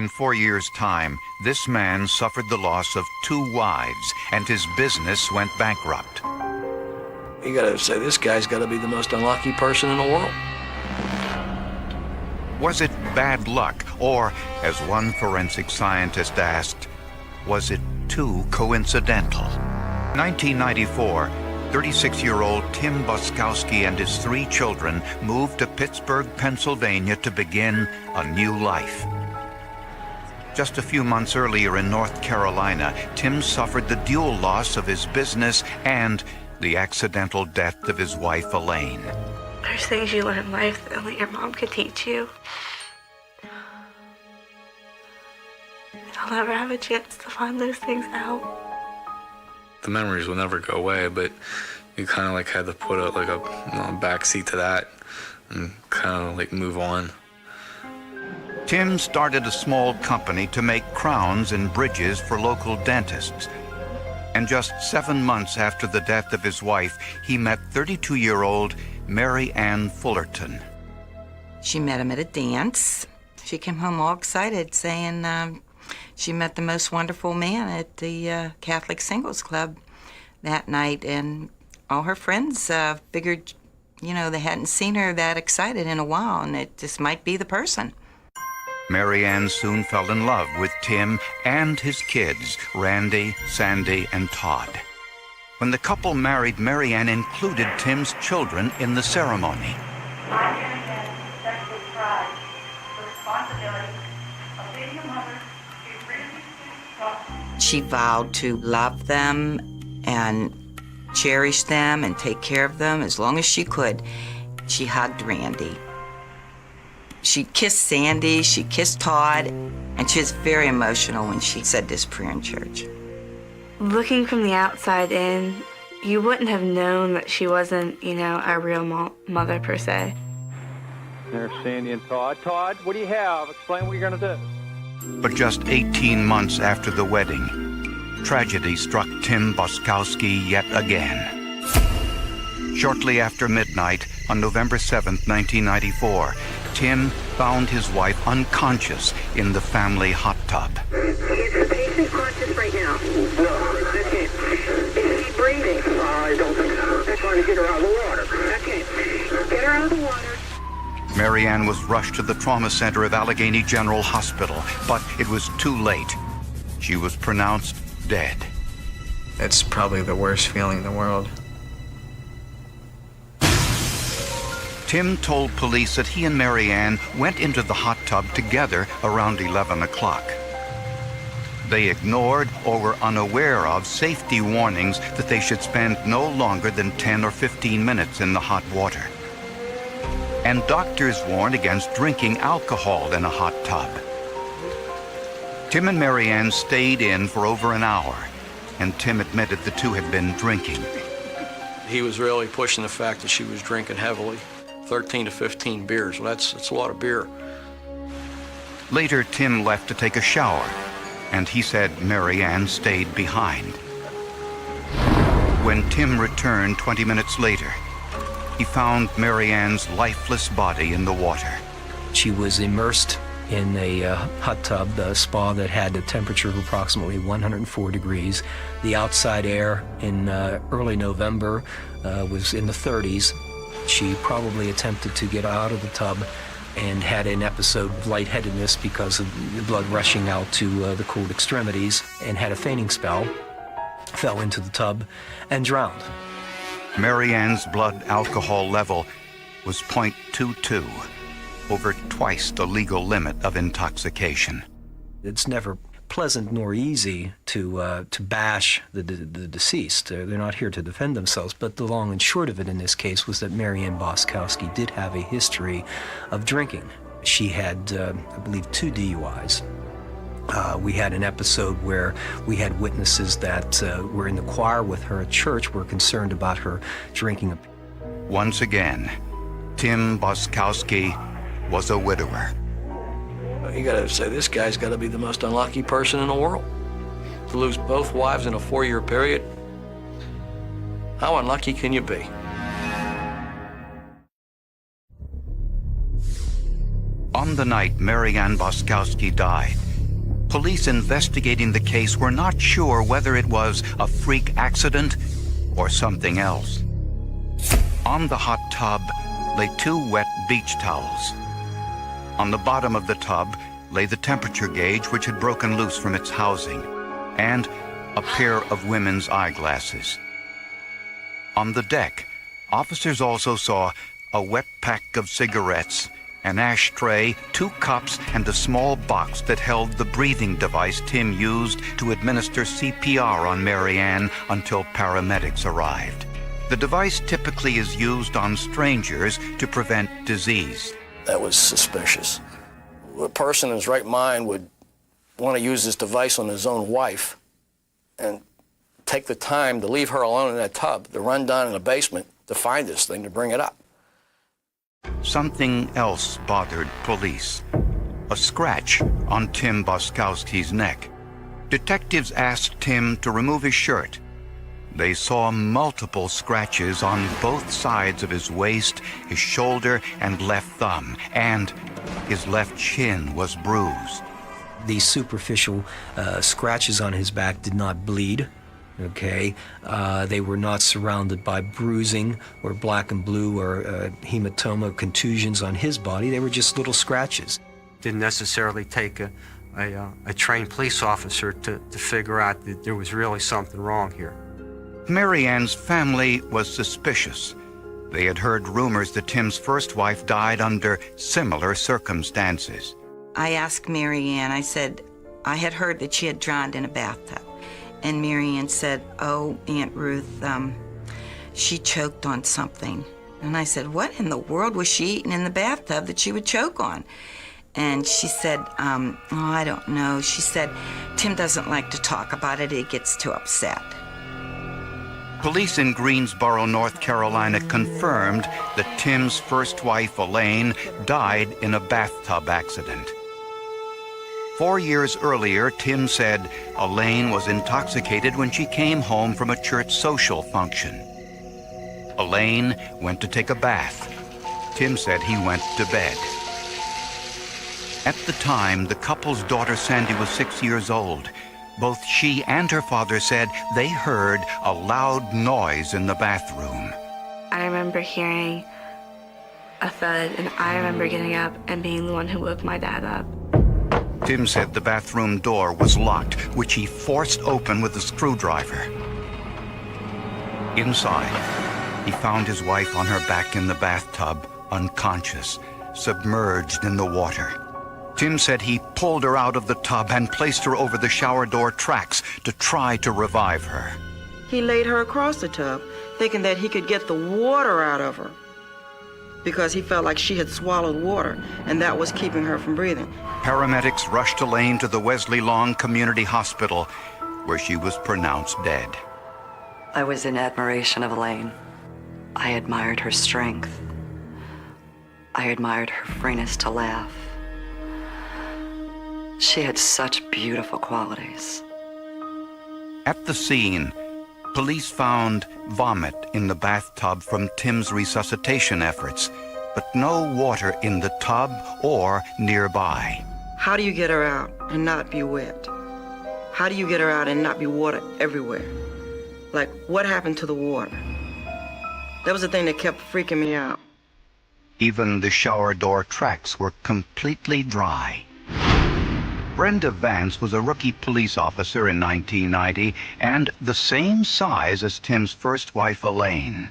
In 4 years' time, this man suffered the loss of 2 wives, and his business went bankrupt. You gotta say, this guy's gotta be the most unlucky person in the world. Was it bad luck, or, as one forensic scientist asked, was it too coincidental? 1994, 36-year-old Tim Boskowski and his 3 children moved to Pittsburgh, Pennsylvania to begin a new life. Just a few months earlier in North Carolina, Tim suffered the dual loss of his business and the accidental death of his wife, Elaine. There's things you learn in life that only your mom could teach you. I'll never have a chance to find those things out. The memories will never go away, but you kind of like had to put a backseat to that and kind of like move on. Tim started a small company to make crowns and bridges for local dentists. And just 7 months after the death of his wife, he met 32-year-old Mary Ann Fullerton. She met him at a dance. She came home all excited, saying she met the most wonderful man at the Catholic Singles Club that night. And all her friends figured, they hadn't seen her that excited in a while, and it just might be the person. Mary Ann soon fell in love with Tim and his kids, Randy, Sandy, and Todd. When the couple married, Mary Ann included Tim's children in the ceremony. I hereby accept this prize, the responsibility of being a mother to really trust. She vowed to love them and cherish them and take care of them as long as she could. She hugged Randy. She kissed Sandy, she kissed Todd, and she was very emotional when she said this prayer in church. Looking from the outside in, you wouldn't have known that she wasn't, a real mother per se. There's Sandy and Todd. Todd, what do you have? Explain what you're going to do. But just 18 months after the wedding, tragedy struck Tim Boskowski yet again. Shortly after midnight, on November 7th, 1994, Tim found his wife unconscious in the family hot tub. Is the patient conscious right now? No. Okay. Is she breathing? I don't think so. They're trying to get her out of the water. Okay. Get her out of the water. Mary Ann was rushed to the trauma center of Allegheny General Hospital, but it was too late. She was pronounced dead. It's probably the worst feeling in the world. Tim told police that he and Mary Ann went into the hot tub together around 11 o'clock. They ignored or were unaware of safety warnings that they should spend no longer than 10 or 15 minutes in the hot water. And doctors warned against drinking alcohol in a hot tub. Tim and Mary Ann stayed in for over an hour, and Tim admitted the two had been drinking. He was really pushing the fact that she was drinking heavily. 13 to 15 beers. Well, that's a lot of beer. Later, Tim left to take a shower, and he said Mary Ann stayed behind. When Tim returned 20 minutes later, he found Mary Ann's lifeless body in the water. She was immersed in a hot tub, a spa that had a temperature of approximately 104 degrees. The outside air in early November was in the 30s. She probably attempted to get out of the tub and had an episode of lightheadedness because of the blood rushing out to the cold extremities, and had a fainting spell, fell into the tub, and drowned. Mary Ann's blood alcohol level was 0.22, over twice the legal limit of intoxication. It's never pleasant nor easy to bash the deceased. They're not here to defend themselves, but the long and short of it in this case was that Mary Ann Boskowski did have a history of drinking. She had, I believe, 2 DUIs. We had an episode where we had witnesses that were in the choir with her at church were concerned about her drinking. Once again, Tim Boskowski was a widower. You gotta say, this guy's gotta be the most unlucky person in the world. To lose both wives in a 4-year period, how unlucky can you be? On the night Mary Ann Boskowski died, Police investigating the case were not sure whether it was a freak accident or something else. On the hot tub lay 2 wet beach towels. On the bottom of the tub lay the temperature gauge, which had broken loose from its housing, and a pair of women's eyeglasses. On the deck, officers also saw a wet pack of cigarettes, an ashtray, 2 cups, and a small box that held the breathing device Tim used to administer CPR on Mary Ann until paramedics arrived. The device typically is used on strangers to prevent disease. That was suspicious. A person in his right mind would want to use this device on his own wife and take the time to leave her alone in that tub, to run down in the basement to find this thing, to bring it up. Something else bothered police. A scratch on Tim Boskowski's neck. Detectives asked Tim to remove his shirt. They saw multiple scratches on both sides of his waist, his shoulder, and left thumb, and his left shin was bruised. These superficial scratches on his back did not bleed. Okay, they were not surrounded by bruising or black and blue or hematoma contusions on his body. They were just little scratches. Didn't necessarily take a trained police officer to figure out that there was really something wrong here. Mary Ann's family was suspicious. They had heard rumors that Tim's first wife died under similar circumstances. I asked Mary Ann, I said, I had heard that she had drowned in a bathtub. And Mary Ann said, oh, Aunt Ruth, she choked on something. And I said, what in the world was she eating in the bathtub that she would choke on? And she said, oh, I don't know. She said, Tim doesn't like to talk about it. He gets too upset. Police in Greensboro, North Carolina confirmed that Tim's first wife, Elaine, died in a bathtub accident. 4 years earlier, Tim said Elaine was intoxicated when she came home from a church social function. Elaine went to take a bath. Tim said he went to bed. At the time, the couple's daughter Sandy was 6 years old. Both she and her father said they heard a loud noise in the bathroom. I remember hearing a thud, and I remember getting up and being the one who woke my dad up. Tim said the bathroom door was locked, which he forced open with a screwdriver. Inside, he found his wife on her back in the bathtub, unconscious, submerged in the water. Tim said he pulled her out of the tub and placed her over the shower door tracks to try to revive her. He laid her across the tub, thinking that he could get the water out of her because he felt like she had swallowed water, and that was keeping her from breathing. Paramedics rushed Elaine to the Wesley Long Community Hospital, where she was pronounced dead. I was in admiration of Elaine. I admired her strength. I admired her freeness to laugh. She had such beautiful qualities. At the scene, police found vomit in the bathtub from Tim's resuscitation efforts, but no water in the tub or nearby. How do you get her out and not be wet? How do you get her out and not be water everywhere? Like, what happened to the water? That was the thing that kept freaking me out. Even the shower door tracks were completely dry. Brenda Vance was a rookie police officer in 1990 and the same size as Tim's first wife, Elaine.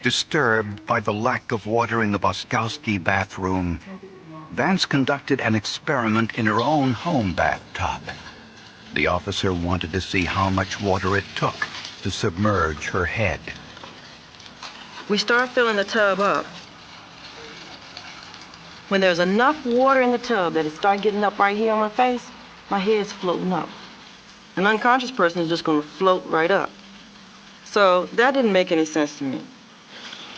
Disturbed by the lack of water in the Boskowski bathroom, Vance conducted an experiment in her own home bathtub. The officer wanted to see how much water it took to submerge her head. We start filling the tub up. When there's enough water in the tub that it starts getting up right here on my face, my head's floating up. An unconscious person is just going to float right up. So that didn't make any sense to me.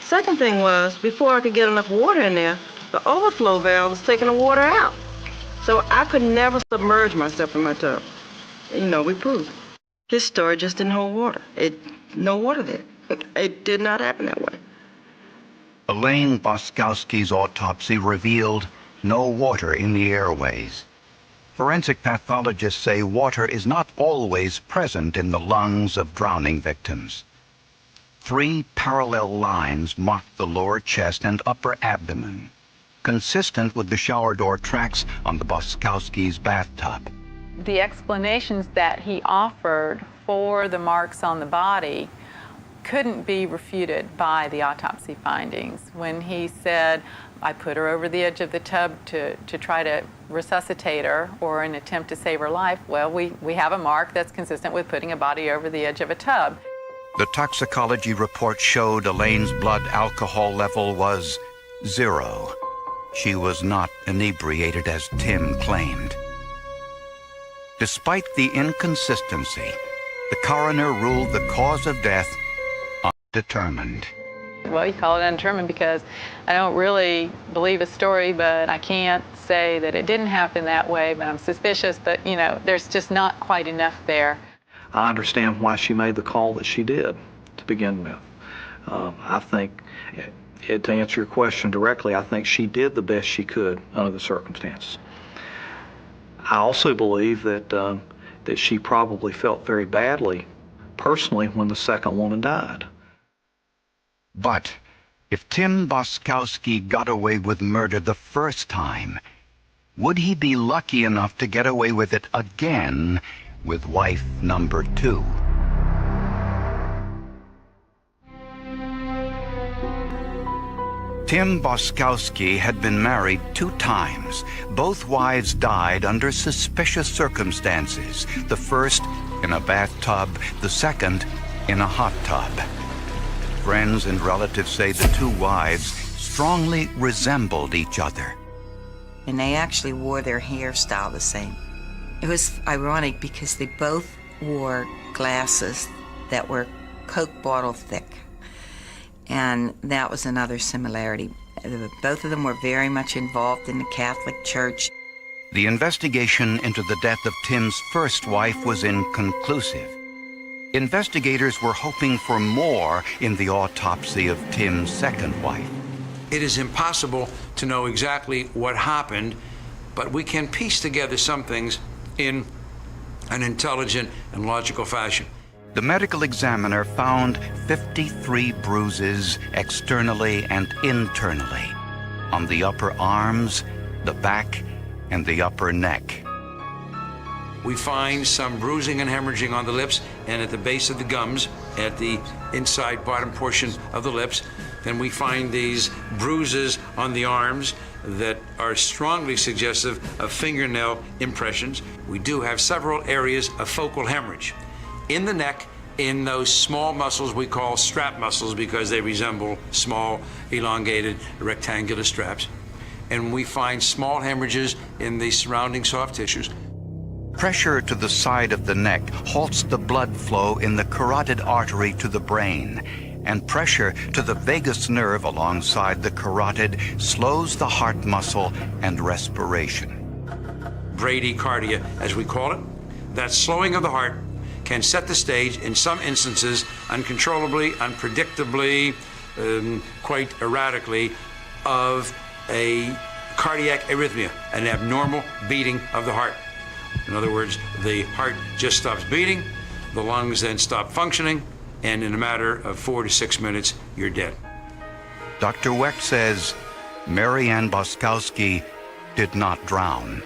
Second thing was, before I could get enough water in there, the overflow valve was taking the water out. So I could never submerge myself in my tub. You know, we proved. His story just didn't hold water. No water there. It did not happen that way. Elaine Boskowski's autopsy revealed no water in the airways. Forensic pathologists say water is not always present in the lungs of drowning victims. 3 parallel lines mark the lower chest and upper abdomen, consistent with the shower door tracks on the Boskowski's bathtub. The explanations that he offered for the marks on the body couldn't be refuted by the autopsy findings. When he said, I put her over the edge of the tub to try to resuscitate her or an attempt to save her life, well, we have a mark that's consistent with putting a body over the edge of a tub. The toxicology report showed Elaine's blood alcohol level was 0. She was not inebriated as Tim claimed. Despite the inconsistency, the coroner ruled the cause of death undetermined. Well, you call it undetermined because I don't really believe a story, but I can't say that it didn't happen that way, but I'm suspicious, but there's just not quite enough there. I understand why she made the call that she did to begin with. I think, to answer your question directly, I think she did the best she could under the circumstances. I also believe that that she probably felt very badly, personally, when the second woman died. But if Tim Boskowski got away with murder the first time, would he be lucky enough to get away with it again with wife number 2? Tim Boskowski had been married 2 times. Both wives died under suspicious circumstances. The first in a bathtub, the second in a hot tub. Friends and relatives say the 2 wives strongly resembled each other. And they actually wore their hairstyle the same. It was ironic because they both wore glasses that were Coke bottle thick. And that was another similarity. Both of them were very much involved in the Catholic Church. The investigation into the death of Tim's first wife was inconclusive. Investigators were hoping for more in the autopsy of Tim's second wife. It is impossible to know exactly what happened, but we can piece together some things in an intelligent and logical fashion. The medical examiner found 53 bruises externally and internally on the upper arms, the back, and the upper neck. We find some bruising and hemorrhaging on the lips and at the base of the gums, at the inside bottom portion of the lips. Then we find these bruises on the arms that are strongly suggestive of fingernail impressions. We do have several areas of focal hemorrhage. In the neck, in those small muscles we call strap muscles because they resemble small, elongated, rectangular straps. And we find small hemorrhages in the surrounding soft tissues. Pressure to the side of the neck halts the blood flow in the carotid artery to the brain, and pressure to the vagus nerve alongside the carotid slows the heart muscle and respiration. Bradycardia, as we call it, that slowing of the heart can set the stage, in some instances, uncontrollably, unpredictably, quite erratically, of a cardiac arrhythmia, an abnormal beating of the heart. In other words, the heart just stops beating, the lungs then stop functioning, and in a matter of 4 to 6 minutes, you're dead. Dr. Wecht says Mary Ann Boskowski did not drown.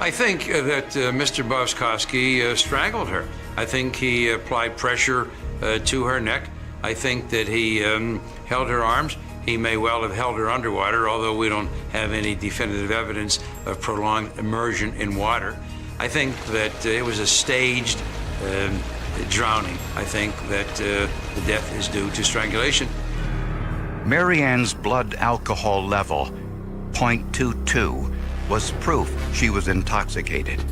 I think that Mr. Boskowski strangled her. I think he applied pressure to her neck. I think that he held her arms. He may well have held her underwater, although we don't have any definitive evidence of prolonged immersion in water. I think that it was a staged drowning. I think that the death is due to strangulation. Mary Ann's blood alcohol level, 0.22, was proof she was intoxicated.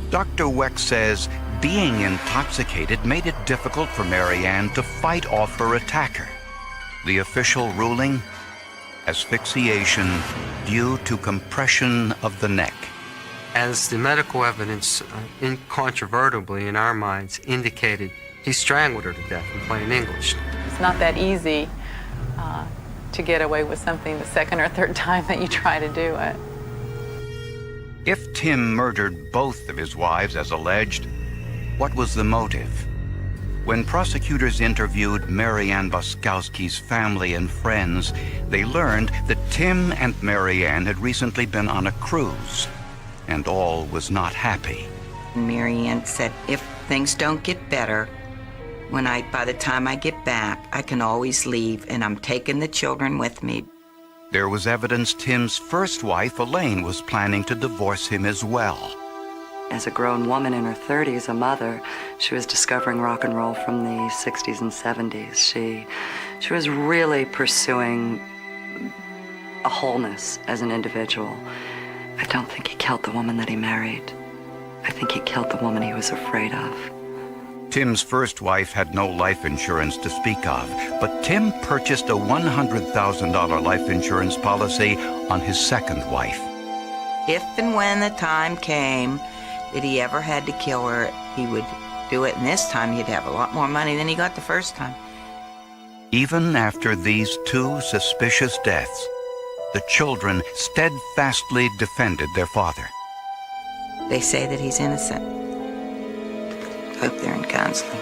Dr. Wecht says being intoxicated made it difficult for Mary Ann to fight off her attacker. The official ruling? Asphyxiation due to compression of the neck. As the medical evidence incontrovertibly in our minds indicated, he strangled her to death in plain English. It's not that easy to get away with something the second or third time that you try to do it. If Tim murdered both of his wives as alleged, what was the motive? When prosecutors interviewed Mary Ann Boskowski's family and friends, they learned that Tim and Mary Ann had recently been on a cruise, and all was not happy. Mary Ann said, if things don't get better, by the time I get back, I can always leave, and I'm taking the children with me. There was evidence Tim's first wife, Elaine, was planning to divorce him as well. As a grown woman in her 30s, a mother, she was discovering rock and roll from the 60s and 70s. She was really pursuing a wholeness as an individual. I don't think he killed the woman that he married. I think he killed the woman he was afraid of. Tim's first wife had no life insurance to speak of, but Tim purchased a $100,000 life insurance policy on his second wife. If and when the time came that he ever had to kill her, he would do it, and this time he'd have a lot more money than he got the first time. Even after these two suspicious deaths, the children steadfastly defended their father. They say that he's innocent. Hope they're in counseling.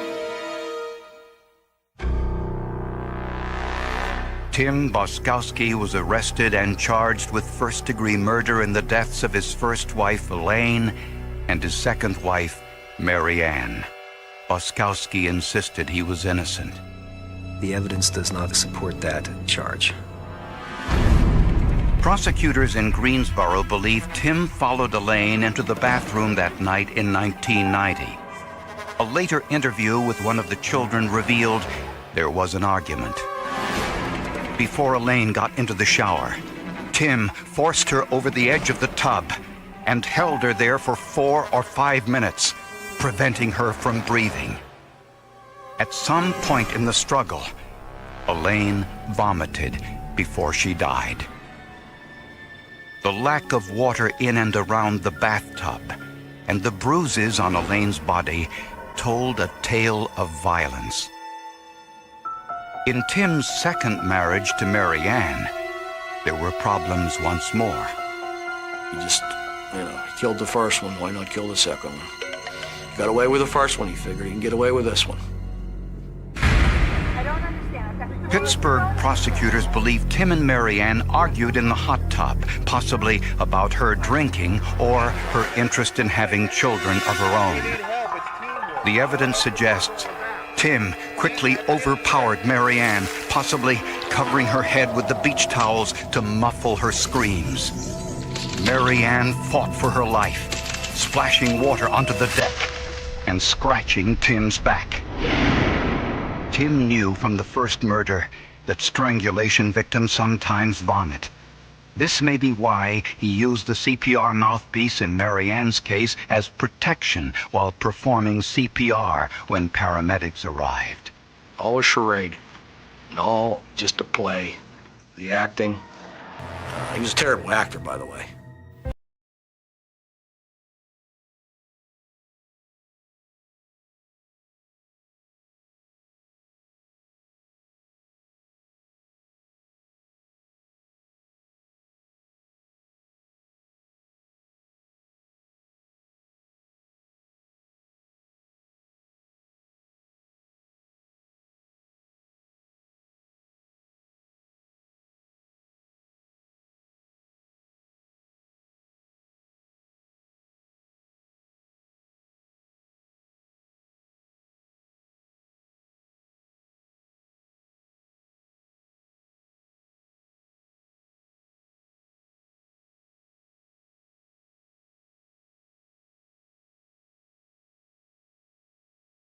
Tim Boskowski was arrested and charged with first-degree murder in the deaths of his first wife, Elaine, and his second wife, Mary Ann. Boskowski insisted he was innocent. The evidence does not support that charge. Prosecutors in Greensboro believe Tim followed Elaine into the bathroom that night in 1990. A later interview with one of the children revealed there was an argument. Before Elaine got into the shower, Tim forced her over the edge of the tub and held her there for 4 or 5 minutes, preventing her from breathing. At some point in the struggle, Elaine vomited before she died. The lack of water in and around the bathtub and the bruises on Elaine's body told a tale of violence. In Tim's second marriage to Mary Ann, there were problems once more. He just, he killed the first one. Why not kill the second one? He got away with the first one, he figured. He can get away with this one. Pittsburgh prosecutors believe Tim and Mary Ann argued in the hot tub, possibly about her drinking or her interest in having children of her own. The evidence suggests Tim quickly overpowered Mary Ann, possibly covering her head with the beach towels to muffle her screams. Mary Ann fought for her life, splashing water onto the deck and scratching Tim's back. Tim knew from the first murder that strangulation victims sometimes vomit. This may be why he used the CPR mouthpiece in Mary Ann's case as protection while performing CPR when paramedics arrived. All a charade, and all just a play. The acting. He was a terrible actor, by the way.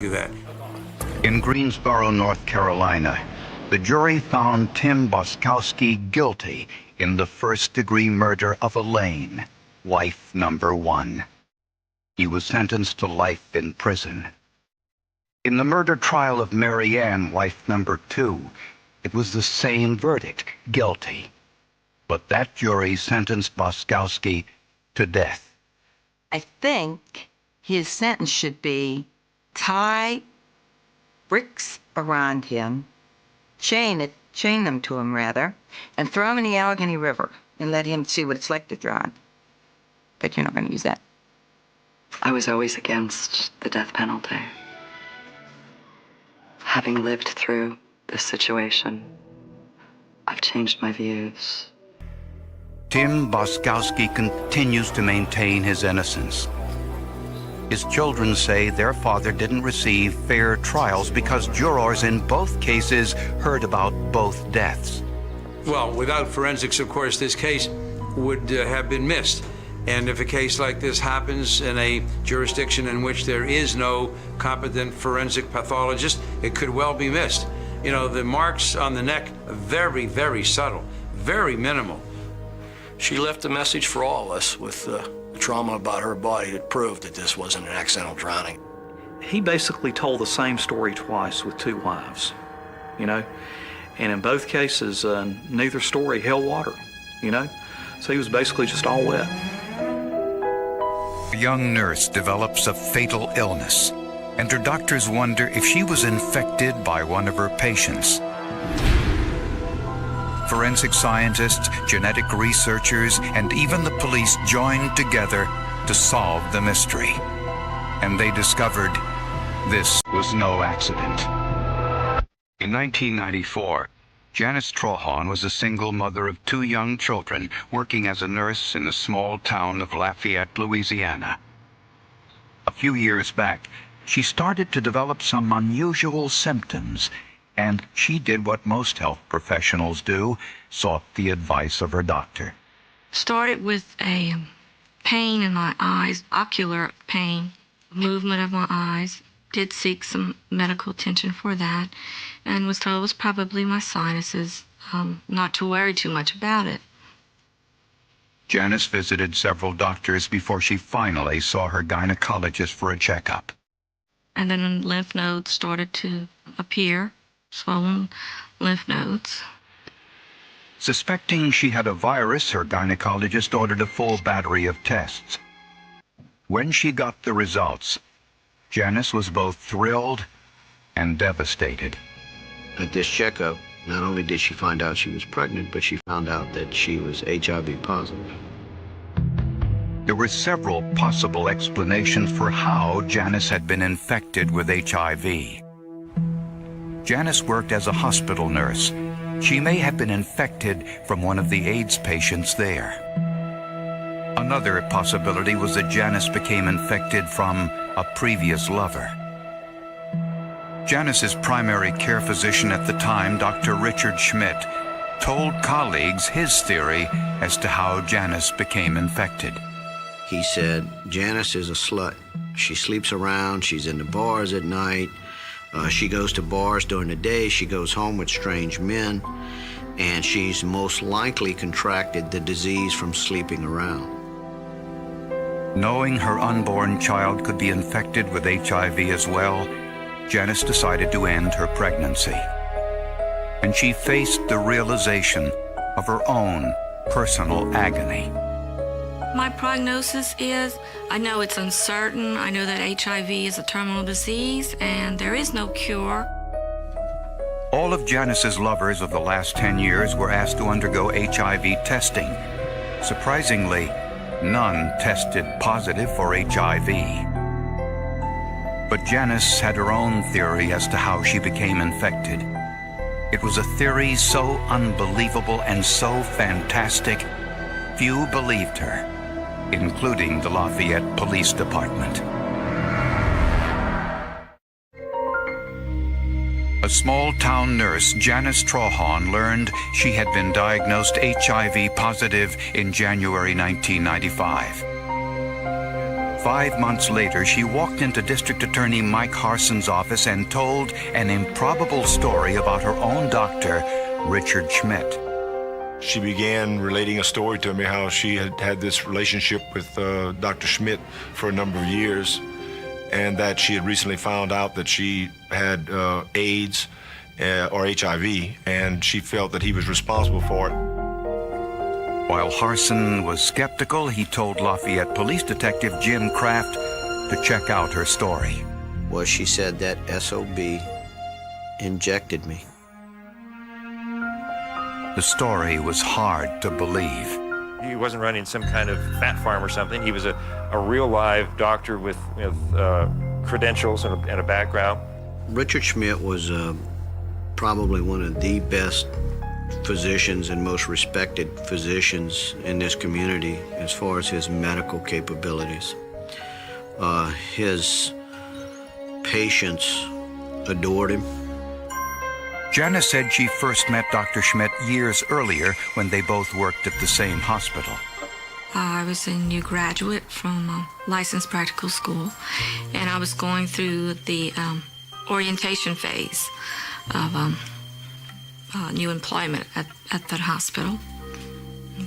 Do that. In Greensboro, North Carolina, the jury found Tim Boskowski guilty in the first-degree murder of Elaine, wife number 1. He was sentenced to life in prison. In the murder trial of Mary Ann, wife number 2, it was the same verdict, guilty. But that jury sentenced Boskowski to death. I think his sentence should be tie bricks around him, chain them to him rather, and throw him in the Allegheny River and let him see what it's like to drown. but you're not going to use that. I was always against the death penalty. Having lived through this situation, I've changed my views. Tim Boskowski continues to maintain his innocence. His children say their father didn't receive fair trials because jurors in both cases heard about both deaths. Well, without forensics, of course, this case would have been missed. And if a case like this happens in a jurisdiction in which there is no competent forensic pathologist, it could well be missed. You know, the marks on the neck are very, very subtle, very minimal. She left a message for all of us with trauma about her body that proved that this wasn't an accidental drowning. He basically told the same story twice with two wives, you know, and in both cases, neither story held water, you know, so he was basically just all wet. A young nurse develops a fatal illness, and her doctors wonder if she was infected by one of her patients. Forensic scientists, genetic researchers, and even the police joined together to solve the mystery. And they discovered this was no accident. In 1994, Janice Trahan was a single mother of 2 young children working as a nurse in the small town of Lafayette, Louisiana. A few years back, she started to develop some unusual symptoms, and she did what most health professionals do, sought the advice of her doctor. Started with a pain in my eyes, ocular pain, movement of my eyes. Did seek some medical attention for that, and was told it was probably my sinuses, not to worry too much about it. Janice visited several doctors before she finally saw her gynecologist for a checkup. And then lymph nodes started to appear, swollen lymph nodes. Suspecting she had a virus, her gynecologist ordered a full battery of tests. When she got the results, Janice was both thrilled and devastated. At this checkup, not only did she find out she was pregnant, but she found out that she was HIV positive. There were several possible explanations for how Janice had been infected with HIV. Janice worked as a hospital nurse. She may have been infected from one of the AIDS patients there. Another possibility was that Janice became infected from a previous lover. Janice's primary care physician at the time, Dr. Richard Schmidt, told colleagues his theory as to how Janice became infected. He said, Janice is a slut. She sleeps around, she's in the bars at night, she goes to bars during the day, she goes home with strange men, and she's most likely contracted the disease from sleeping around. Knowing her unborn child could be infected with HIV as well, Janice decided to end her pregnancy. And she faced the realization of her own personal agony. My prognosis is, I know it's uncertain. I know that HIV is a terminal disease and there is no cure. All of Janice's lovers of the last 10 years were asked to undergo HIV testing. Surprisingly, none tested positive for HIV. But Janice had her own theory as to how she became infected. It was a theory so unbelievable and so fantastic, few believed her, including the Lafayette Police Department. A small-town nurse, Janice Trahan, learned she had been diagnosed HIV positive in January 1995. 5 months later, she walked into District Attorney Mike Harson's office and told an improbable story about her own doctor, Richard Schmidt. She began relating a story to me how she had had this relationship with Dr. Schmidt for a number of years, and that she had recently found out that she had AIDS or HIV, and she felt that he was responsible for it. While Harson was skeptical, he told Lafayette Police Detective Jim Kraft to check out her story. Well, she said that SOB injected me. The story was hard to believe. He wasn't running some kind of fat farm or something. He was a real live doctor with credentials and a background. Richard Schmidt was probably one of the best physicians and most respected physicians in this community as far as his medical capabilities. His patients adored him. Janice said she first met Dr. Schmidt years earlier when they both worked at the same hospital. I was a new graduate from licensed practical school, and I was going through the orientation phase of new employment at that hospital.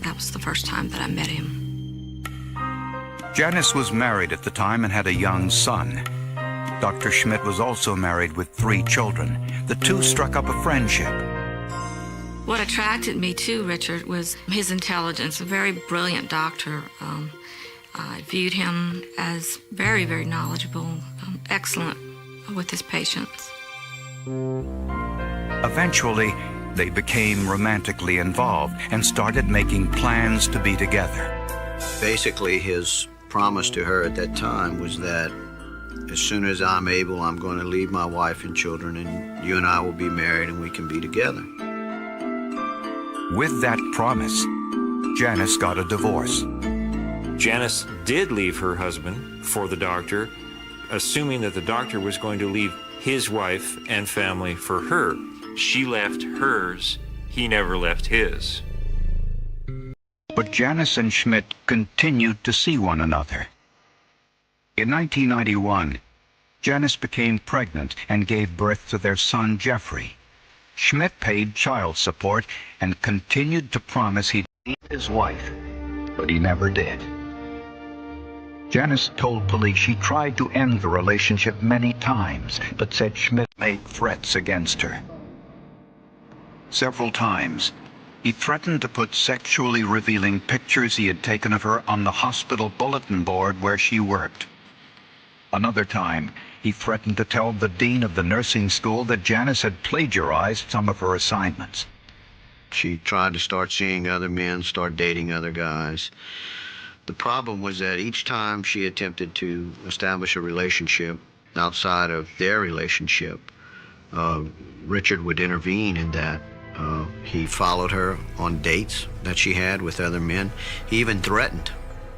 That was the first time that I met him. Janice was married at the time and had a young son. Dr. Schmidt was also married with 3 children. The two struck up a friendship. What attracted me to Richard was his intelligence, a very brilliant doctor. I viewed him as very, very knowledgeable, excellent with his patients. Eventually, they became romantically involved and started making plans to be together. Basically, his promise to her at that time was that as soon as I'm able, I'm going to leave my wife and children, and you and I will be married and we can be together. With that promise, Janice got a divorce. Janice did leave her husband for the doctor, assuming that the doctor was going to leave his wife and family for her. She left hers. He never left his. But Janice and Schmidt continued to see one another. In 1991, Janice became pregnant and gave birth to their son, Jeffrey. Schmidt paid child support and continued to promise he'd leave his wife, but he never did. Janice told police she tried to end the relationship many times, but said Schmidt made threats against her. Several times, he threatened to put sexually revealing pictures he had taken of her on the hospital bulletin board where she worked. Another time, he threatened to tell the dean of the nursing school that Janice had plagiarized some of her assignments. She tried to start seeing other men, start dating other guys. The problem was that each time she attempted to establish a relationship outside of their relationship, Richard would intervene in that. He followed her on dates that she had with other men. He even threatened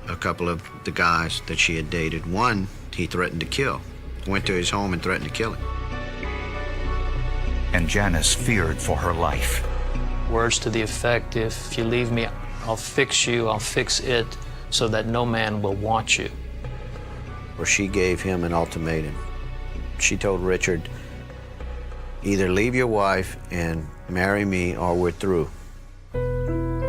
a couple of the guys that she had dated. One, he threatened to kill. Went to his home and threatened to kill him. And Janice feared for her life. Words to the effect, if you leave me, I'll fix you, I'll fix it, so that no man will want you. Or she gave him an ultimatum. She told Richard, either leave your wife and marry me or we're through.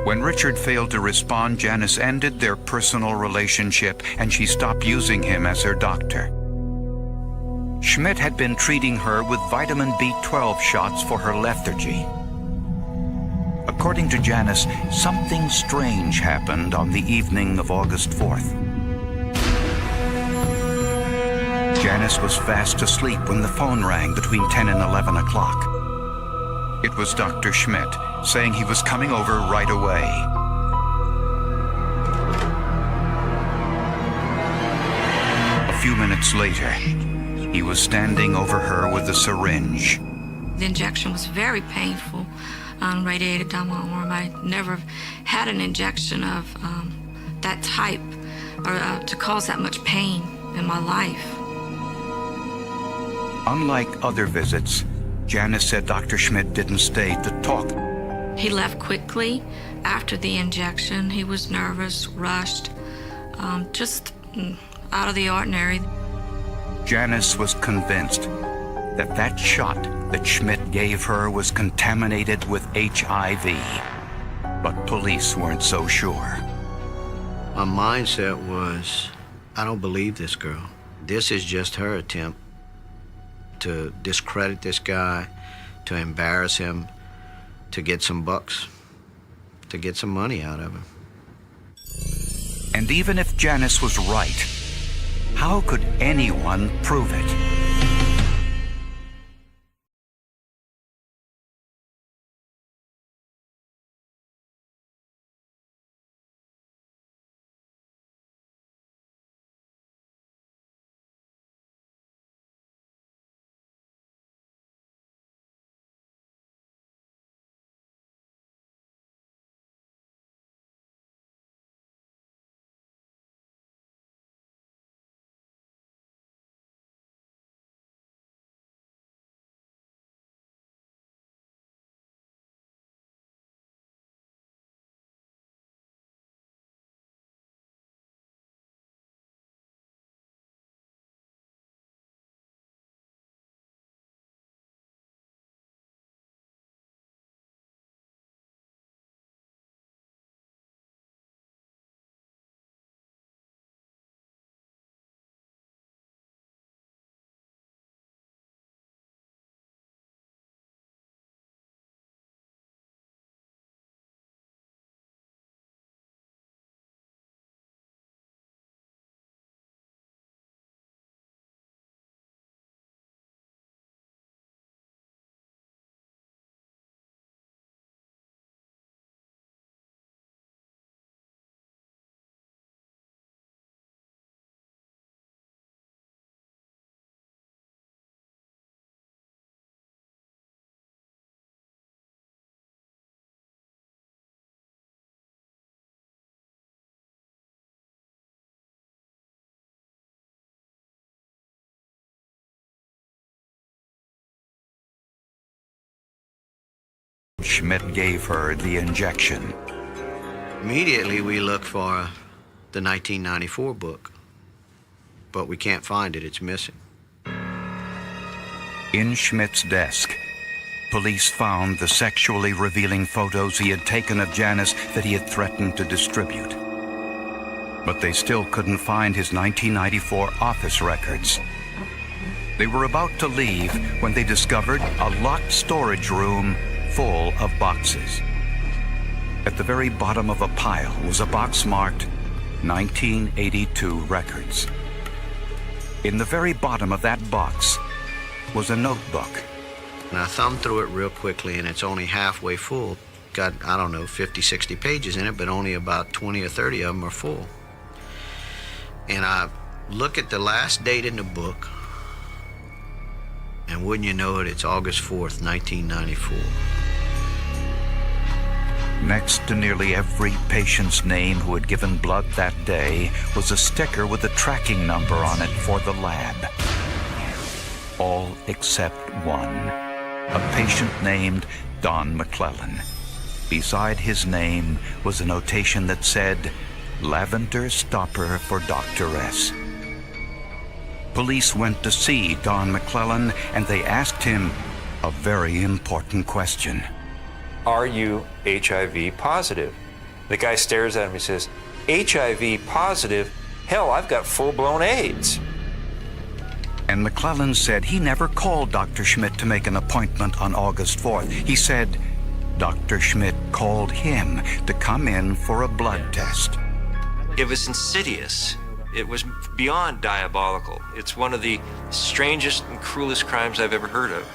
When Richard failed to respond, Janice ended their personal relationship and she stopped using him as her doctor. Schmidt had been treating her with vitamin B12 shots for her lethargy. According to Janice, something strange happened on the evening of August 4th. Janice was fast asleep when the phone rang between 10 and 11 o'clock. It was Dr. Schmidt saying he was coming over right away. A few minutes later, he was standing over her with a syringe. The injection was very painful, radiated down my arm. I never had an injection of that type or to cause that much pain in my life. Unlike other visits, Janice said Dr. Schmidt didn't stay to talk. He left quickly after the injection. He was nervous, rushed, just out of the ordinary. Janice was convinced that that shot that Schmidt gave her was contaminated with HIV, but police weren't so sure. My mindset was, I don't believe this girl. This is just her attempt to discredit this guy, to embarrass him, to get some bucks, to get some money out of him. And even if Janice was right, how could anyone prove it? Schmidt gave her the injection. Immediately, we look for the 1994 book, but we can't find it. It's missing. In Schmidt's desk, police found the sexually revealing photos he had taken of Janice that he had threatened to distribute. But they still couldn't find his 1994 office records. They were about to leave when they discovered a locked storage room full of boxes. At the very bottom of a pile was a box marked 1982 Records. In the very bottom of that box was a notebook. And I thumbed through it real quickly, and it's only halfway full. Got, I don't know, 50, 60 pages in it, but only about 20 or 30 of them are full. And I look at the last date in the book, and wouldn't you know it, it's August 4th, 1994. Next to nearly every patient's name who had given blood that day was a sticker with a tracking number on it for the lab. All except one, a patient named Don McClellan. Beside his name was a notation that said, "Lavender stopper for Dr. S." Police went to see Don McClellan, and they asked him a very important question. Are you HIV positive? The guy stares at him and says, HIV positive? Hell, I've got full-blown AIDS. And McClellan said he never called Dr. Schmidt to make an appointment on August 4th. He said Dr. Schmidt called him to come in for a blood test. It was insidious. It was beyond diabolical. It's one of the strangest and cruelest crimes I've ever heard of.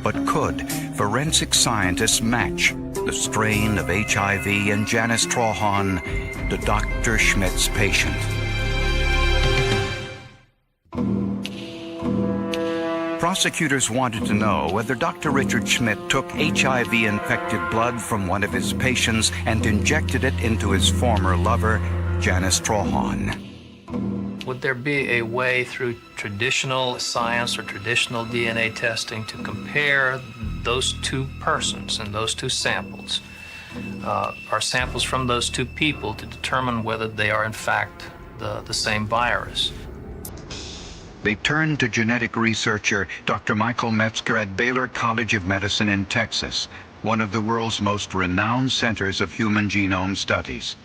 But could forensic scientists match the strain of HIV in Janice Trahan to Dr. Schmidt's patient? Prosecutors wanted to know whether Dr. Richard Schmidt took HIV-infected blood from one of his patients and injected it into his former lover, Janice Trahan. Would there be a way through traditional science or traditional DNA testing to compare those two persons and those two samples, or samples from those two people, to determine whether they are in fact the same virus? They turned to genetic researcher Dr. Michael Metzger at Baylor College of Medicine in Texas, one of the world's most renowned centers of human genome studies.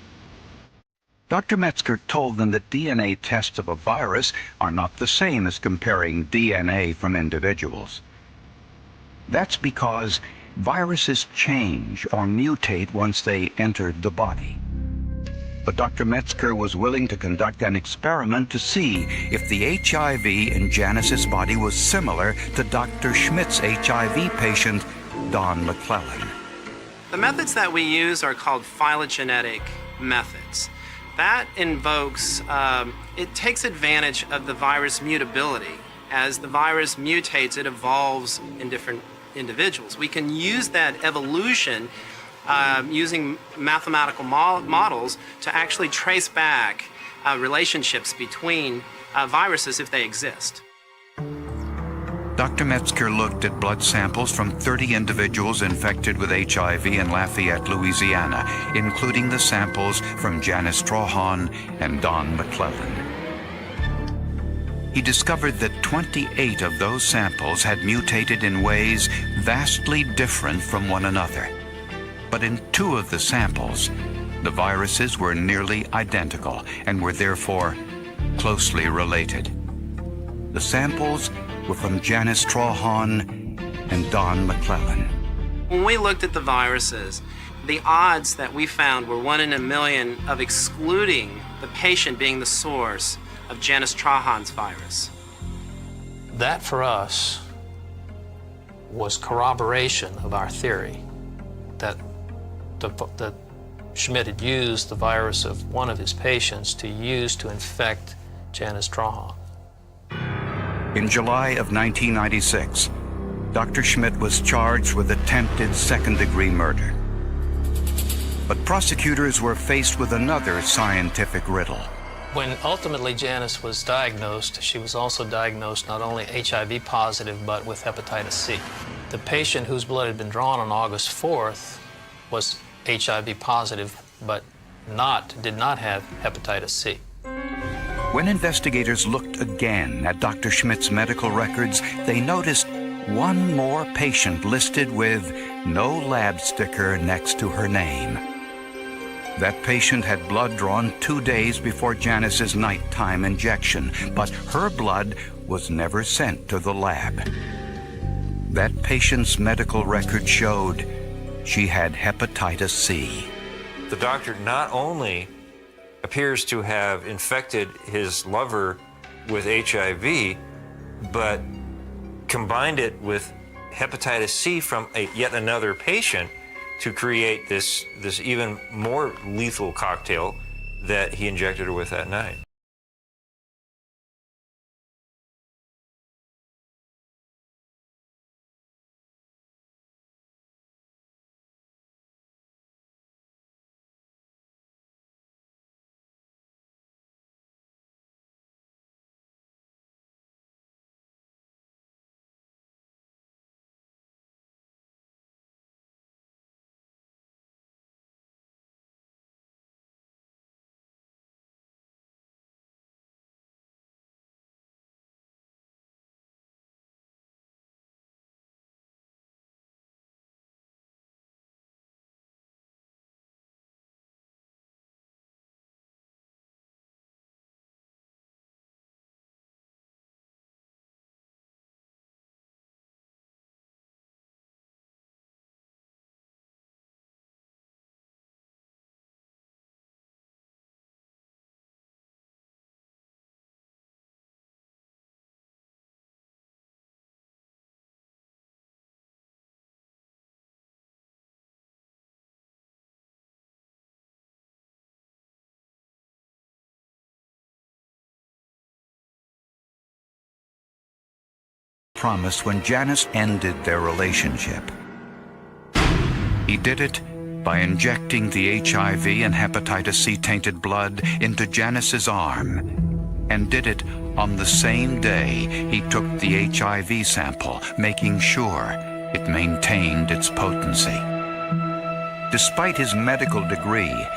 Dr. Metzger told them that DNA tests of a virus are not the same as comparing DNA from individuals. That's because viruses change or mutate once they entered the body. But Dr. Metzger was willing to conduct an experiment to see if the HIV in Janice's body was similar to Dr. Schmidt's HIV patient, Don McClellan. The methods that we use are called phylogenetic methods. That invokes, it takes advantage of the virus mutability. As the virus mutates, it evolves in different individuals. We can use that evolution using mathematical models to actually trace back relationships between viruses if they exist. Dr. Metzger looked at blood samples from 30 individuals infected with HIV in Lafayette, Louisiana, including the samples from Janice Trahan and Don McClellan. He discovered that 28 of those samples had mutated in ways vastly different from one another. But in 2 of the samples, the viruses were nearly identical and were therefore closely related. The samples were from Janice Trahan and Don McClellan. When we looked at the viruses, the odds that we found were 1 in a million of excluding the patient being the source of Janice Trahan's virus. That, for us, was corroboration of our theory that Schmidt had used the virus of one of his patients to use to infect Janice Trahan. In July of 1996, Dr. Schmidt was charged with attempted second-degree murder. But prosecutors were faced with another scientific riddle. When ultimately Janice was diagnosed, she was also diagnosed not only HIV positive, but with hepatitis C. The patient whose blood had been drawn on August 4th was HIV positive, but did not have hepatitis C. When investigators looked again at Dr. Schmidt's medical records, they noticed one more patient listed with no lab sticker next to her name. That patient had blood drawn 2 days before Janice's nighttime injection, but her blood was never sent to the lab. That patient's medical record showed she had hepatitis C. The doctor not only appears to have infected his lover with HIV, but combined it with hepatitis C from yet another patient to create this even more lethal cocktail that he injected her with that night. Promised when Janice ended their relationship. He did it by injecting the HIV and hepatitis C tainted blood into Janice's arm, and did it on the same day he took the HIV sample, making sure it maintained its potency. Despite his medical degree,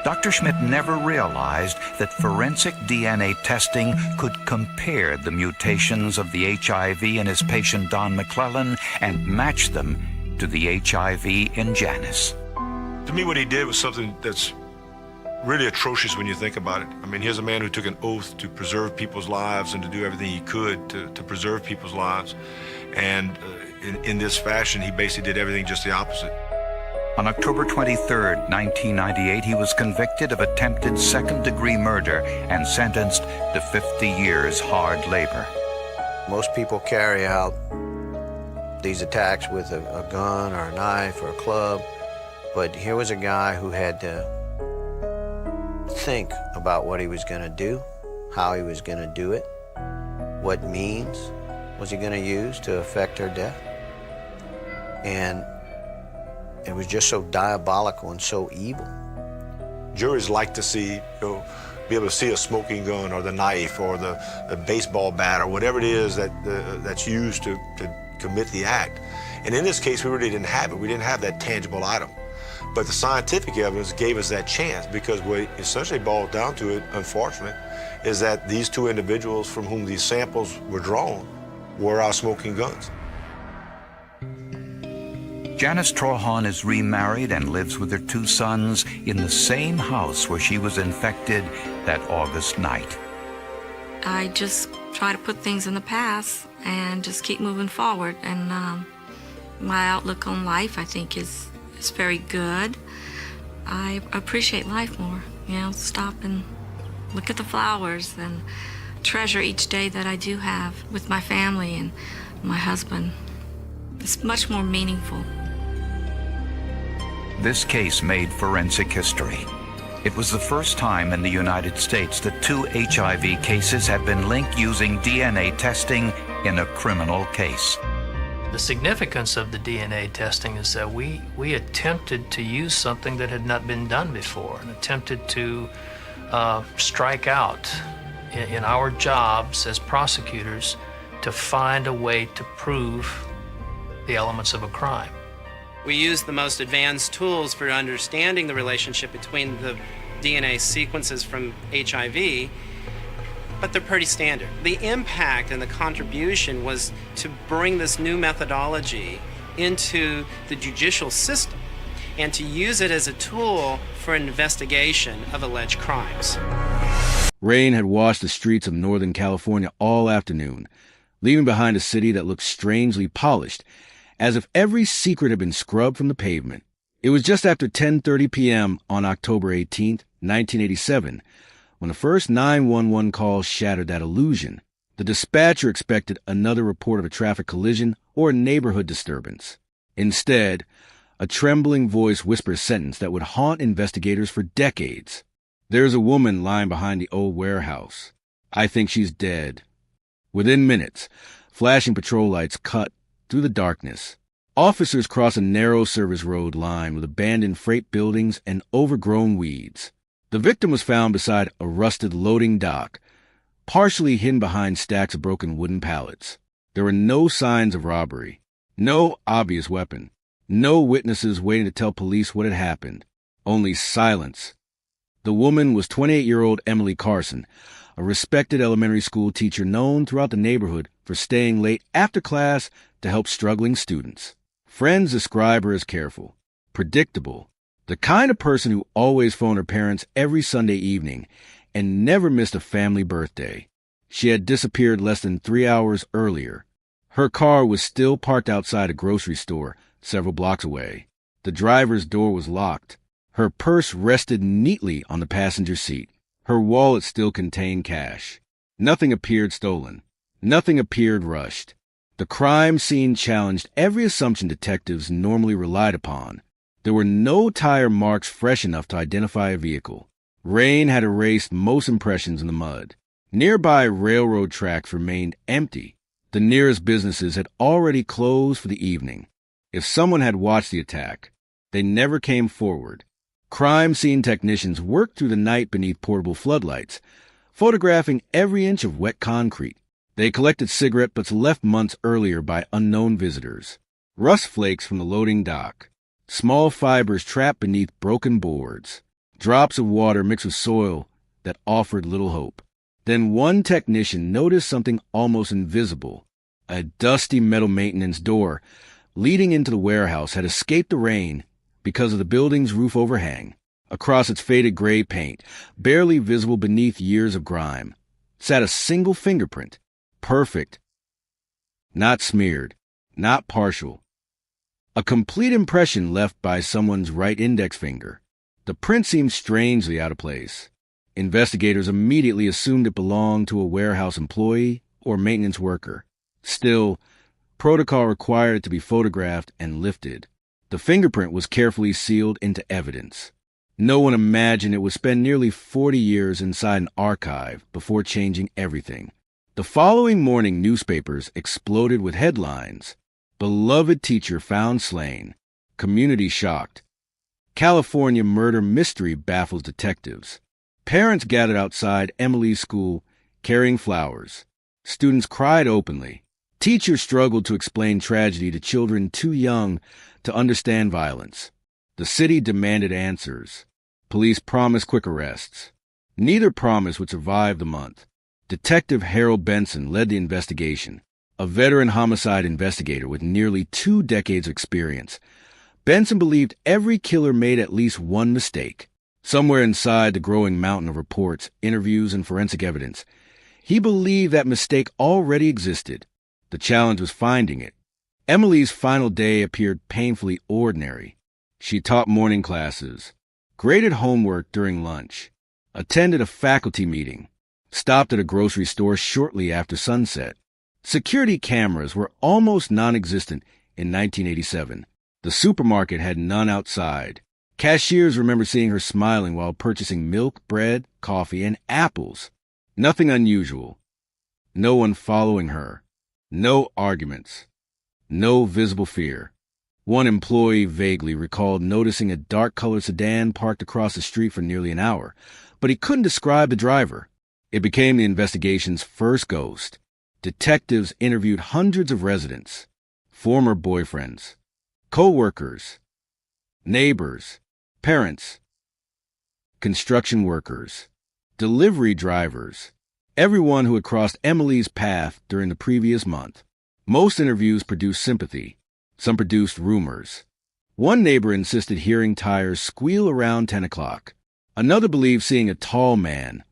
Dr. Schmidt never realized that forensic DNA testing could compare the mutations of the HIV in his patient Don McClellan and match them to the HIV in Janice. To me, what he did was something that's really atrocious when you think about it. I mean, here's a man who took an oath to preserve people's lives and to do everything he could to preserve people's lives. And in this fashion, he basically did everything just the opposite. On October 23, 1998, he was convicted of attempted second-degree murder and sentenced to 50 years hard labor. Most people carry out these attacks with a gun or a knife or a club, but here was a guy who had to think about what he was going to do, how he was going to do it, what means was he going to use to effect her death. And it was just so diabolical and so evil. Juries like to see, be able to see a smoking gun or the knife or the baseball bat or whatever it is that's used to commit the act. And in this case, we really didn't have it. We didn't have that tangible item. But the scientific evidence gave us that chance, because what it essentially boiled down to, it, unfortunately, is that these two individuals from whom these samples were drawn were our smoking guns. Janice Trahan is remarried and lives with her 2 sons in the same house where she was infected that August night. I just try to put things in the past and just keep moving forward. And my outlook on life, I think, is very good. I appreciate life more. Stop and look at the flowers and treasure each day that I do have with my family and my husband. It's much more meaningful. This case made forensic history. It was the first time in the United States that 2 HIV cases had been linked using DNA testing in a criminal case. The significance of the DNA testing is that we attempted to use something that had not been done before, and attempted to strike out in our jobs as prosecutors to find a way to prove the elements of a crime. We use the most advanced tools for understanding the relationship between the DNA sequences from HIV, but they're pretty standard. The impact and the contribution was to bring this new methodology into the judicial system and to use it as a tool for an investigation of alleged crimes. Rain had washed the streets of Northern California all afternoon, leaving behind a city that looked strangely polished, as if every secret had been scrubbed from the pavement. It was just after 10:30 p.m. on October 18, 1987, when the first 911 call shattered that illusion. The dispatcher expected another report of a traffic collision or a neighborhood disturbance. Instead, a trembling voice whispered a sentence that would haunt investigators for decades. "There's a woman lying behind the old warehouse. I think she's dead." Within minutes, flashing patrol lights cut through the darkness. Officers crossed a narrow service road lined with abandoned freight buildings and overgrown weeds. The victim was found beside a rusted loading dock, partially hidden behind stacks of broken wooden pallets. There were no signs of robbery, no obvious weapon, no witnesses waiting to tell police what had happened, only silence. The woman was 28-year-old Emily Carson, a respected elementary school teacher known throughout the neighborhood for staying late after class to help struggling students. Friends describe her as careful, predictable, the kind of person who always phoned her parents every Sunday evening and never missed a family birthday. She had disappeared less than 3 hours earlier. Her car was still parked outside a grocery store several blocks away. The driver's door was locked. Her purse rested neatly on the passenger seat. Her wallet still contained cash. Nothing appeared stolen. Nothing appeared rushed. The crime scene challenged every assumption detectives normally relied upon. There were no tire marks fresh enough to identify a vehicle. Rain had erased most impressions in the mud. Nearby railroad tracks remained empty. The nearest businesses had already closed for the evening. If someone had watched the attack, they never came forward. Crime scene technicians worked through the night beneath portable floodlights, photographing every inch of wet concrete. They collected cigarette butts left months earlier by unknown visitors, rust flakes from the loading dock, small fibers trapped beneath broken boards, drops of water mixed with soil that offered little hope. Then one technician noticed something almost invisible. A dusty metal maintenance door leading into the warehouse had escaped the rain because of the building's roof overhang. Across its faded gray paint, barely visible beneath years of grime, sat a single fingerprint. Perfect. Not smeared. Not partial. A complete impression left by someone's right index finger. The print seemed strangely out of place. Investigators immediately assumed it belonged to a warehouse employee or maintenance worker. Still, protocol required it to be photographed and lifted. The fingerprint was carefully sealed into evidence. No one imagined it would spend nearly 40 years inside an archive before changing everything. The following morning, newspapers exploded with headlines. Beloved teacher found slain. Community shocked. California murder mystery baffles detectives. Parents gathered outside Emily's school carrying flowers. Students cried openly. Teachers struggled to explain tragedy to children too young to understand violence. The city demanded answers. Police promised quick arrests. Neither promise would survive the month. Detective Harold Benson led the investigation, a veteran homicide investigator with nearly 2 decades of experience. Benson believed every killer made at least one mistake. Somewhere inside the growing mountain of reports, interviews, and forensic evidence, he believed that mistake already existed. The challenge was finding it. Emily's final day appeared painfully ordinary. She taught morning classes, graded homework during lunch, attended a faculty meeting, stopped at a grocery store shortly after sunset. Security cameras were almost non-existent in 1987. The supermarket had none outside. Cashiers remember seeing her smiling while purchasing milk, bread, coffee, and apples. Nothing unusual. No one following her. No arguments. No visible fear. One employee vaguely recalled noticing a dark-colored sedan parked across the street for nearly an hour, but he couldn't describe the driver. It became the investigation's first ghost. Detectives interviewed hundreds of residents, former boyfriends, co-workers, neighbors, parents, construction workers, delivery drivers, everyone who had crossed Emily's path during the previous month. Most interviews produced sympathy. Some produced rumors. One neighbor insisted hearing tires squeal around 10 o'clock. Another believed seeing a tall man,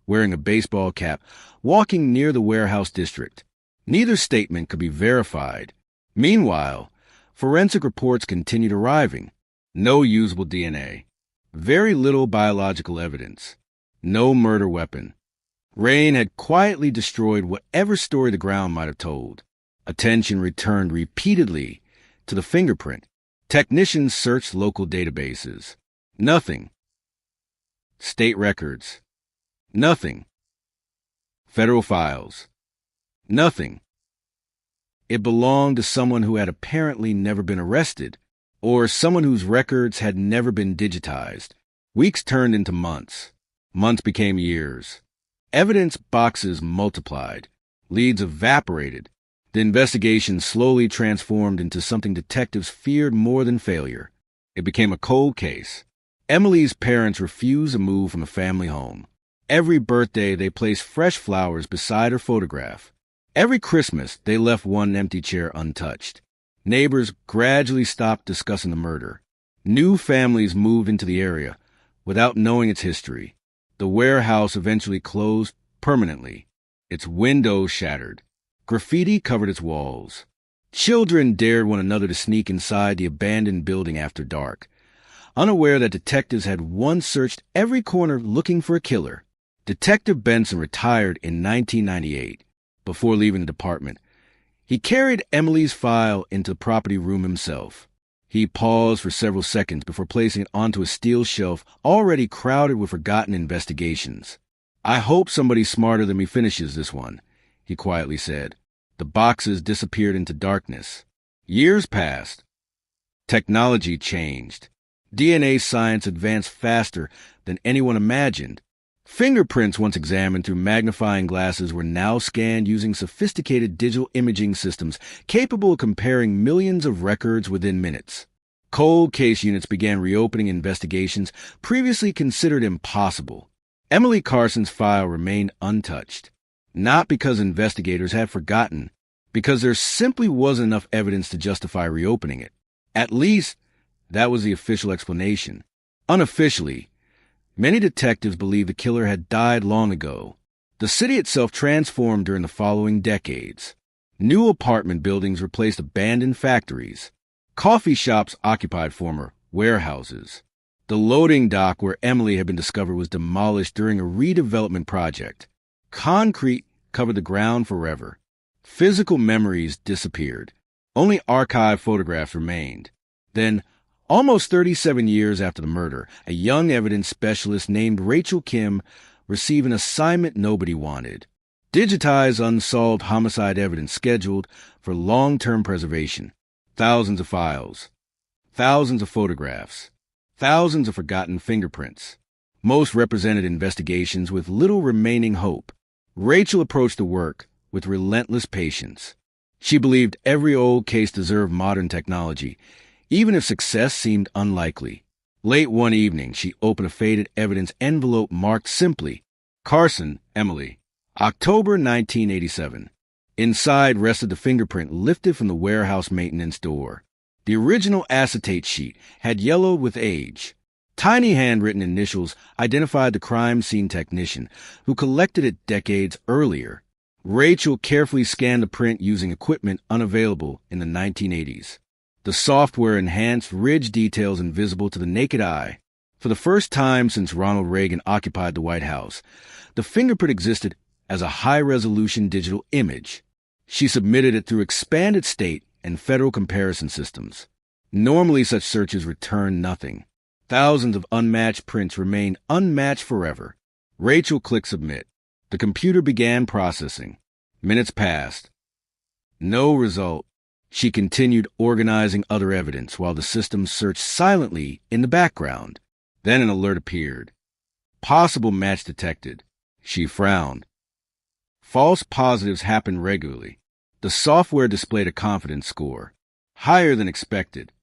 wearing a baseball cap, walking near the warehouse district. Neither statement could be verified. Meanwhile, forensic reports continued arriving. No usable DNA. Very little biological evidence. No murder weapon. Rain had quietly destroyed whatever story the ground might have told. Attention returned repeatedly to the fingerprint. Technicians searched local databases. Nothing. State records. Nothing. Federal files. Nothing. It belonged to someone who had apparently never been arrested, or someone whose records had never been digitized. Weeks turned into months. Months became years. Evidence boxes multiplied. Leads evaporated. The investigation slowly transformed into something detectives feared more than failure. It became a cold case. Emily's parents refused to move from the family home. Every birthday, they placed fresh flowers beside her photograph. Every Christmas, they left one empty chair untouched. Neighbors gradually stopped discussing the murder. New families moved into the area without knowing its history. The warehouse eventually closed permanently. Its windows shattered. Graffiti covered its walls. Children dared one another to sneak inside the abandoned building after dark. Unaware that detectives had once searched every corner looking for a killer, Detective Benson retired in 1998. Before leaving the department, he carried Emily's file into the property room himself. He paused for several seconds before placing it onto a steel shelf already crowded with forgotten investigations. "I hope somebody smarter than me finishes this one," he quietly said. The boxes disappeared into darkness. Years passed. Technology changed. DNA science advanced faster than anyone imagined. Fingerprints once examined through magnifying glasses were now scanned using sophisticated digital imaging systems capable of comparing millions of records within minutes. Cold case units began reopening investigations previously considered impossible. Emily Carson's file remained untouched. Not because investigators had forgotten, because there simply wasn't enough evidence to justify reopening it. At least, that was the official explanation. Unofficially, many detectives believed the killer had died long ago. The city itself transformed during the following decades. New apartment buildings replaced abandoned factories. Coffee shops occupied former warehouses. The loading dock where Emily had been discovered was demolished during a redevelopment project. Concrete covered the ground forever. Physical memories disappeared. Only archive photographs remained. Then, almost 37 years after the murder, a young evidence specialist named Rachel Kim received an assignment nobody wanted. Digitize unsolved homicide evidence scheduled for long-term preservation. Thousands of files. Thousands of photographs. Thousands of forgotten fingerprints. Most represented investigations with little remaining hope. Rachel approached the work with relentless patience. She believed every old case deserved modern technology, even if success seemed unlikely. Late one evening, she opened a faded evidence envelope marked simply, Carson, Emily, October 1987. Inside rested the fingerprint lifted from the warehouse maintenance door. The original acetate sheet had yellowed with age. Tiny handwritten initials identified the crime scene technician who collected it decades earlier. Rachel carefully scanned the print using equipment unavailable in the 1980s. The software enhanced ridge details invisible to the naked eye. For the first time since Ronald Reagan occupied the White House, the fingerprint existed as a high-resolution digital image. She submitted it through expanded state and federal comparison systems. Normally, such searches return nothing. Thousands of unmatched prints remain unmatched forever. Rachel clicked submit. The computer began processing. Minutes passed. No result. She continued organizing other evidence while the system searched silently in the background. Then an alert appeared. Possible match detected. She frowned. False positives happened regularly. The software displayed a confidence score, higher than expected.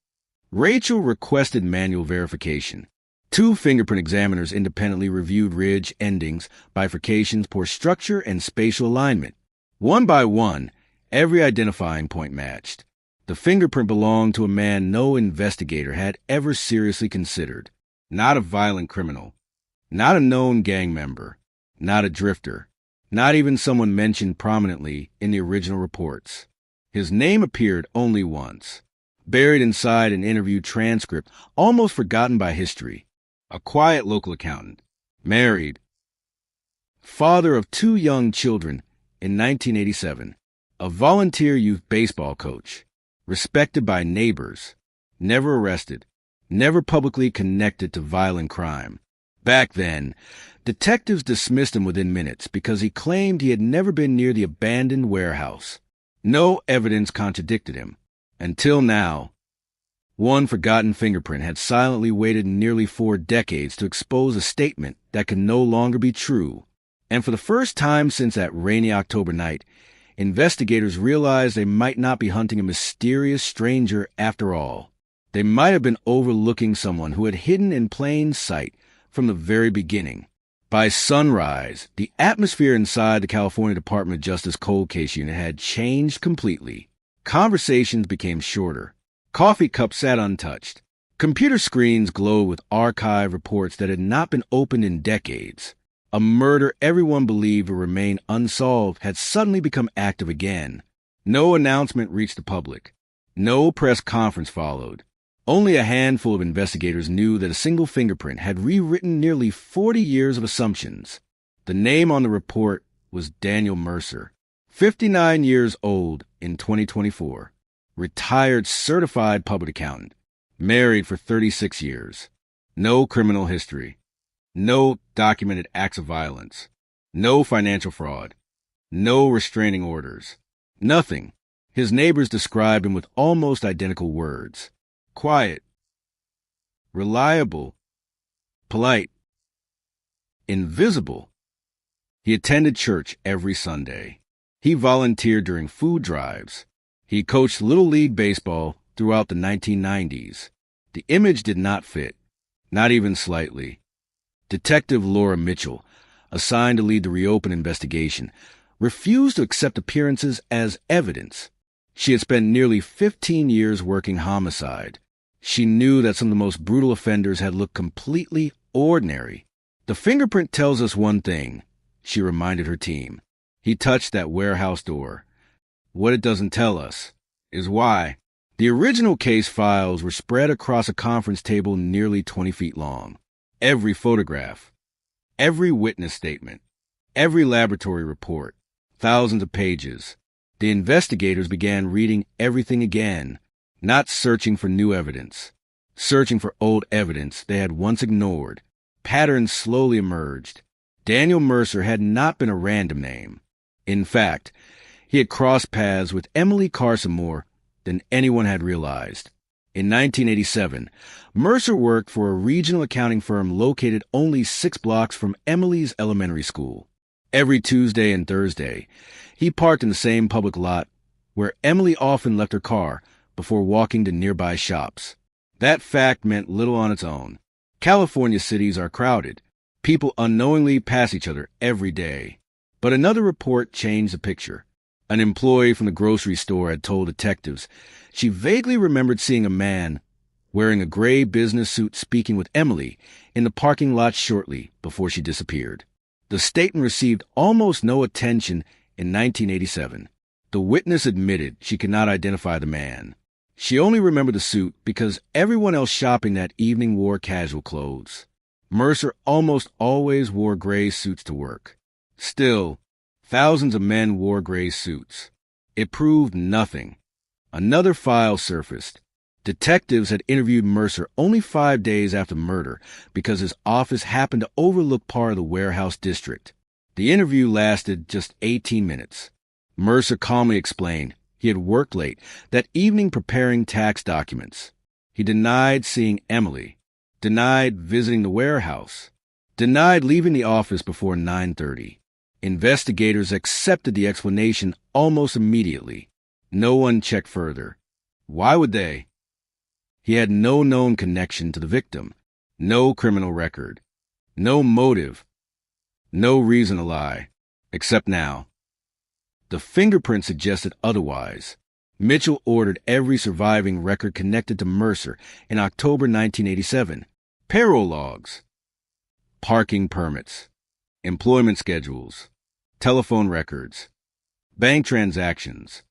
Rachel requested manual verification. 2 fingerprint examiners independently reviewed ridge endings, bifurcations, pore structure, and spatial alignment. One by one, every identifying point matched. The fingerprint belonged to a man no investigator had ever seriously considered. Not a violent criminal. Not a known gang member. Not a drifter. Not even someone mentioned prominently in the original reports. His name appeared only once, buried inside an interview transcript almost forgotten by history. A quiet local accountant, married, father of 2 young children in 1987, a volunteer youth baseball coach, respected by neighbors, never arrested, never publicly connected to violent crime. Back then, detectives dismissed him within minutes because he claimed he had never been near the abandoned warehouse. No evidence contradicted him. Until now, one forgotten fingerprint had silently waited nearly 4 decades to expose a statement that could no longer be true. And for the first time since that rainy October night, investigators realized they might not be hunting a mysterious stranger after all. They might have been overlooking someone who had hidden in plain sight from the very beginning. By sunrise, the atmosphere inside the California Department of Justice Cold Case Unit had changed completely. Conversations became shorter. Coffee cups sat untouched. Computer screens glowed with archive reports that had not been opened in decades. A murder everyone believed would remain unsolved had suddenly become active again. No announcement reached the public. No press conference followed. Only a handful of investigators knew that a single fingerprint had rewritten nearly 40 years of assumptions. The name on the report was Daniel Mercer, 59 years old in 2024. Retired certified public accountant, married for 36 years, no criminal history, no documented acts of violence, no financial fraud, no restraining orders, nothing. His neighbors described him with almost identical words. Quiet, reliable, polite, invisible. He attended church every Sunday. He volunteered during food drives. He coached Little League Baseball throughout the 1990s. The image did not fit, not even slightly. Detective Laura Mitchell, assigned to lead the reopened investigation, refused to accept appearances as evidence. She had spent nearly 15 years working homicide. She knew that some of the most brutal offenders had looked completely ordinary. The fingerprint tells us one thing, she reminded her team. He touched that warehouse door. What it doesn't tell us is why. The original case files were spread across a conference table nearly 20 feet long. Every photograph, every witness statement, every laboratory report, thousands of pages. The investigators began reading everything again, not searching for new evidence, searching for old evidence they had once ignored. Patterns slowly emerged. Daniel Mercer had not been a random name. In fact, he had crossed paths with Emily Carson more than anyone had realized. In 1987, Mercer worked for a regional accounting firm located only 6 blocks from Emily's elementary school. Every Tuesday and Thursday, he parked in the same public lot where Emily often left her car before walking to nearby shops. That fact meant little on its own. California cities are crowded. People unknowingly pass each other every day. But another report changed the picture. An employee from the grocery store had told detectives she vaguely remembered seeing a man wearing a gray business suit speaking with Emily in the parking lot shortly before she disappeared. The statement received almost no attention in 1987. The witness admitted she could not identify the man. She only remembered the suit because everyone else shopping that evening wore casual clothes. Mercer almost always wore gray suits to work. Still, thousands of men wore gray suits. It proved nothing. Another file surfaced. Detectives had interviewed Mercer only 5 days after murder because his office happened to overlook part of the warehouse district. The interview lasted just 18 minutes. Mercer calmly explained He had worked late, that evening preparing tax documents. He denied seeing Emily, denied visiting the warehouse, denied leaving the office before 9:30. Investigators accepted the explanation almost immediately. No one checked further. Why would they? He had no known connection to the victim, no criminal record, no motive, no reason to lie, except now. The fingerprint suggested otherwise. Mitchell ordered every surviving record connected to Mercer in October 1987. Payroll logs, parking permits, employment schedules, telephone records, bank transactions.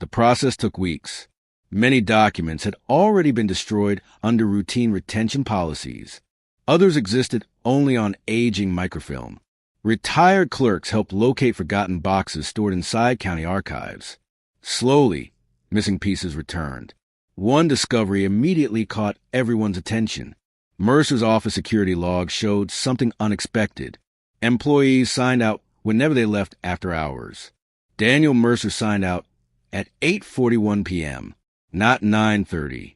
The process took weeks. Many documents had already been destroyed under routine retention policies. Others existed only on aging microfilm. Retired clerks helped locate forgotten boxes stored inside county archives. Slowly, missing pieces returned. One discovery immediately caught everyone's attention. Mercer's office security log showed something unexpected. Employees signed out whenever they left after hours. Daniel Mercer signed out at 8:41 p.m., not 9:30.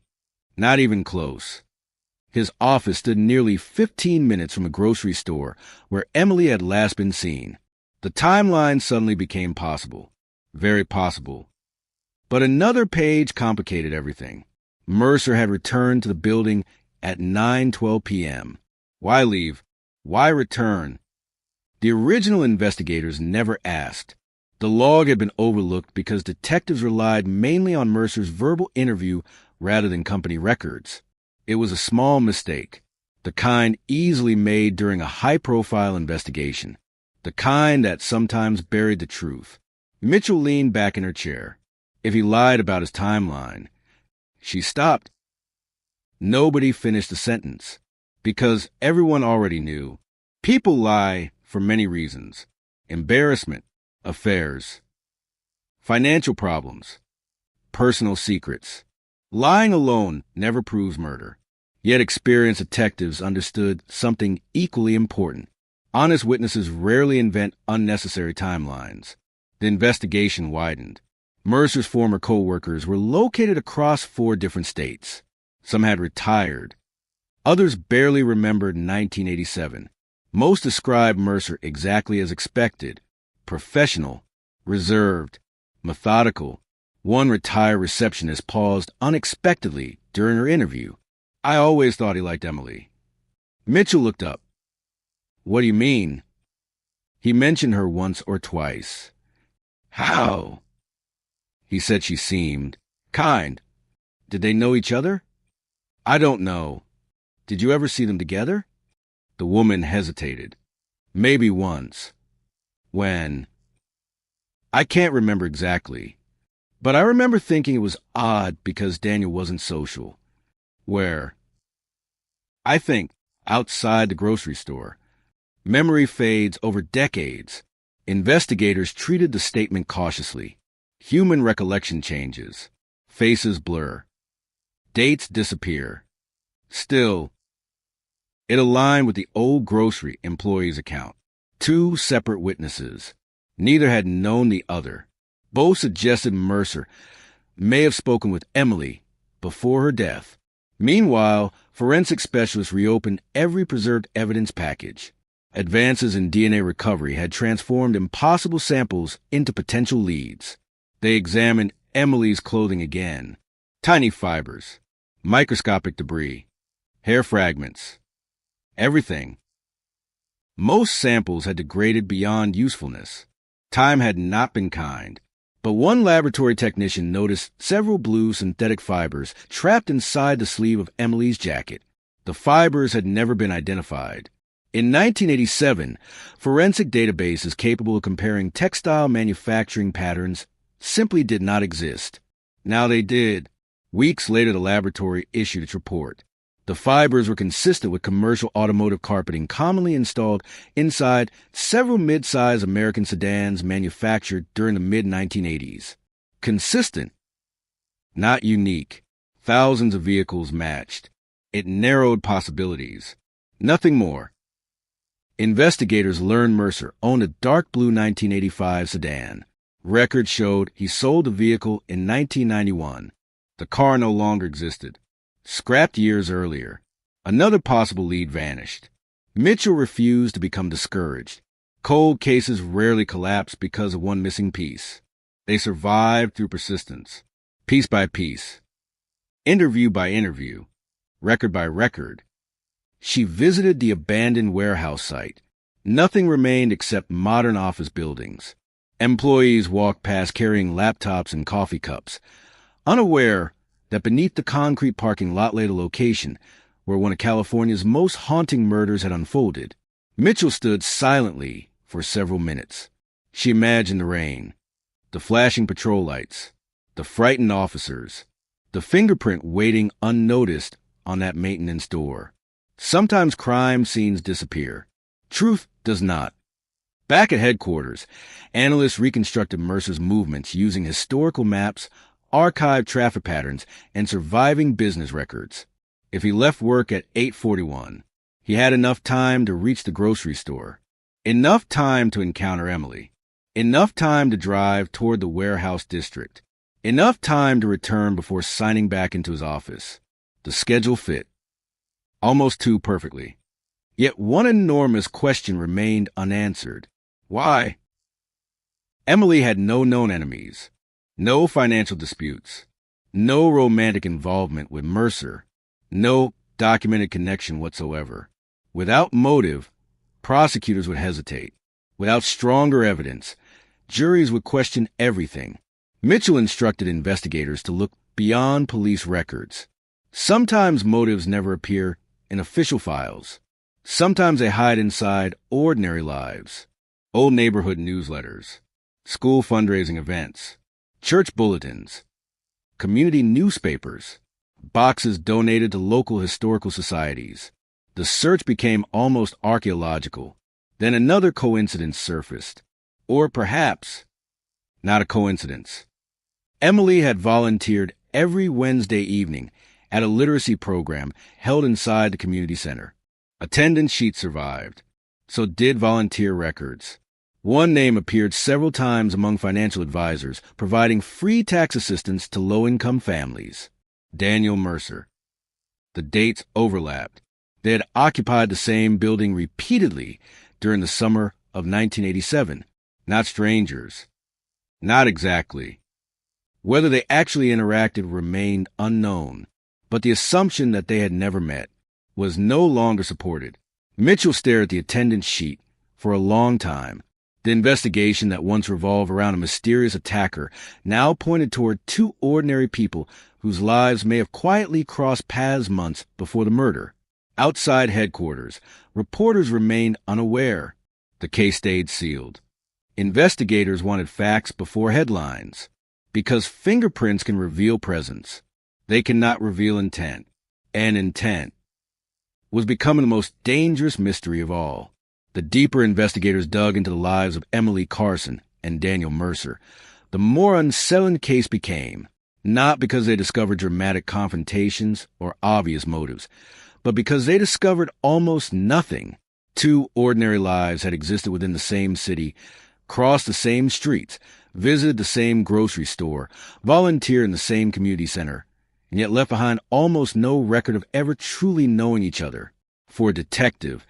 Not even close. His office stood nearly 15 minutes from a grocery store where Emily had last been seen. The timeline suddenly became possible. Very possible. But another page complicated everything. Mercer had returned to the building at 9:12 p.m. Why leave? Why return? The original investigators never asked. The log had been overlooked because detectives relied mainly on Mercer's verbal interview rather than company records. It was a small mistake, the kind easily made during a high-profile investigation, the kind that sometimes buried the truth. Mitchell leaned back in her chair. If he lied about his timeline, she stopped. Nobody finished the sentence, because everyone already knew. People lie for many reasons. Embarrassment, affairs, financial problems, personal secrets. Lying alone never proves murder. Yet experienced detectives understood something equally important. Honest witnesses rarely invent unnecessary timelines. The investigation widened. Mercer's former co-workers were located across 4 different states. Some had retired. Others barely remembered 1987. Most described Mercer exactly as expected. Professional, reserved, methodical. One retired receptionist paused unexpectedly during her interview. I always thought he liked Emily. Mitchell looked up. What do you mean? He mentioned her once or twice. How? He said she seemed kind. Did they know each other? I don't know. Did you ever see them together? The woman hesitated. Maybe once. When? I can't remember exactly. But I remember thinking it was odd because Daniel wasn't social. Where? I think outside the grocery store. Memory fades over decades. Investigators treated the statement cautiously. Human recollection changes. Faces blur. Dates disappear. Still, it aligned with the old grocery employee's account. 2 separate witnesses. Neither had known the other. Both suggested Mercer may have spoken with Emily before her death. Meanwhile, forensic specialists reopened every preserved evidence package. Advances in DNA recovery had transformed impossible samples into potential leads. They examined Emily's clothing again. Tiny fibers, microscopic debris, hair fragments, everything. Most samples had degraded beyond usefulness. Time had not been kind. But one laboratory technician noticed several blue synthetic fibers trapped inside the sleeve of Emily's jacket. The fibers had never been identified. In 1987, forensic databases capable of comparing textile manufacturing patterns simply did not exist. Now they did. Weeks later, the laboratory issued its report. The fibers were consistent with commercial automotive carpeting commonly installed inside several mid-size American sedans manufactured during the mid-1980s. Consistent, not unique. Thousands of vehicles matched. It narrowed possibilities. Nothing more. Investigators learned Mercer owned a dark blue 1985 sedan. Records showed he sold the vehicle in 1991. The car no longer existed. Scrapped years earlier. Another possible lead vanished. Mitchell refused to become discouraged. Cold cases rarely collapse because of one missing piece. They survive through persistence, piece by piece, interview by interview, record by record. She visited the abandoned warehouse site. Nothing remained except modern office buildings. Employees walked past carrying laptops and coffee cups, unaware that beneath the concrete parking lot lay the location where one of California's most haunting murders had unfolded. Mitchell stood silently for several minutes. She imagined the rain, the flashing patrol lights, the frightened officers, the fingerprint waiting unnoticed on that maintenance door. Sometimes crime scenes disappear. Truth does not. Back at headquarters, analysts reconstructed Mercer's movements using historical maps, archived traffic patterns, and surviving business records. If he left work at 8:41, he had enough time to reach the grocery store, enough time to encounter Emily, enough time to drive toward the warehouse district, enough time to return before signing back into his office. The schedule fit. Almost too perfectly. Yet one enormous question remained unanswered. Why? Emily had no known enemies, no financial disputes, no romantic involvement with Mercer, no documented connection whatsoever. Without motive, prosecutors would hesitate. Without stronger evidence, juries would question everything. Mitchell instructed investigators to look beyond police records. Sometimes motives never appear in official files. Sometimes they hide inside ordinary lives. Old neighborhood newsletters, school fundraising events, church bulletins, community newspapers, boxes donated to local historical societies. The search became almost archaeological. Then another coincidence surfaced. Or perhaps not a coincidence. Emily had volunteered every Wednesday evening at a literacy program held inside the community center. Attendance sheets survived. So did volunteer records. One name appeared several times among financial advisors, providing free tax assistance to low-income families. Daniel Mercer. The dates overlapped. They had occupied the same building repeatedly during the summer of 1987. Not strangers. Not exactly. Whether they actually interacted remained unknown, but the assumption that they had never met was no longer supported. Mitchell stared at the attendance sheet for a long time. The investigation that once revolved around a mysterious attacker now pointed toward two ordinary people whose lives may have quietly crossed paths months before the murder. Outside headquarters, reporters remained unaware. The case stayed sealed. Investigators wanted facts before headlines. Because fingerprints can reveal presence, they cannot reveal intent. And intent was becoming the most dangerous mystery of all. The deeper investigators dug into the lives of Emily Carson and Daniel Mercer, the more unsettling the case became, not because they discovered dramatic confrontations or obvious motives, but because they discovered almost nothing. Two ordinary lives had existed within the same city, crossed the same streets, visited the same grocery store, volunteered in the same community center, and yet left behind almost no record of ever truly knowing each other. For a detective,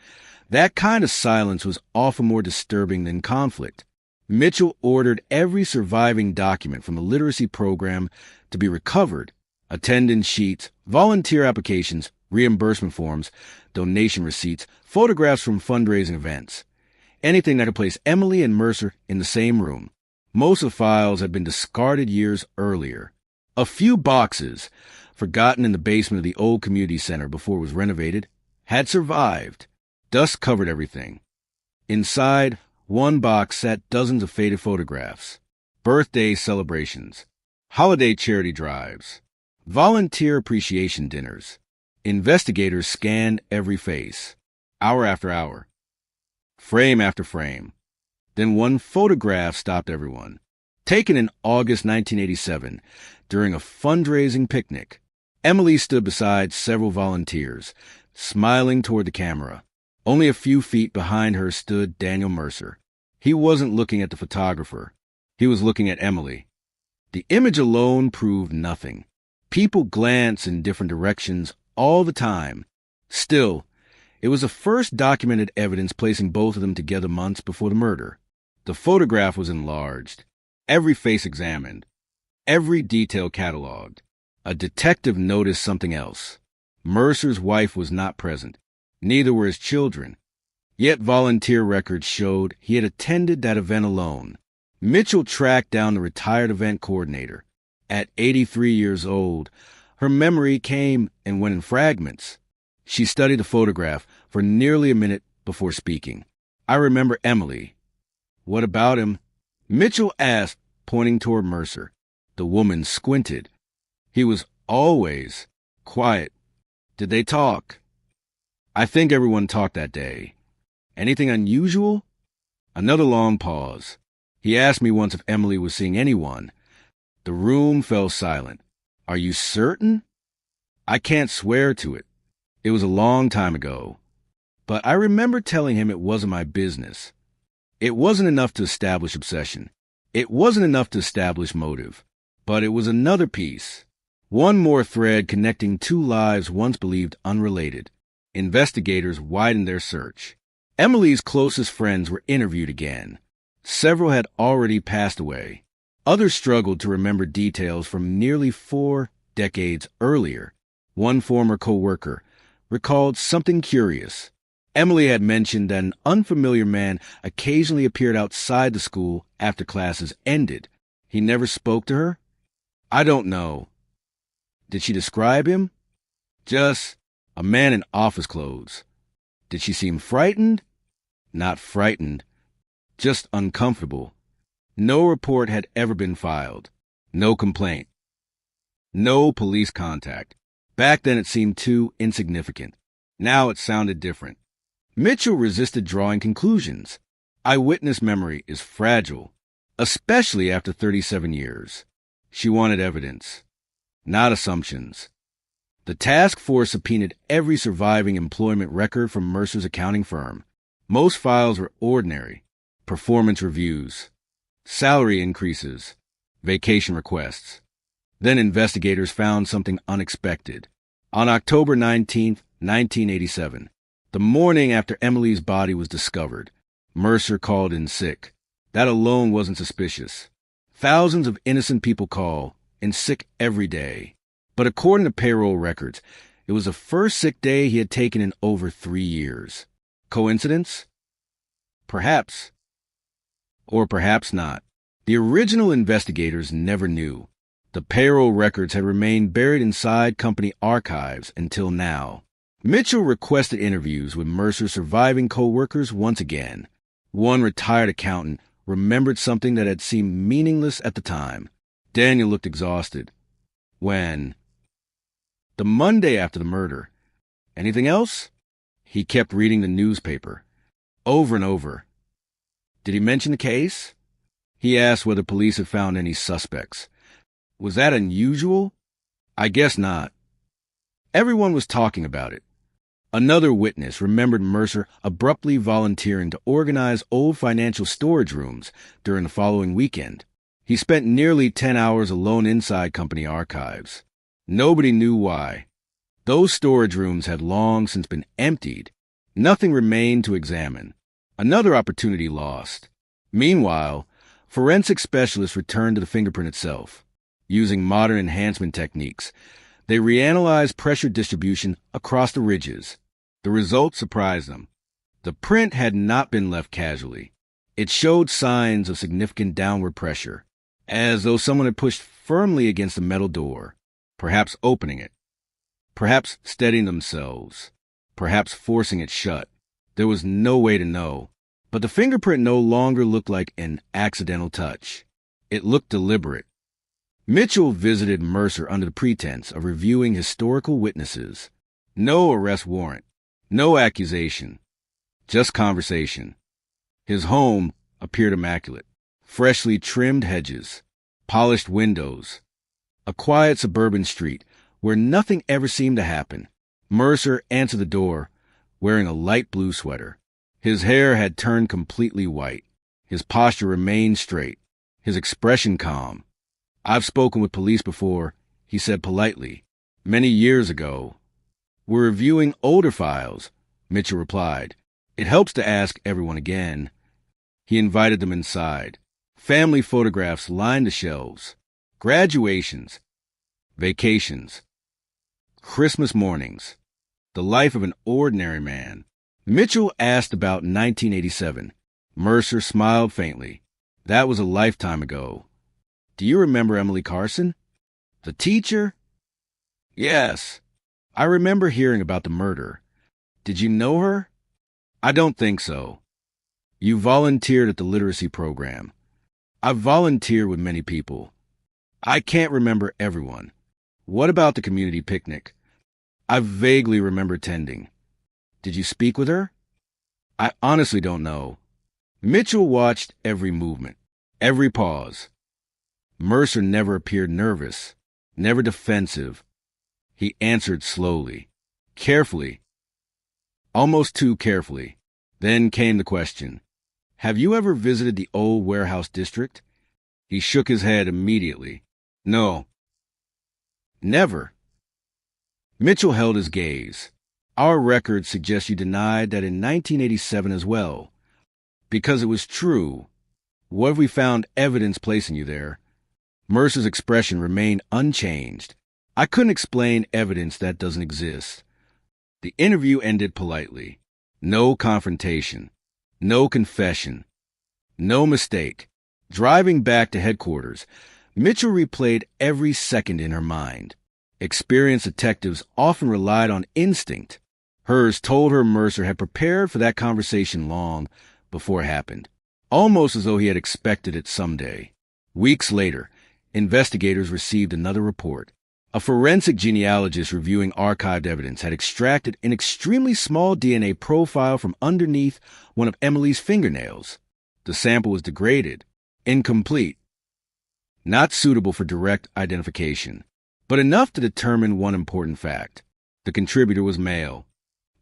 that kind of silence was often more disturbing than conflict. Mitchell ordered every surviving document from the literacy program to be recovered. Attendance sheets, volunteer applications, reimbursement forms, donation receipts, photographs from fundraising events. Anything that could place Emily and Mercer in the same room. Most of the files had been discarded years earlier. A few boxes, forgotten in the basement of the old community center before it was renovated, had survived. Dust covered everything. Inside, one box sat dozens of faded photographs, birthday celebrations, holiday charity drives, volunteer appreciation dinners. Investigators scanned every face, hour after hour, frame after frame. Then one photograph stopped everyone. Taken in August 1987, during a fundraising picnic, Emily stood beside several volunteers, smiling toward the camera. Only a few feet behind her stood Daniel Mercer. He wasn't looking at the photographer. He was looking at Emily. The image alone proved nothing. People glance in different directions all the time. Still, it was the first documented evidence placing both of them together months before the murder. The photograph was enlarged, every face examined, every detail cataloged. A detective noticed something else. Mercer's wife was not present. Neither were his children. Yet volunteer records showed he had attended that event alone. Mitchell tracked down the retired event coordinator. At 83 years old, her memory came and went in fragments. She studied the photograph for nearly a minute before speaking. I remember Emily. What about him? Mitchell asked, pointing toward Mercer. The woman squinted. He was always quiet. Did they talk? I think everyone talked that day. Anything unusual? Another long pause. He asked me once if Emily was seeing anyone. The room fell silent. Are you certain? I can't swear to it. It was a long time ago. But I remember telling him it wasn't my business. It wasn't enough to establish obsession. It wasn't enough to establish motive. But it was another piece. One more thread connecting two lives once believed unrelated. Investigators widened their search. Emily's closest friends were interviewed again. Several had already passed away. Others struggled to remember details from nearly 4 decades earlier. One former co-worker recalled something curious. Emily had mentioned that an unfamiliar man occasionally appeared outside the school after classes ended. He never spoke to her? I don't know. Did she describe him? Just a man in office clothes. Did she seem frightened? Not frightened. Just uncomfortable. No report had ever been filed. No complaint. No police contact. Back then it seemed too insignificant. Now it sounded different. Mitchell resisted drawing conclusions. Eyewitness memory is fragile, especially after 37 years. She wanted evidence, not assumptions. The task force subpoenaed every surviving employment record from Mercer's accounting firm. Most files were ordinary. Performance reviews, salary increases, vacation requests. Then investigators found something unexpected. On October 19, 1987, the morning after Emily's body was discovered, Mercer called in sick. That alone wasn't suspicious. Thousands of innocent people call in sick every day. But according to payroll records, it was the first sick day he had taken in over 3 years. Coincidence? Perhaps. Or perhaps not. The original investigators never knew. The payroll records had remained buried inside company archives until now. Mitchell requested interviews with Mercer's surviving co-workers once again. One retired accountant remembered something that had seemed meaningless at the time. Daniel looked exhausted. When? The Monday after the murder. Anything else? He kept reading the newspaper. Over and over. Did he mention the case? He asked whether police had found any suspects. Was that unusual? I guess not. Everyone was talking about it. Another witness remembered Mercer abruptly volunteering to organize old financial storage rooms during the following weekend. He spent nearly 10 hours alone inside company archives. Nobody knew why. Those storage rooms had long since been emptied. Nothing remained to examine. Another opportunity lost. Meanwhile, forensic specialists returned to the fingerprint itself. Using modern enhancement techniques, they reanalyzed pressure distribution across the ridges. The results surprised them. The print had not been left casually. It showed signs of significant downward pressure, as though someone had pushed firmly against a metal door, perhaps opening it, perhaps steadying themselves, perhaps forcing it shut. There was no way to know, but the fingerprint no longer looked like an accidental touch. It looked deliberate. Mitchell visited Mercer under the pretense of reviewing historical witnesses. No arrest warrant, no accusation, just conversation. His home appeared immaculate. Freshly trimmed hedges, polished windows, a quiet suburban street where nothing ever seemed to happen. Mercer answered the door, wearing a light blue sweater. His hair had turned completely white. His posture remained straight. his expression calm. "I've spoken with police before," he said politely. "Many years ago." "We're reviewing older files," Mitchell replied. "It helps to ask everyone again." He invited them inside. Family photographs lined the shelves. Graduations, vacations, Christmas mornings, the life of an ordinary man. Mitchell asked about 1987. Mercer smiled faintly. "That was a lifetime ago." "Do you remember Emily Carson? The teacher?" "Yes. I remember hearing about the murder." "Did you know her?" "I don't think so." "You volunteered at the literacy program." "I've volunteered with many people." "I can't remember everyone." "What about the community picnic?" "I vaguely remember attending." "Did you speak with her?" "I honestly don't know." Mitchell watched every movement, every pause. Mercer never appeared nervous, never defensive. He answered slowly, carefully, almost too carefully. Then came the question, "Have you ever visited the old warehouse district?" He shook his head immediately. "No." "Never." Mitchell held his gaze. "Our records suggest you denied that in 1987 as well. Because it was true. What have we found evidence placing you there?" Mercer's expression remained unchanged. "I couldn't explain evidence that doesn't exist." The interview ended politely. No confrontation. No confession. No mistake. Driving back to headquarters, Mitchell replayed every second in her mind. Experienced detectives often relied on instinct. Hers told her Mercer had prepared for that conversation long before it happened, almost as though he had expected it someday. Weeks later, investigators received another report. A forensic genealogist reviewing archived evidence had extracted an extremely small DNA profile from underneath one of Emily's fingernails. The sample was degraded, incomplete, not suitable for direct identification, but enough to determine one important fact. The contributor was male.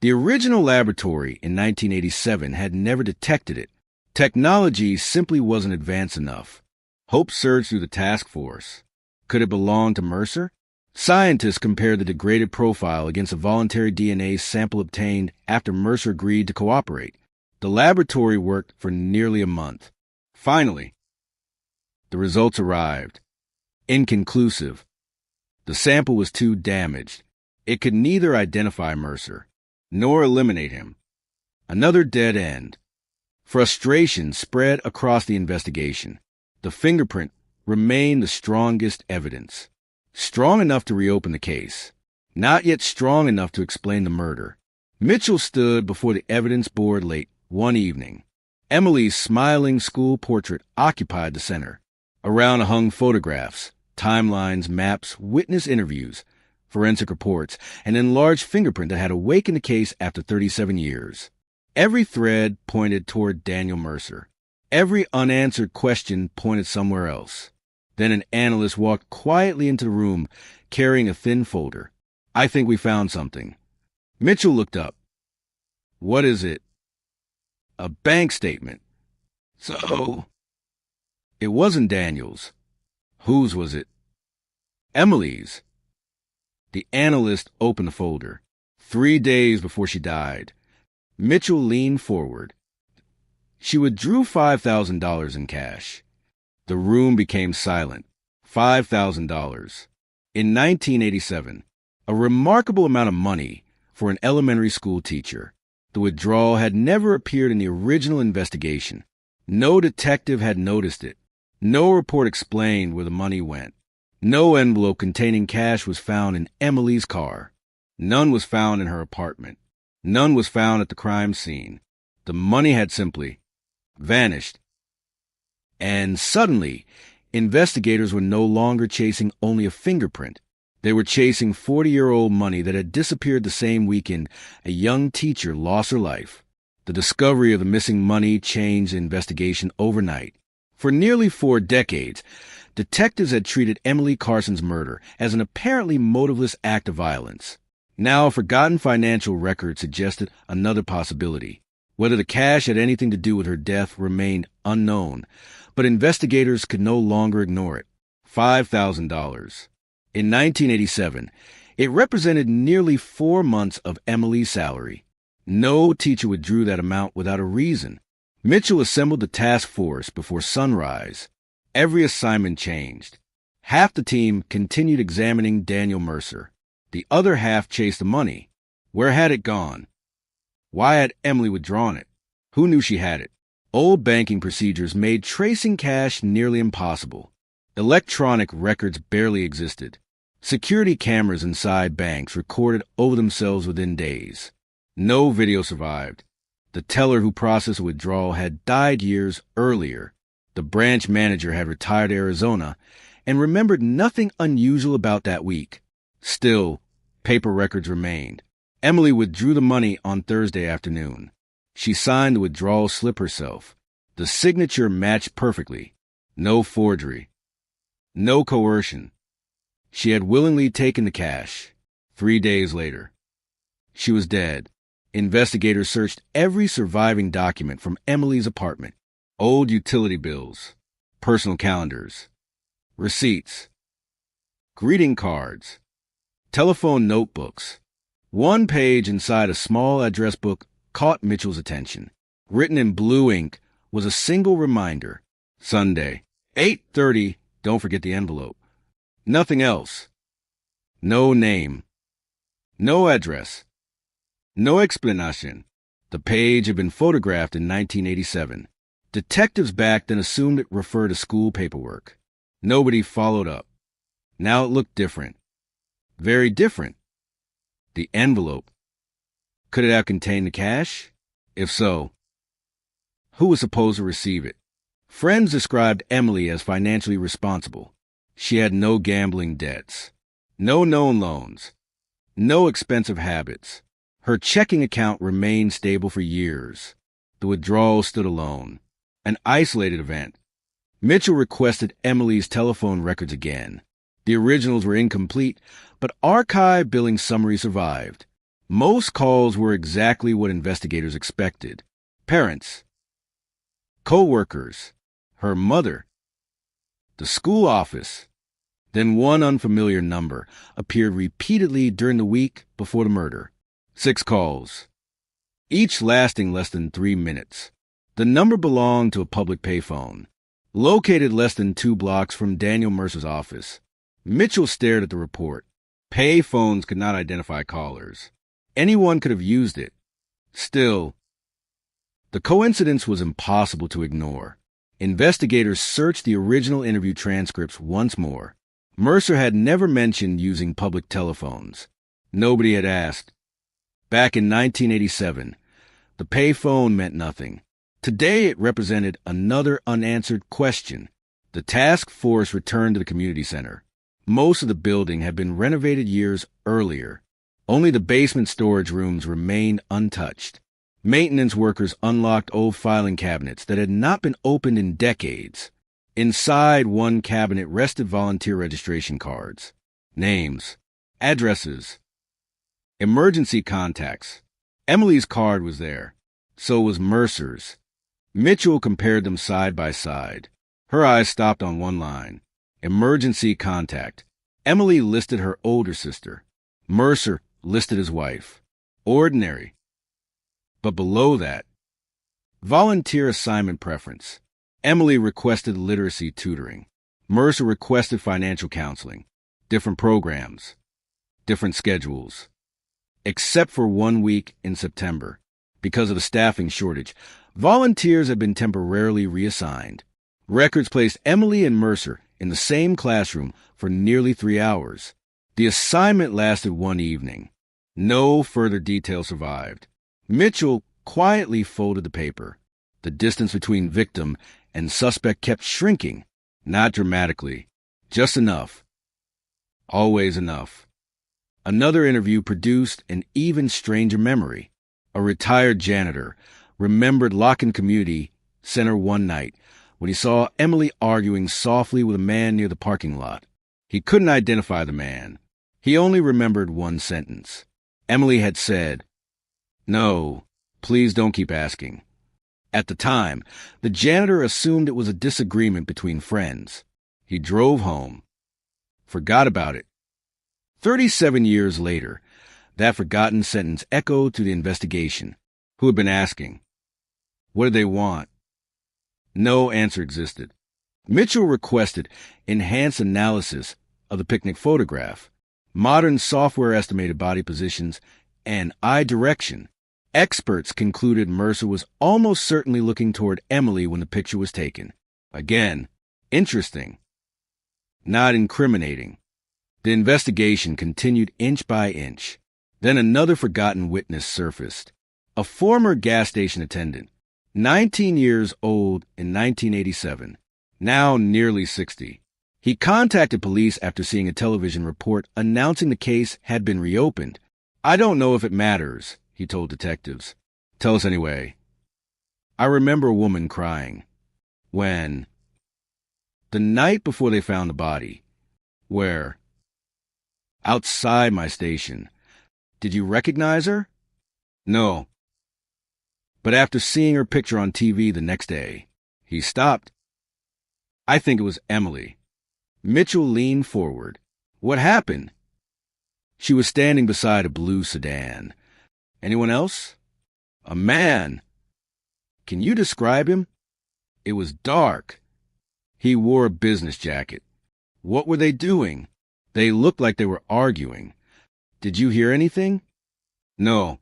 The original laboratory in 1987 had never detected it. Technology simply wasn't advanced enough. Hope surged through the task force. Could it belong to Mercer? Scientists compared the degraded profile against a voluntary DNA sample obtained after Mercer agreed to cooperate. The laboratory worked for nearly a month. Finally, the results arrived. Inconclusive. The sample was too damaged. It could neither identify Mercer nor eliminate him. Another dead end. Frustration spread across the investigation. The fingerprint remained the strongest evidence. Strong enough to reopen the case. Not yet strong enough to explain the murder. Mitchell stood before the evidence board late one evening. Emily's smiling school portrait occupied the center. Around hung photographs, timelines, maps, witness interviews, forensic reports, an enlarged fingerprint that had awakened the case after 37 years. Every thread pointed toward Daniel Mercer. Every unanswered question pointed somewhere else. Then an analyst walked quietly into the room, carrying a thin folder. "I think we found something." Mitchell looked up. "What is it?" "A bank statement." "So?" "It wasn't Daniel's." "Whose was it?" "Emily's." The analyst opened the folder. 3 days before she died. Mitchell leaned forward. "She withdrew $5,000 in cash." The room became silent. $5,000. In 1987. A remarkable amount of money for an elementary school teacher. The withdrawal had never appeared in the original investigation. No detective had noticed it. No report explained where the money went. No envelope containing cash was found in Emily's car. None was found in her apartment. None was found at the crime scene. The money had simply vanished. And suddenly, investigators were no longer chasing only a fingerprint. They were chasing 40-year-old money that had disappeared the same weekend a young teacher lost her life. The discovery of the missing money changed the investigation overnight. For nearly 4 decades, detectives had treated Emily Carson's murder as an apparently motiveless act of violence. Now, a forgotten financial record suggested another possibility. Whether the cash had anything to do with her death remained unknown, but investigators could no longer ignore it. $5,000. In 1987, it represented nearly 4 months of Emily's salary. No teacher withdrew that amount without a reason. Mitchell assembled the task force before sunrise. Every assignment changed. Half the team continued examining Daniel Mercer. The other half chased the money. Where had it gone? Why had Emily withdrawn it? Who knew she had it? Old banking procedures made tracing cash nearly impossible. Electronic records barely existed. Security cameras inside banks recorded over themselves within days. No video survived. The teller who processed a withdrawal had died years earlier. The branch manager had retired to Arizona and remembered nothing unusual about that week. Still, paper records remained. Emily withdrew the money on Thursday afternoon. She signed the withdrawal slip herself. The signature matched perfectly. No forgery. No coercion. She had willingly taken the cash. 3 days later, she was dead. Investigators searched every surviving document from Emily's apartment. Old utility bills, personal calendars, receipts, greeting cards, telephone notebooks. One page inside a small address book caught Mitchell's attention. Written in blue ink was a single reminder. Sunday, 8:30, don't forget the envelope. Nothing else. No name. No address. No explanation. The page had been photographed in 1987. Detectives back then assumed it referred to school paperwork. Nobody followed up. Now it looked different. Very different. The envelope. Could it have contained the cash? If so, who was supposed to receive it? Friends described Emily as financially responsible. She had no gambling debts, no known loans, no expensive habits. Her checking account remained stable for years. The withdrawal stood alone, an isolated event. Mitchell requested Emily's telephone records again. The originals were incomplete, but archive billing summary survived. Most calls were exactly what investigators expected. Parents, co-workers, her mother, the school office. Then one unfamiliar number appeared repeatedly during the week before the murder. 6 calls, each lasting less than 3 minutes. The number belonged to a public payphone, located less than 2 blocks from Daniel Mercer's office. Mitchell stared at the report. Payphones could not identify callers. Anyone could have used it. Still, the coincidence was impossible to ignore. Investigators searched the original interview transcripts once more. Mercer had never mentioned using public telephones. Nobody had asked. Back in 1987, the payphone meant nothing. Today it represented another unanswered question. The task force returned to the community center. Most of the building had been renovated years earlier. Only the basement storage rooms remained untouched. Maintenance workers unlocked old filing cabinets that had not been opened in decades. Inside one cabinet rested volunteer registration cards, names, addresses, emergency contacts. Emily's card was there. So was Mercer's. Mitchell compared them side by side. Her eyes stopped on one line. Emergency contact. Emily listed her older sister. Mercer listed his wife. Ordinary. But below that, volunteer assignment preference. Emily requested literacy tutoring. Mercer requested financial counseling. Different programs. Different schedules. Except for 1 week in September. Because of the staffing shortage, volunteers had been temporarily reassigned. Records placed Emily and Mercer in the same classroom for nearly 3 hours. The assignment lasted 1 evening. No further detail survived. Mitchell quietly folded the paper. The distance between victim and suspect kept shrinking, not dramatically, just enough. Always enough. Another interview produced an even stranger memory. A retired janitor remembered Locken Community Center one night when he saw Emily arguing softly with a man near the parking lot. He couldn't identify the man. He only remembered one sentence. Emily had said, "No, please don't keep asking." At the time, the janitor assumed it was a disagreement between friends. He drove home, forgot about it. 37 years later, that forgotten sentence echoed through the investigation. Who had been asking? What did they want? No answer existed. Mitchell requested enhanced analysis of the picnic photograph, modern software estimated body positions, and eye direction. Experts concluded Mercer was almost certainly looking toward Emily when the picture was taken. Again, interesting. Not incriminating. The investigation continued inch by inch. Then another forgotten witness surfaced. A former gas station attendant, 19 years old in 1987, now nearly 60. He contacted police after seeing a television report announcing the case had been reopened. "I don't know if it matters," he told detectives. "Tell us anyway." "I remember a woman crying. When?" "The night before they found the body." "Where?" "Outside my station." "Did you recognize her?" "No." "But after seeing her picture on TV the next day." He stopped. "I think it was Emily." Mitchell leaned forward. "What happened?" "She was standing beside a blue sedan." "Anyone else?" "A man." "Can you describe him?" "It was dark. He wore a business jacket." "What were they doing?" "They looked like they were arguing." "Did you hear anything?" "No.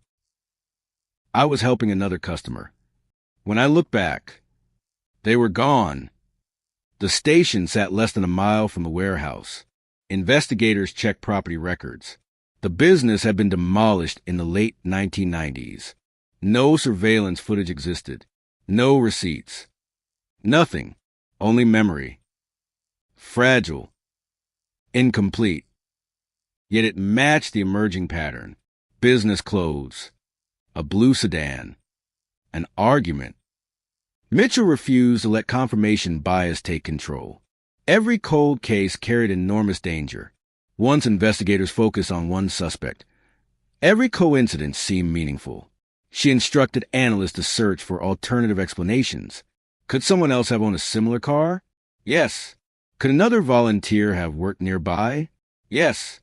I was helping another customer. When I looked back, they were gone." The station sat less than a mile from the warehouse. Investigators checked property records. The business had been demolished in the late 1990s. No surveillance footage existed. No receipts. Nothing. Only memory. Fragile. Incomplete. Yet it matched the emerging pattern. Business clothes. A blue sedan. An argument. Mitchell refused to let confirmation bias take control. Every cold case carried enormous danger. Once investigators focused on one suspect, every coincidence seemed meaningful. She instructed analysts to search for alternative explanations. Could someone else have owned a similar car? Yes. Could another volunteer have worked nearby? Yes.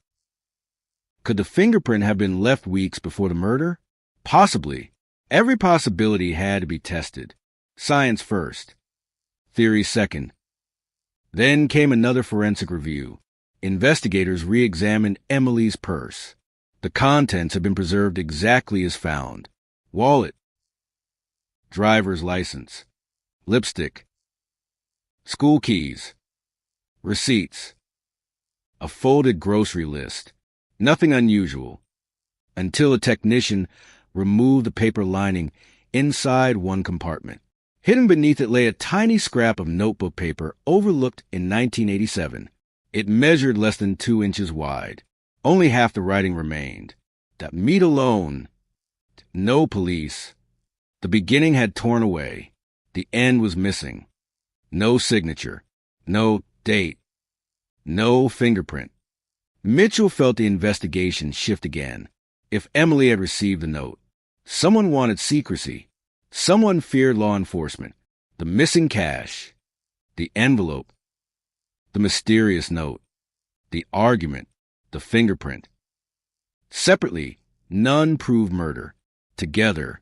Could the fingerprint have been left weeks before the murder? Possibly. Every possibility had to be tested. Science first. Theory second. Then came another forensic review. Investigators re-examined Emily's purse. The contents had been preserved exactly as found. Wallet. Driver's license. Lipstick. School keys. Receipts. A folded grocery list. Nothing unusual. Until a technician removed the paper lining inside one compartment. Hidden beneath it lay a tiny scrap of notebook paper overlooked in 1987. It measured less than 2 inches wide. Only half the writing remained. That meat alone. No police. The beginning had torn away. The end was missing. No signature. No date. No fingerprint. Mitchell felt the investigation shift again. If Emily had received the note, someone wanted secrecy. Someone feared law enforcement. The missing cash. The envelope. The mysterious note. The argument. The fingerprint. Separately, none proved murder. Together,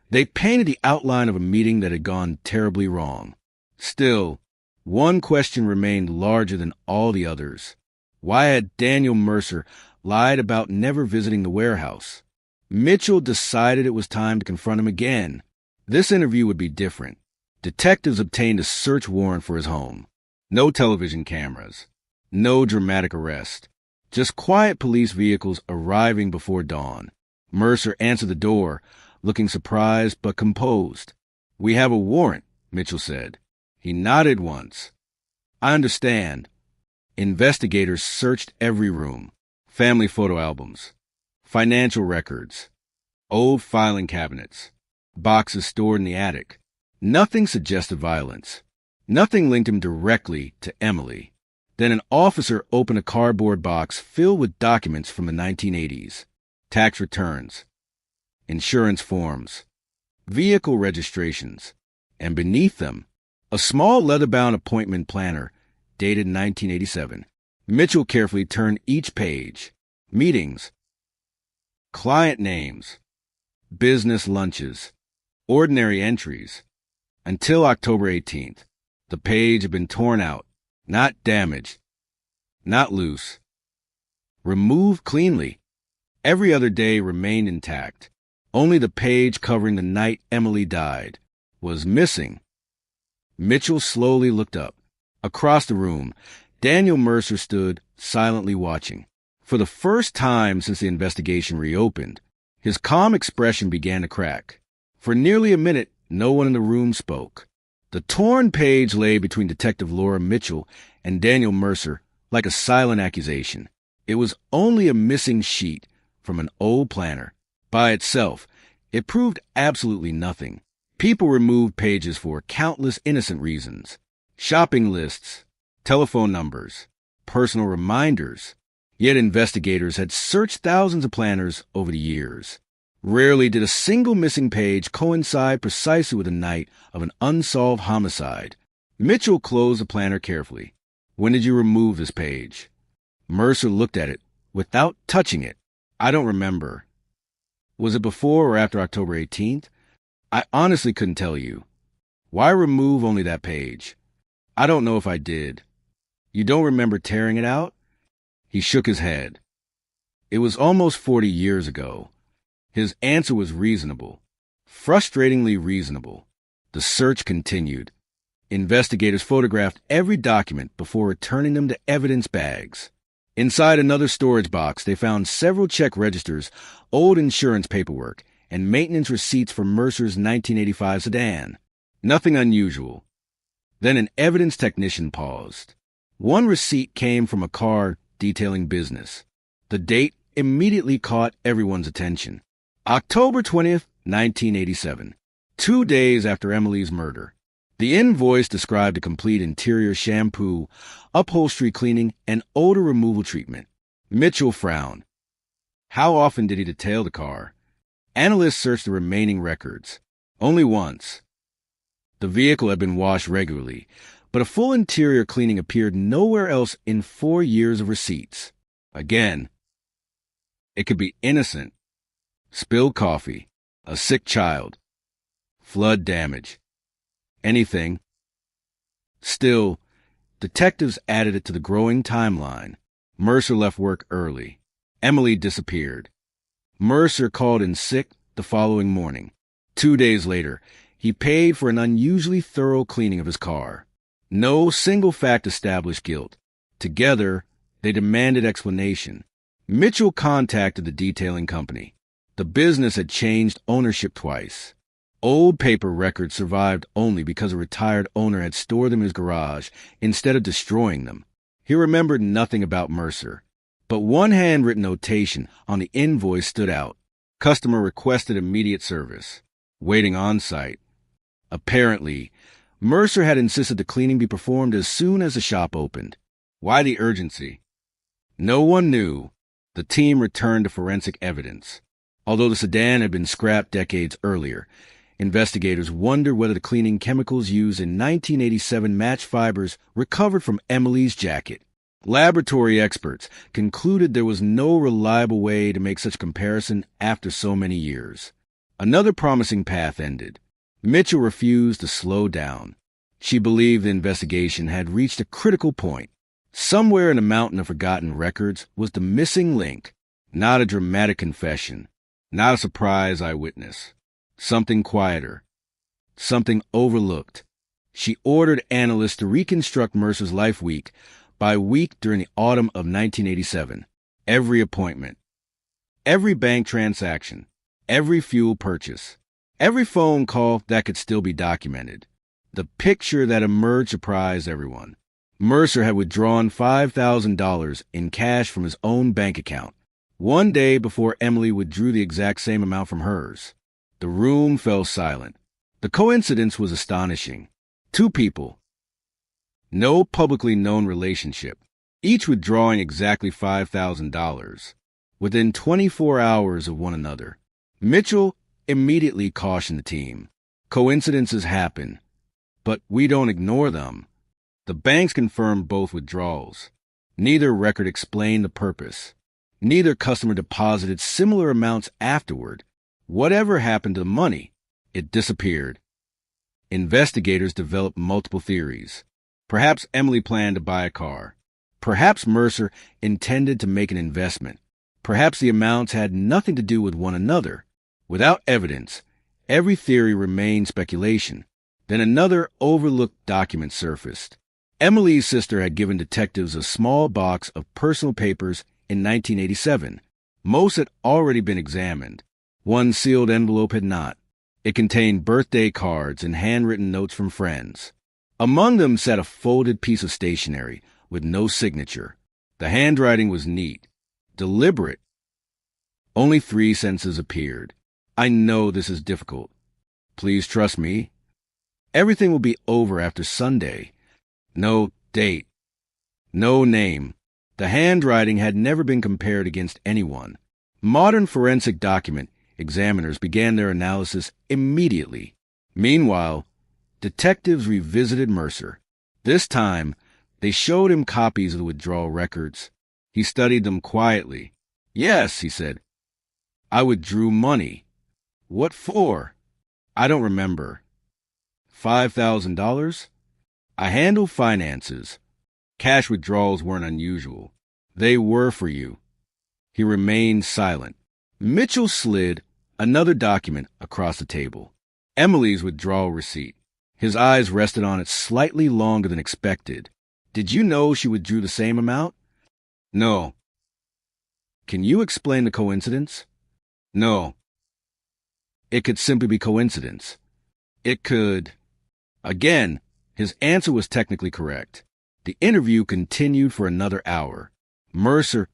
they painted the outline of a meeting that had gone terribly wrong. Still, one question remained larger than all the others. Why had Daniel Mercer lied about never visiting the warehouse? Mitchell decided it was time to confront him again. This interview would be different. Detectives obtained a search warrant for his home. No television cameras. No dramatic arrest. Just quiet police vehicles arriving before dawn. Mercer answered the door, looking surprised but composed. "We have a warrant," Mitchell said. He nodded once. "I understand." Investigators searched every room. Family photo albums. Financial records. Old filing cabinets. Boxes stored in the attic. Nothing suggested violence. Nothing linked him directly to Emily. Then an officer opened a cardboard box filled with documents from the 1980s. Tax returns. Insurance forms. Vehicle registrations. and beneath them, a small leather-bound appointment planner dated 1987. Mitchell carefully turned each page. Meetings, client names, business lunches, ordinary entries. Until October 18th, the page had been torn out, not damaged, not loose. Removed cleanly. Every other day remained intact. Only the page covering the night Emily died was missing. Mitchell slowly looked up. Across the room, Daniel Mercer stood silently watching. For the first time since the investigation reopened, his calm expression began to crack. For nearly a minute, no one in the room spoke. The torn page lay between Detective Laura Mitchell and Daniel Mercer like a silent accusation. It was only a missing sheet from an old planner. By itself, it proved absolutely nothing. People removed pages for countless innocent reasons. Shopping lists, telephone numbers, personal reminders. Yet investigators had searched thousands of planners over the years. Rarely did a single missing page coincide precisely with the night of an unsolved homicide. Mitchell closed the planner carefully. "When did you remove this page?" Mercer looked at it without touching it. "I don't remember." "Was it before or after October 18th? "I honestly couldn't tell you." "Why remove only that page?" "I don't know if I did." "You don't remember tearing it out?" He shook his head. It was almost 40 years ago. His answer was reasonable, frustratingly reasonable. The search continued. Investigators photographed every document before returning them to evidence bags. Inside another storage box, they found several check registers, old insurance paperwork, and maintenance receipts for Mercer's 1985 sedan. Nothing unusual. Then an evidence technician paused. One receipt came from a car detailing business. The date immediately caught everyone's attention. October 20th, 1987, 2 days after Emily's murder. The invoice described a complete interior shampoo, upholstery cleaning, and odor removal treatment. Mitchell frowned. How often did he detail the car? Analysts searched the remaining records. Only once. The vehicle had been washed regularly, but a full interior cleaning appeared nowhere else in 4 years of receipts. Again, it could be innocent. Spilled coffee, a sick child, flood damage, anything. Still, detectives added it to the growing timeline. Mercer left work early. Emily disappeared. Mercer called in sick the following morning. 2 days later, he paid for an unusually thorough cleaning of his car. No single fact established guilt. Together, they demanded explanation. Mitchell contacted the detailing company. The business had changed ownership twice. Old paper records survived only because a retired owner had stored them in his garage instead of destroying them. He remembered nothing about Mercer, but one handwritten notation on the invoice stood out. Customer requested immediate service. Waiting on site. Apparently, Mercer had insisted the cleaning be performed as soon as the shop opened. Why the urgency? No one knew. The team returned to forensic evidence. Although the sedan had been scrapped decades earlier, investigators wondered whether the cleaning chemicals used in 1987 match fibers recovered from Emily's jacket. Laboratory experts concluded there was no reliable way to make such a comparison after so many years. Another promising path ended. Mitchell refused to slow down. She believed the investigation had reached a critical point. Somewhere in a mountain of forgotten records was the missing link, not a dramatic confession. Not a surprise eyewitness. Something quieter. Something overlooked. She ordered analysts to reconstruct Mercer's life week by week during the autumn of 1987. Every appointment. Every bank transaction. Every fuel purchase. Every phone call that could still be documented. The picture that emerged surprised everyone. Mercer had withdrawn $5,000 in cash from his own bank account. One day before Emily withdrew the exact same amount from hers. The room fell silent. The coincidence was astonishing. 2 people. No publicly known relationship. Each withdrawing exactly $5,000. Within 24 hours of one another. Mitchell immediately cautioned the team. Coincidences happen, But we don't ignore them. The banks confirmed both withdrawals. Neither record explained the purpose. Neither customer deposited similar amounts afterward. Whatever happened to the money? It disappeared. Investigators developed multiple theories. Perhaps Emily planned to buy a car. Perhaps Mercer intended to make an investment. Perhaps the amounts had nothing to do with one another. Without evidence, every theory remained speculation. Then another overlooked document surfaced. Emily's sister had given detectives a small box of personal papers in 1987. Most had already been examined. One sealed envelope had not. It contained birthday cards and handwritten notes from friends. Among them sat a folded piece of stationery with no signature. The handwriting was neat, deliberate. Only 3 sentences appeared. I know this is difficult. Please trust me. Everything will be over after Sunday. No date. No name. The handwriting had never been compared against anyone. Modern forensic document examiners began their analysis immediately. Meanwhile, detectives revisited Mercer. This time, they showed him copies of the withdrawal records. He studied them quietly. Yes, he said. I withdrew money. What for? I don't remember. $5,000? I handle finances. Cash withdrawals weren't unusual. They were for you. He remained silent. Mitchell slid another document across the table. Emily's withdrawal receipt. His eyes rested on it slightly longer than expected. Did you know she withdrew the same amount? No. Can you explain the coincidence? No. It could simply be coincidence. It could... Again, his answer was technically correct. The interview continued for another hour. Mercer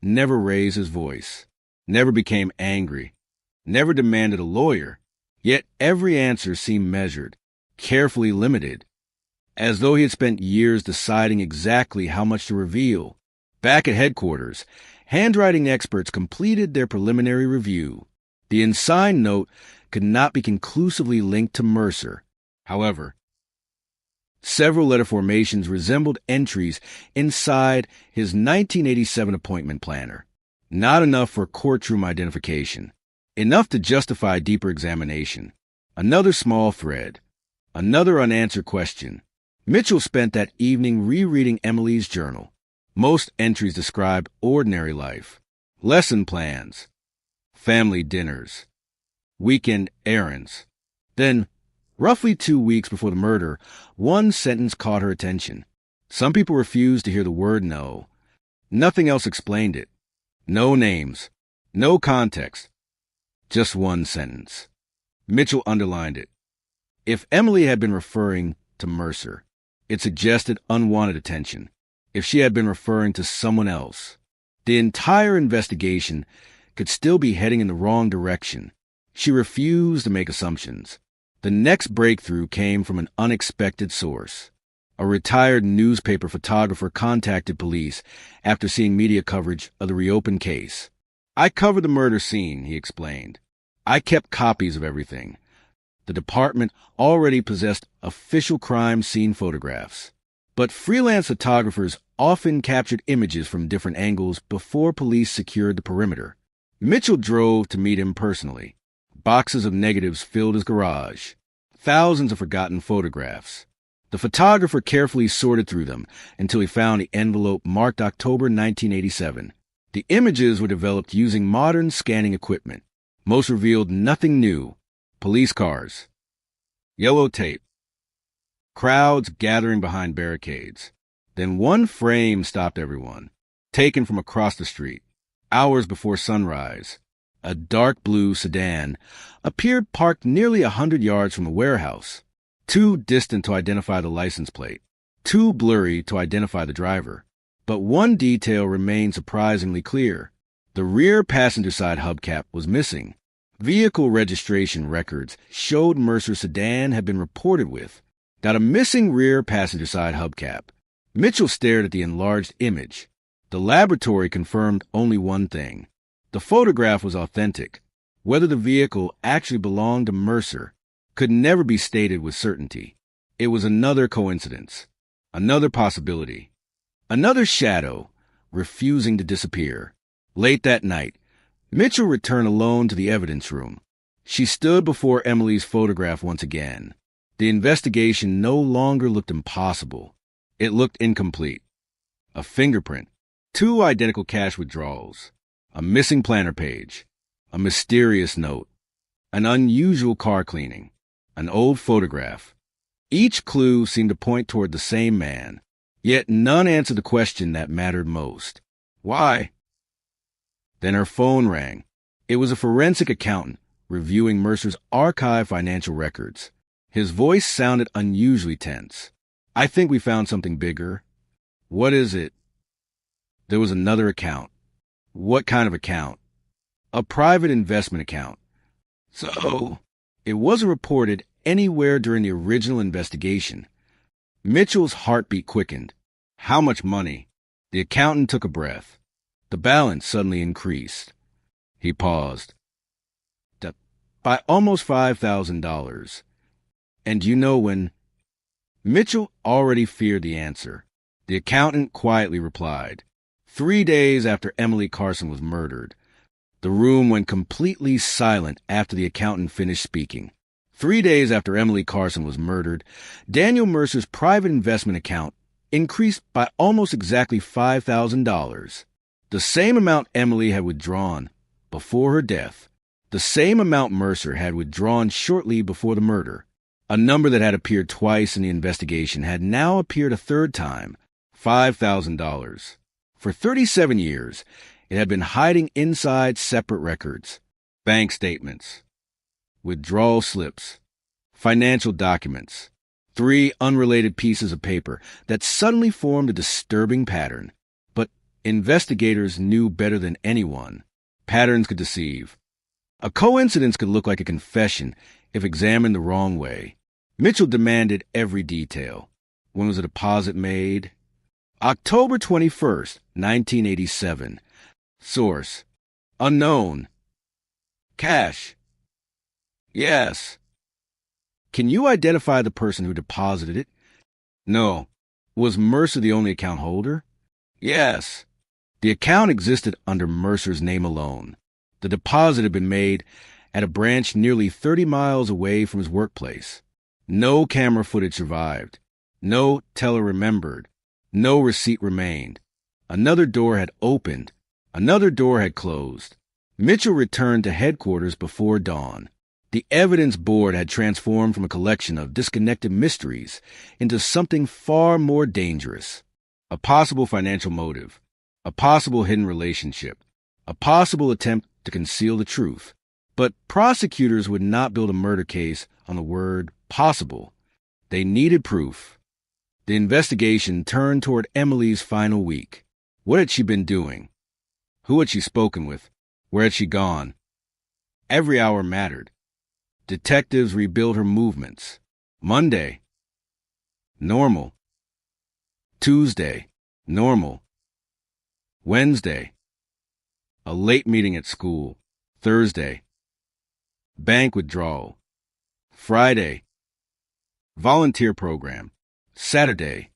never raised his voice, never became angry, never demanded a lawyer, yet every answer seemed measured, carefully limited, as though he had spent years deciding exactly how much to reveal. Back at headquarters, handwriting experts completed their preliminary review. The unsigned note could not be conclusively linked to Mercer. However, several letter formations resembled entries inside his 1987 appointment planner. Not enough for courtroom identification. Enough to justify deeper examination. Another small thread. Another unanswered question. Mitchell spent that evening rereading Emily's journal. Most entries described ordinary life. Lesson plans. Family dinners. Weekend errands. Then, roughly 2 weeks before the murder, one sentence caught her attention. Some people refused to hear the word no. Nothing else explained it. No names. No context. Just one sentence. Mitchell underlined it. If Emily had been referring to Mercer, it suggested unwanted attention. If she had been referring to someone else, the entire investigation could still be heading in the wrong direction. She refused to make assumptions. The next breakthrough came from an unexpected source. A retired newspaper photographer contacted police after seeing media coverage of the reopened case. I covered the murder scene, he explained. I kept copies of everything. The department already possessed official crime scene photographs. But freelance photographers often captured images from different angles before police secured the perimeter. Mitchell drove to meet him personally. Boxes of negatives filled his garage. Thousands of forgotten photographs. The photographer carefully sorted through them until he found the envelope marked October 1987. The images were developed using modern scanning equipment. Most revealed nothing new. Police cars. Yellow tape. Crowds gathering behind barricades. Then one frame stopped everyone. Taken from across the street. Hours before sunrise. A dark blue sedan appeared parked nearly 100 yards from the warehouse. Too distant to identify the license plate. Too blurry to identify the driver. But one detail remained surprisingly clear. The rear passenger side hubcap was missing. Vehicle registration records showed Mercer's sedan had been reported with. Got a missing rear passenger side hubcap. Mitchell stared at the enlarged image. The laboratory confirmed only one thing. The photograph was authentic. Whether the vehicle actually belonged to Mercer could never be stated with certainty. It was another coincidence, another possibility, another shadow refusing to disappear. Late that night, Mitchell returned alone to the evidence room. She stood before Emily's photograph once again. The investigation no longer looked impossible. It looked incomplete. A fingerprint, 2 identical cash withdrawals, a missing planner page, a mysterious note, an unusual car cleaning, an old photograph. Each clue seemed to point toward the same man, yet none answered the question that mattered most. Why? Then her phone rang. It was a forensic accountant reviewing Mercer's archived financial records. His voice sounded unusually tense. I think we found something bigger. What is it? There was another account. What kind of account? A private investment account. So, it wasn't reported anywhere during the original investigation. Mitchell's heartbeat quickened. How much money? The accountant took a breath. The balance suddenly increased. He paused. By almost $5,000. And you know when? Mitchell already feared the answer. The accountant quietly replied. 3 days after Emily Carson was murdered. The room went completely silent after the accountant finished speaking. 3 days after Emily Carson was murdered, Daniel Mercer's private investment account increased by almost exactly $5,000. The same amount Emily had withdrawn before her death. The same amount Mercer had withdrawn shortly before the murder. A number that had appeared twice in the investigation had now appeared a third time, $5,000. For 37 years, it had been hiding inside separate records, bank statements, withdrawal slips, financial documents, 3 unrelated pieces of paper that suddenly formed a disturbing pattern. But investigators knew better than anyone. Patterns could deceive. A coincidence could look like a confession if examined the wrong way. Mitchell demanded every detail. When was the deposit made? October 21st, 1987. Source: unknown. Cash: yes. Can you identify the person who deposited it? No. Was Mercer the only account holder? Yes. The account existed under Mercer's name alone. The deposit had been made at a branch nearly 30 miles away from his workplace. No camera footage survived. No teller remembered. No receipt remained. Another door had opened. Another door had closed. Mitchell returned to headquarters before dawn. The evidence board had transformed from a collection of disconnected mysteries into something far more dangerous. A possible financial motive. A possible hidden relationship. A possible attempt to conceal the truth. But prosecutors would not build a murder case on the word possible. They needed proof. The investigation turned toward Emily's final week. What had she been doing? Who had she spoken with? Where had she gone? Every hour mattered. Detectives rebuilt her movements. Monday, normal. Tuesday, normal. Wednesday, a late meeting at school. Thursday, bank withdrawal. Friday, volunteer program. Saturday,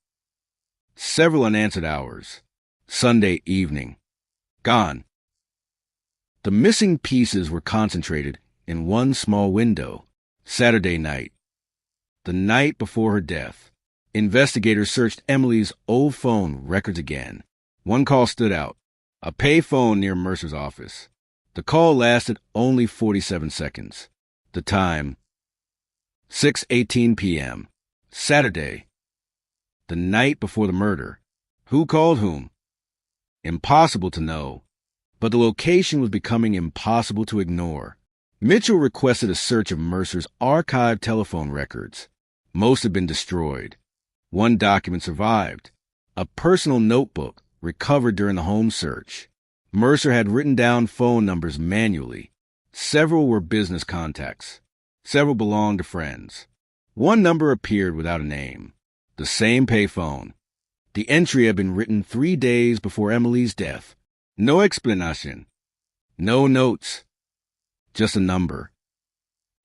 several unanswered hours. Sunday evening, gone. The missing pieces were concentrated in one small window. Saturday night, the night before her death. Investigators searched Emily's old phone records again. One call stood out, a pay phone near Mercer's office. The call lasted only 47 seconds. The time, 6:18 p.m., Saturday, the night before the murder. Who called whom? Impossible to know, but the location was becoming impossible to ignore. Mitchell requested a search of Mercer's archived telephone records. Most had been destroyed. One document survived, a personal notebook recovered during the home search. Mercer had written down phone numbers manually. Several were business contacts. Several belonged to friends. One number appeared without a name. The same payphone. The entry had been written 3 days before Emily's death. No explanation. No notes. Just a number.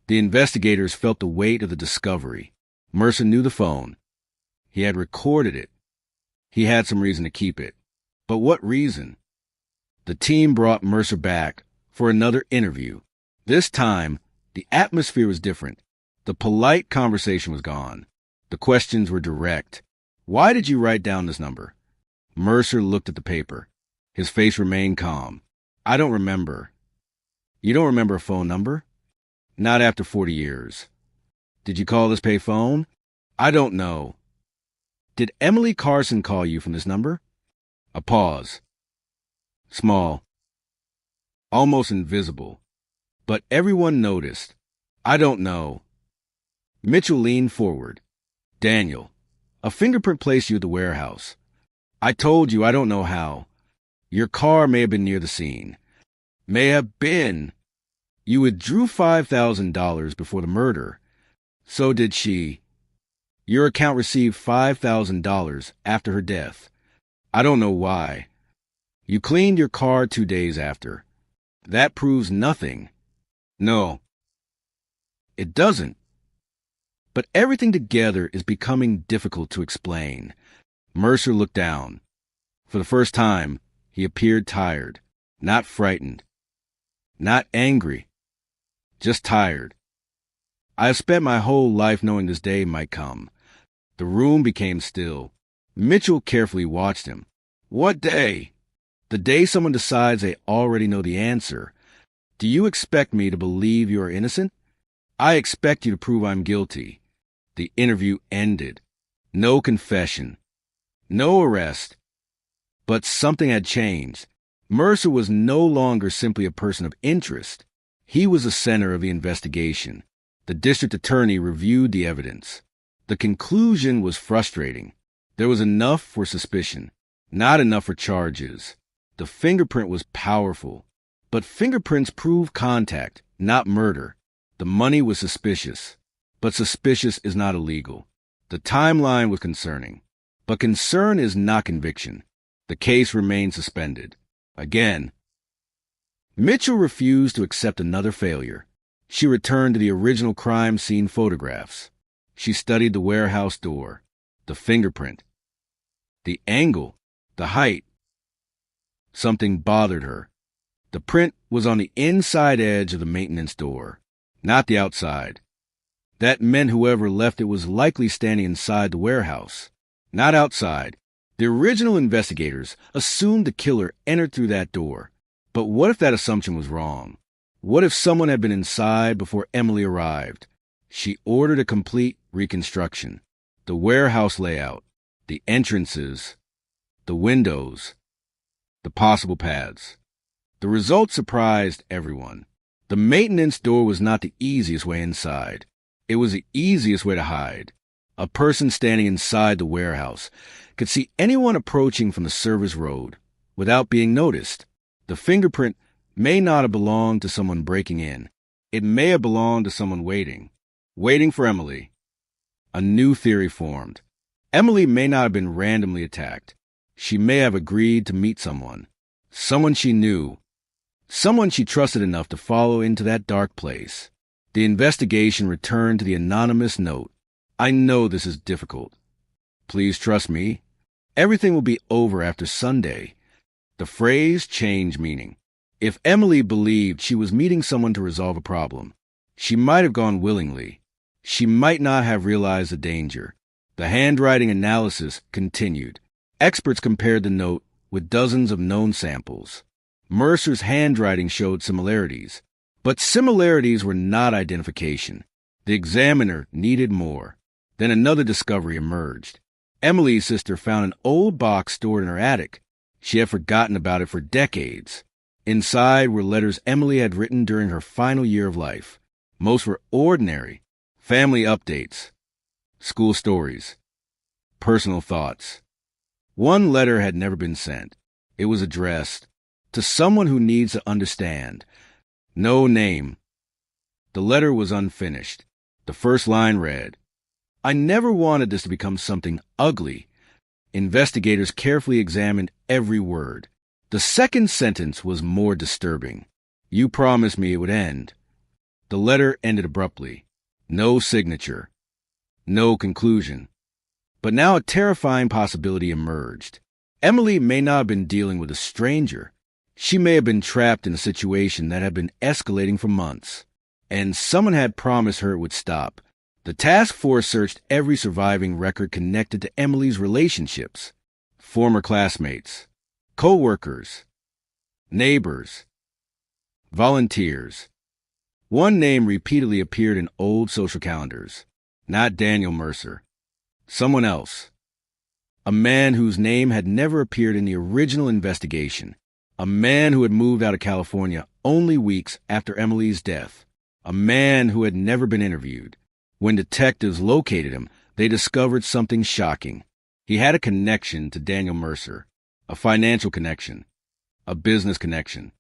The investigators felt the weight of the discovery. Mercer knew the phone. He had recorded it. He had some reason to keep it. But what reason? The team brought Mercer back for another interview. This time, the atmosphere was different. The polite conversation was gone. The questions were direct. Why did you write down this number? Mercer looked at the paper. His face remained calm. I don't remember. You don't remember a phone number? Not after 40 years. Did you call this pay phone? I don't know. Did Emily Carson call you from this number? A pause. Small. Almost invisible. But everyone noticed. I don't know. Mitchell leaned forward. Daniel, a fingerprint placed you at the warehouse. I told you I don't know how. Your car may have been near the scene. May have been. You withdrew $5,000 before the murder. So did she. Your account received $5,000 after her death. I don't know why. You cleaned your car 2 days after. That proves nothing. No. It doesn't. But everything together is becoming difficult to explain. Mercer looked down. For the first time, he appeared tired, not frightened, not angry, just tired. I have spent my whole life knowing this day might come. The room became still. Mitchell carefully watched him. What day? The day someone decides they already know the answer. Do you expect me to believe you are innocent? I expect you to prove I'm guilty. The interview ended. No confession. No arrest. But something had changed. Mercer was no longer simply a person of interest. He was the center of the investigation. The district attorney reviewed the evidence. The conclusion was frustrating. There was enough for suspicion, not enough for charges. The fingerprint was powerful, but fingerprints prove contact, not murder. The money was suspicious, but suspicious is not illegal. The timeline was concerning, but concern is not conviction. The case remained suspended. Again. Mitchell refused to accept another failure. She returned to the original crime scene photographs. She studied the warehouse door, the fingerprint, the angle, the height. Something bothered her. The print was on the inside edge of the maintenance door, not the outside. That meant whoever left it was likely standing inside the warehouse, not outside. The original investigators assumed the killer entered through that door. But what if that assumption was wrong? What if someone had been inside before Emily arrived? She ordered a complete reconstruction. The warehouse layout, the entrances, the windows, the possible paths. The result surprised everyone. The maintenance door was not the easiest way inside. It was the easiest way to hide. A person standing inside the warehouse could see anyone approaching from the service road without being noticed. The fingerprint may not have belonged to someone breaking in. It may have belonged to someone waiting for Emily. A new theory formed. Emily may not have been randomly attacked. She may have agreed to meet someone she knew, someone she trusted enough to follow into that dark place. The investigation returned to the anonymous note. I know this is difficult. Please trust me. Everything will be over after Sunday. The phrase changed meaning. If Emily believed she was meeting someone to resolve a problem, she might have gone willingly. She might not have realized the danger. The handwriting analysis continued. Experts compared the note with dozens of known samples. Mercer's handwriting showed similarities, but similarities were not identification. The examiner needed more. Then another discovery emerged. Emily's sister found an old box stored in her attic. She had forgotten about it for decades. Inside were letters Emily had written during her final year of life. Most were ordinary. Family updates, school stories, personal thoughts. One letter had never been sent. It was addressed to someone who needs to understand. No name. The letter was unfinished. The first line read, I never wanted this to become something ugly. Investigators carefully examined every word. The second sentence was more disturbing. You promised me it would end. The letter ended abruptly. No signature. No conclusion. But now a terrifying possibility emerged. Emily may not have been dealing with a stranger. She may have been trapped in a situation that had been escalating for months, and someone had promised her it would stop. The task force searched every surviving record connected to Emily's relationships, former classmates, co-workers, neighbors, volunteers. One name repeatedly appeared in old social calendars. Not Daniel Mercer. Someone else. A man whose name had never appeared in the original investigation. A man who had moved out of California only weeks after Emily's death. A man who had never been interviewed. When detectives located him, they discovered something shocking. He had a connection to Daniel Mercer. A financial connection. A business connection.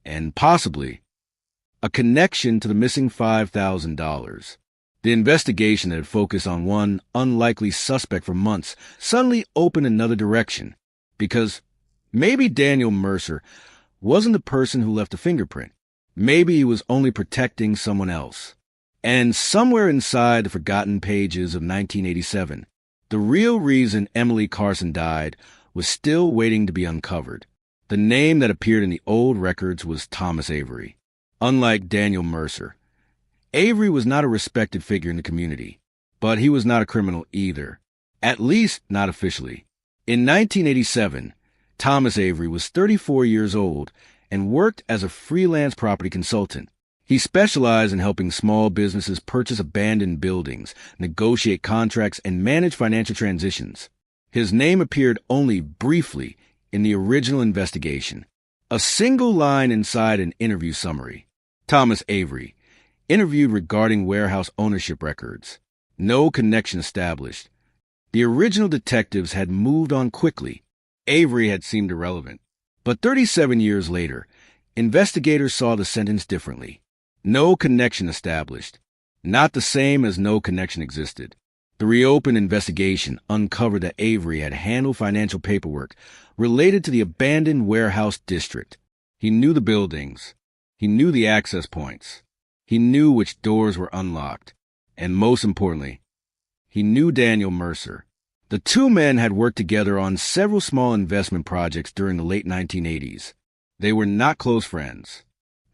And possibly a connection to the missing $5,000. The investigation that had focused on one unlikely suspect for months suddenly opened another direction, because maybe Daniel Mercer wasn't the person who left a fingerprint. Maybe he was only protecting someone else. And somewhere inside the forgotten pages of 1987, the real reason Emily Carson died was still waiting to be uncovered. The name that appeared in the old records was Thomas Avery. Unlike Daniel Mercer, Avery was not a respected figure in the community, but he was not a criminal either, at least not officially. In 1987, Thomas Avery was 34 years old and worked as a freelance property consultant. He specialized in helping small businesses purchase abandoned buildings, negotiate contracts, and manage financial transitions. His name appeared only briefly in the original investigation. A single line inside an interview summary. Thomas Avery, interviewed regarding warehouse ownership records. No connection established. The original detectives had moved on quickly. Avery had seemed irrelevant. But 37 years later, investigators saw the sentence differently. No connection established. Not the same as no connection existed. The reopened investigation uncovered that Avery had handled financial paperwork related to the abandoned warehouse district. He knew the buildings. He knew the access points. He knew which doors were unlocked. And most importantly, he knew Daniel Mercer. The two men had worked together on several small investment projects during the late 1980s. They were not close friends.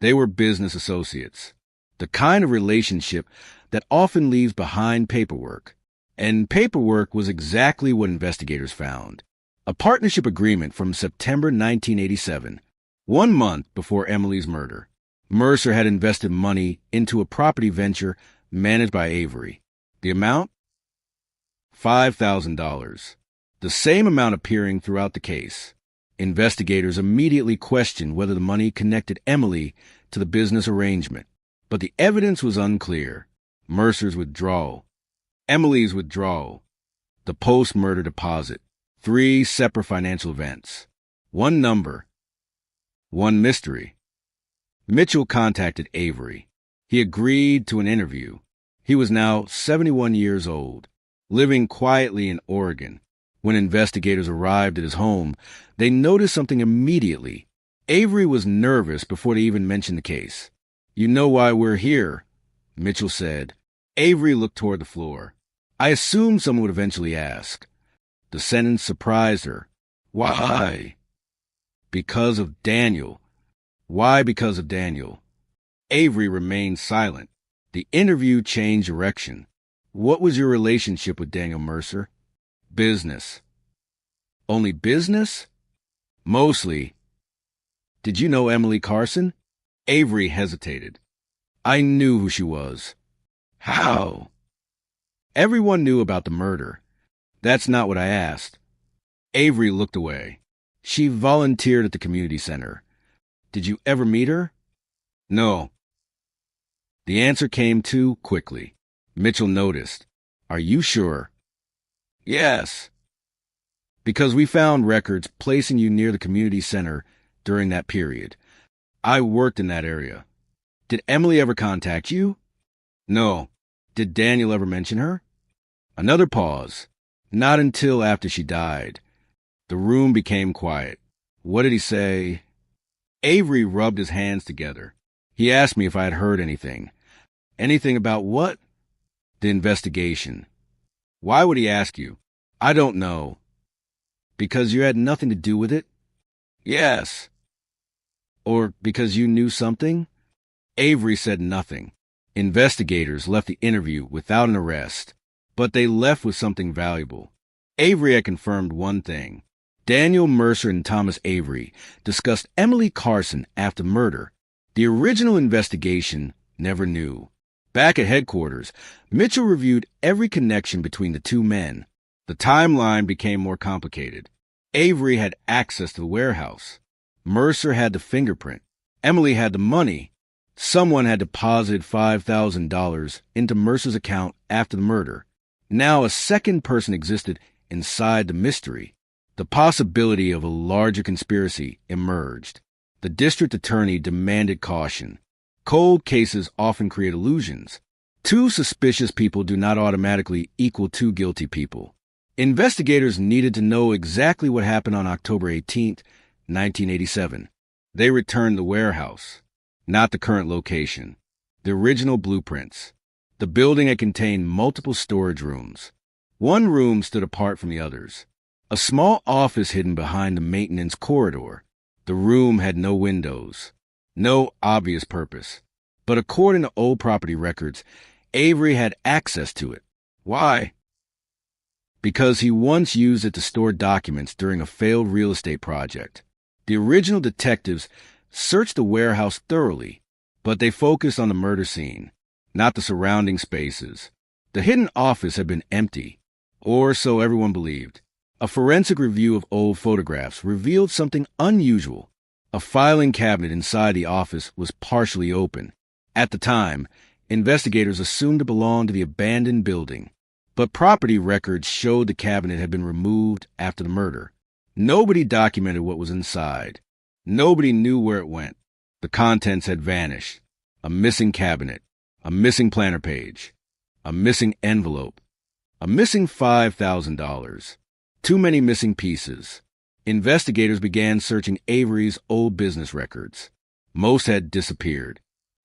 They were business associates. The kind of relationship that often leaves behind paperwork. And paperwork was exactly what investigators found. A partnership agreement from September 1987, 1 month before Emily's murder. Mercer had invested money into a property venture managed by Avery. The amount? $5,000. The same amount appearing throughout the case. Investigators immediately questioned whether the money connected Emily to the business arrangement, but the evidence was unclear. Mercer's withdrawal, Emily's withdrawal, the post-murder deposit, 3 separate financial events, 1 number, 1 mystery. Mitchell contacted Avery. He agreed to an interview. He was now 71 years old, living quietly in Oregon. When investigators arrived at his home, they noticed something immediately. Avery was nervous before they even mentioned the case. "You know why we're here," Mitchell said. Avery looked toward the floor. "I assumed someone would eventually ask." The sentence surprised her. "Why?" "Because of Daniel." Why because of Daniel? Avery remained silent. The interview changed direction. "What was your relationship with Daniel Mercer?" "Business." "Only business?" "Mostly." "Did you know Emily Carson?" Avery hesitated. "I knew who she was." "How?" "Everyone knew about the murder." "That's not what I asked." Avery looked away. "She volunteered at the community center. Did you ever meet her?" "No." The answer came too quickly. Mitchell noticed. "Are you sure?" "Yes." "Because we found records placing you near the community center during that period. I worked in that area." "Did Emily ever contact you?" "No." "Did Daniel ever mention her?" Another pause. "Not until after she died." The room became quiet. "What did he say?" Avery rubbed his hands together. "He asked me if I had heard anything." "Anything about what?" "The investigation." Why would he ask you? I don't know. Because you had nothing to do with it? Yes. Or because you knew something? Avery said nothing. Investigators left the interview without an arrest, but they left with something valuable. Avery had confirmed one thing. Daniel Mercer and Thomas Avery discussed Emily Carson after murder. The original investigation never knew. Back at headquarters, Mitchell reviewed every connection between the two men. The timeline became more complicated. Avery had access to the warehouse. Mercer had the fingerprint. Emily had the money. Someone had deposited $5,000 into Mercer's account after the murder. Now a second person existed inside the mystery. The possibility of a larger conspiracy emerged. The district attorney demanded caution. Cold cases often create illusions. Two suspicious people do not automatically equal two guilty people. Investigators needed to know exactly what happened on October 18, 1987. They returned the warehouse. Not the current location. The original blueprints. The building had contained multiple storage rooms. One room stood apart from the others. A small office hidden behind the maintenance corridor. The room had no windows. No obvious purpose. But according to old property records, Avery had access to it. Why? Because he once used it to store documents during a failed real estate project. The original detectives searched the warehouse thoroughly, but they focused on the murder scene, not the surrounding spaces. The hidden office had been empty, or so everyone believed. A forensic review of old photographs revealed something unusual. A filing cabinet inside the office was partially open. At the time, investigators assumed it belonged to the abandoned building, but property records showed the cabinet had been removed after the murder. Nobody documented what was inside. Nobody knew where it went. The contents had vanished. A missing cabinet, a missing planner page, a missing envelope, a missing $5,000. Too many missing pieces. Investigators began searching Avery's old business records. Most had disappeared,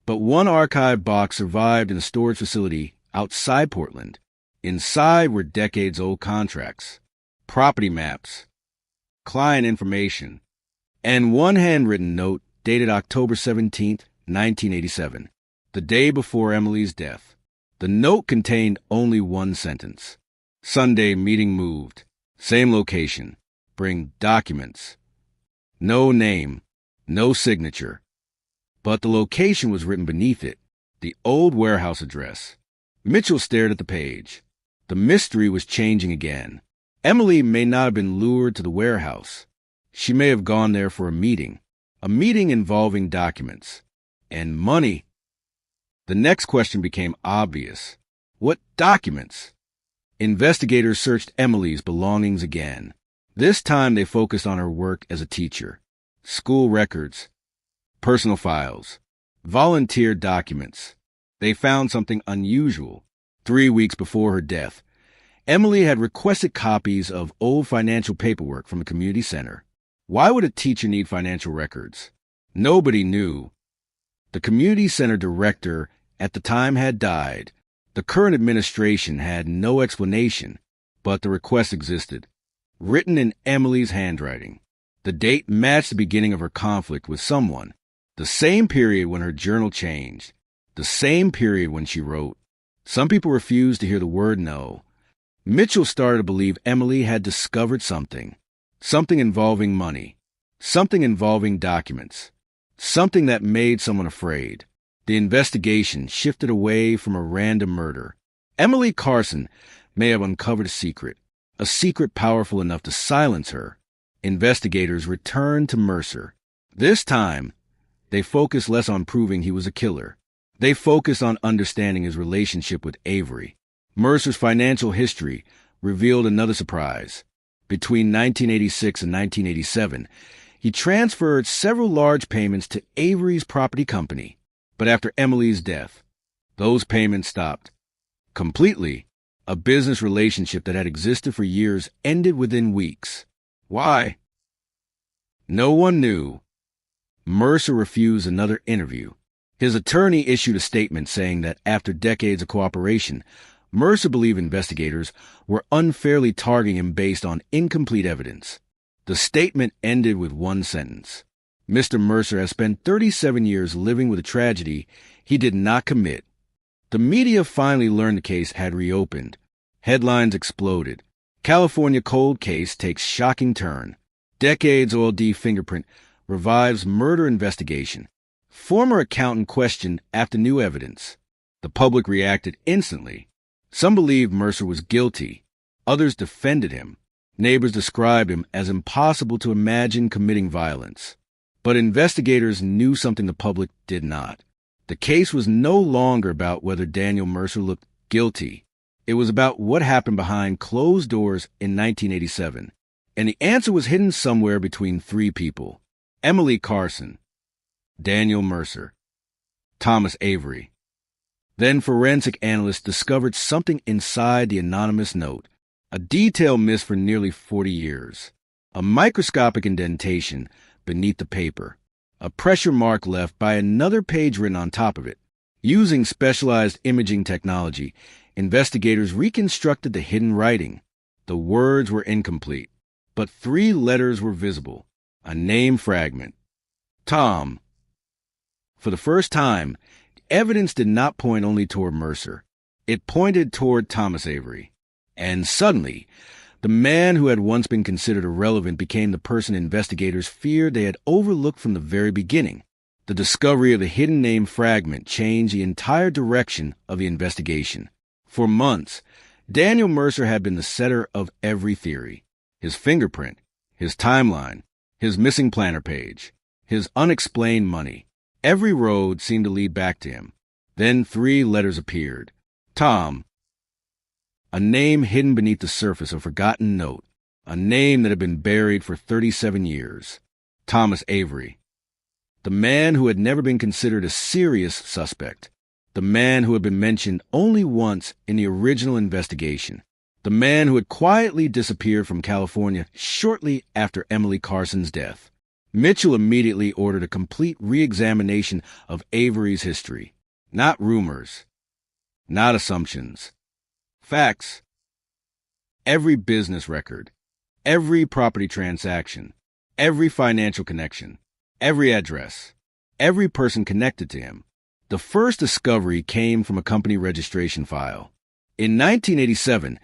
but one archive box survived in a storage facility outside Portland. Inside were decades-old contracts, property maps, client information, and one handwritten note dated October 17, 1987, the day before Emily's death. The note contained only one sentence. Sunday meeting moved. Same location. Bring documents. No name. No signature. But the location was written beneath it. The old warehouse address. Mitchell stared at the page. The mystery was changing again. Emily may not have been lured to the warehouse. She may have gone there for a meeting involving documents and money. The next question became obvious. What documents? Investigators searched Emily's belongings again. This time they focused on her work as a teacher. School records, personal files, volunteer documents. They found something unusual. 3 weeks before her death, Emily had requested copies of old financial paperwork from the community center. Why would a teacher need financial records? Nobody knew. The community center director at the time had died. The current administration had no explanation, but the request existed. Written in Emily's handwriting. The date matched the beginning of her conflict with someone. The same period when her journal changed. The same period when she wrote. Some people refused to hear the word no. Mitchell started to believe Emily had discovered something. Something involving money. Something involving documents. Something that made someone afraid. The investigation shifted away from a random murder. Emily Carson may have uncovered a secret powerful enough to silence her. Investigators returned to Mercer. This time, they focused less on proving he was a killer. They focused on understanding his relationship with Avery. Mercer's financial history revealed another surprise. Between 1986 and 1987, he transferred several large payments to Avery's property company. But after Emily's death, those payments stopped. Completely. A business relationship that had existed for years ended within weeks. Why? No one knew. Mercer refused another interview. His attorney issued a statement saying that after decades of cooperation, Mercer believed investigators were unfairly targeting him based on incomplete evidence. The statement ended with one sentence. Mr. Mercer has spent 37 years living with a tragedy he did not commit. The media finally learned the case had reopened. Headlines exploded. California cold case takes shocking turn. Decades-old fingerprint revives murder investigation. Former accountant questioned after new evidence. The public reacted instantly. Some believed Mercer was guilty. Others defended him. Neighbors described him as impossible to imagine committing violence. But investigators knew something the public did not. The case was no longer about whether Daniel Mercer looked guilty. It was about what happened behind closed doors in 1987. And the answer was hidden somewhere between three people: Emily Carson, Daniel Mercer, Thomas Avery. Then forensic analysts discovered something inside the anonymous note, a detail missed for nearly 40 years, a microscopic indentation beneath the paper, a pressure mark left by another page written on top of it. Using specialized imaging technology, investigators reconstructed the hidden writing. The words were incomplete, but 3 letters were visible, a name fragment: Tom. For the first time, evidence did not point only toward Mercer. It pointed toward Thomas Avery. And suddenly, the man who had once been considered irrelevant became the person investigators feared they had overlooked from the very beginning. The discovery of the hidden name fragment changed the entire direction of the investigation. For months, Daniel Mercer had been the center of every theory. His fingerprint, his timeline, his missing planner page, his unexplained money. Every road seemed to lead back to him. Then 3 letters appeared. Tom. A name hidden beneath the surface of a forgotten note. A name that had been buried for 37 years. Thomas Avery. The man who had never been considered a serious suspect. The man who had been mentioned only once in the original investigation. The man who had quietly disappeared from California shortly after Emily Carson's death. Mitchell immediately ordered a complete re-examination of Avery's history. Not rumors. Not assumptions. Facts. Every business record. Every property transaction. Every financial connection. Every address. Every person connected to him. The first discovery came from a company registration file. In 1987,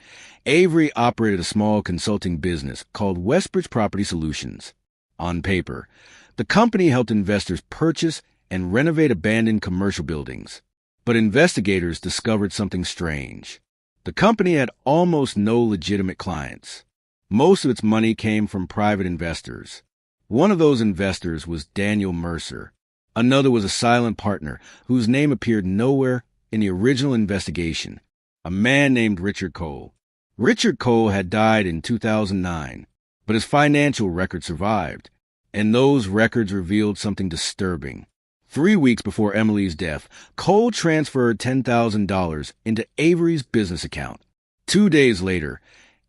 Avery operated a small consulting business called Westbridge Property Solutions. On paper, the company helped investors purchase and renovate abandoned commercial buildings. But investigators discovered something strange. The company had almost no legitimate clients. Most of its money came from private investors. One of those investors was Daniel Mercer. Another was a silent partner whose name appeared nowhere in the original investigation, a man named Richard Cole. Richard Cole had died in 2009, but his financial record survived, and those records revealed something disturbing. 3 weeks before Emily's death, Cole transferred $10,000 into Avery's business account. 2 days later,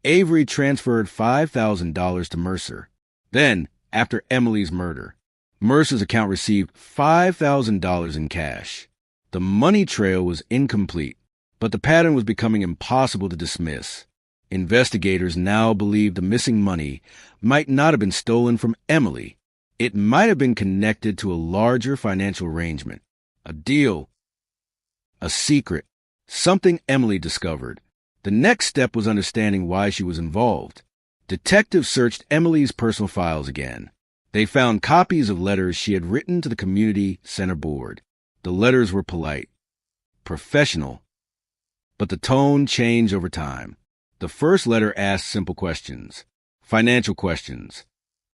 Avery transferred $5,000 to Mercer. Then, after Emily's murder, Mercer's account received $5,000 in cash. The money trail was incomplete, but the pattern was becoming impossible to dismiss. Investigators now believed the missing money might not have been stolen from Emily. It might have been connected to a larger financial arrangement, a deal, a secret, something Emily discovered. The next step was understanding why she was involved. Detectives searched Emily's personal files again. They found copies of letters she had written to the community center board. The letters were polite, professional, but the tone changed over time. The first letter asked simple questions, financial questions,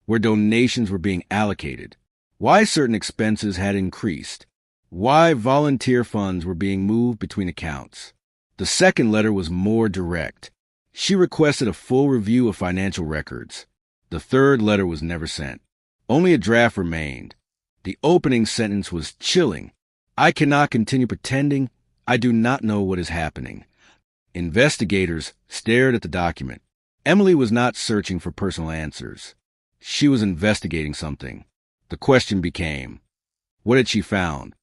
where donations were being allocated, why certain expenses had increased, why volunteer funds were being moved between accounts. The second letter was more direct. She requested a full review of financial records. The third letter was never sent. Only a draft remained. The opening sentence was chilling. I cannot continue pretending I do not know what is happening. Investigators stared at the document. Emily was not searching for personal answers. She was investigating something. The question became, what had she found?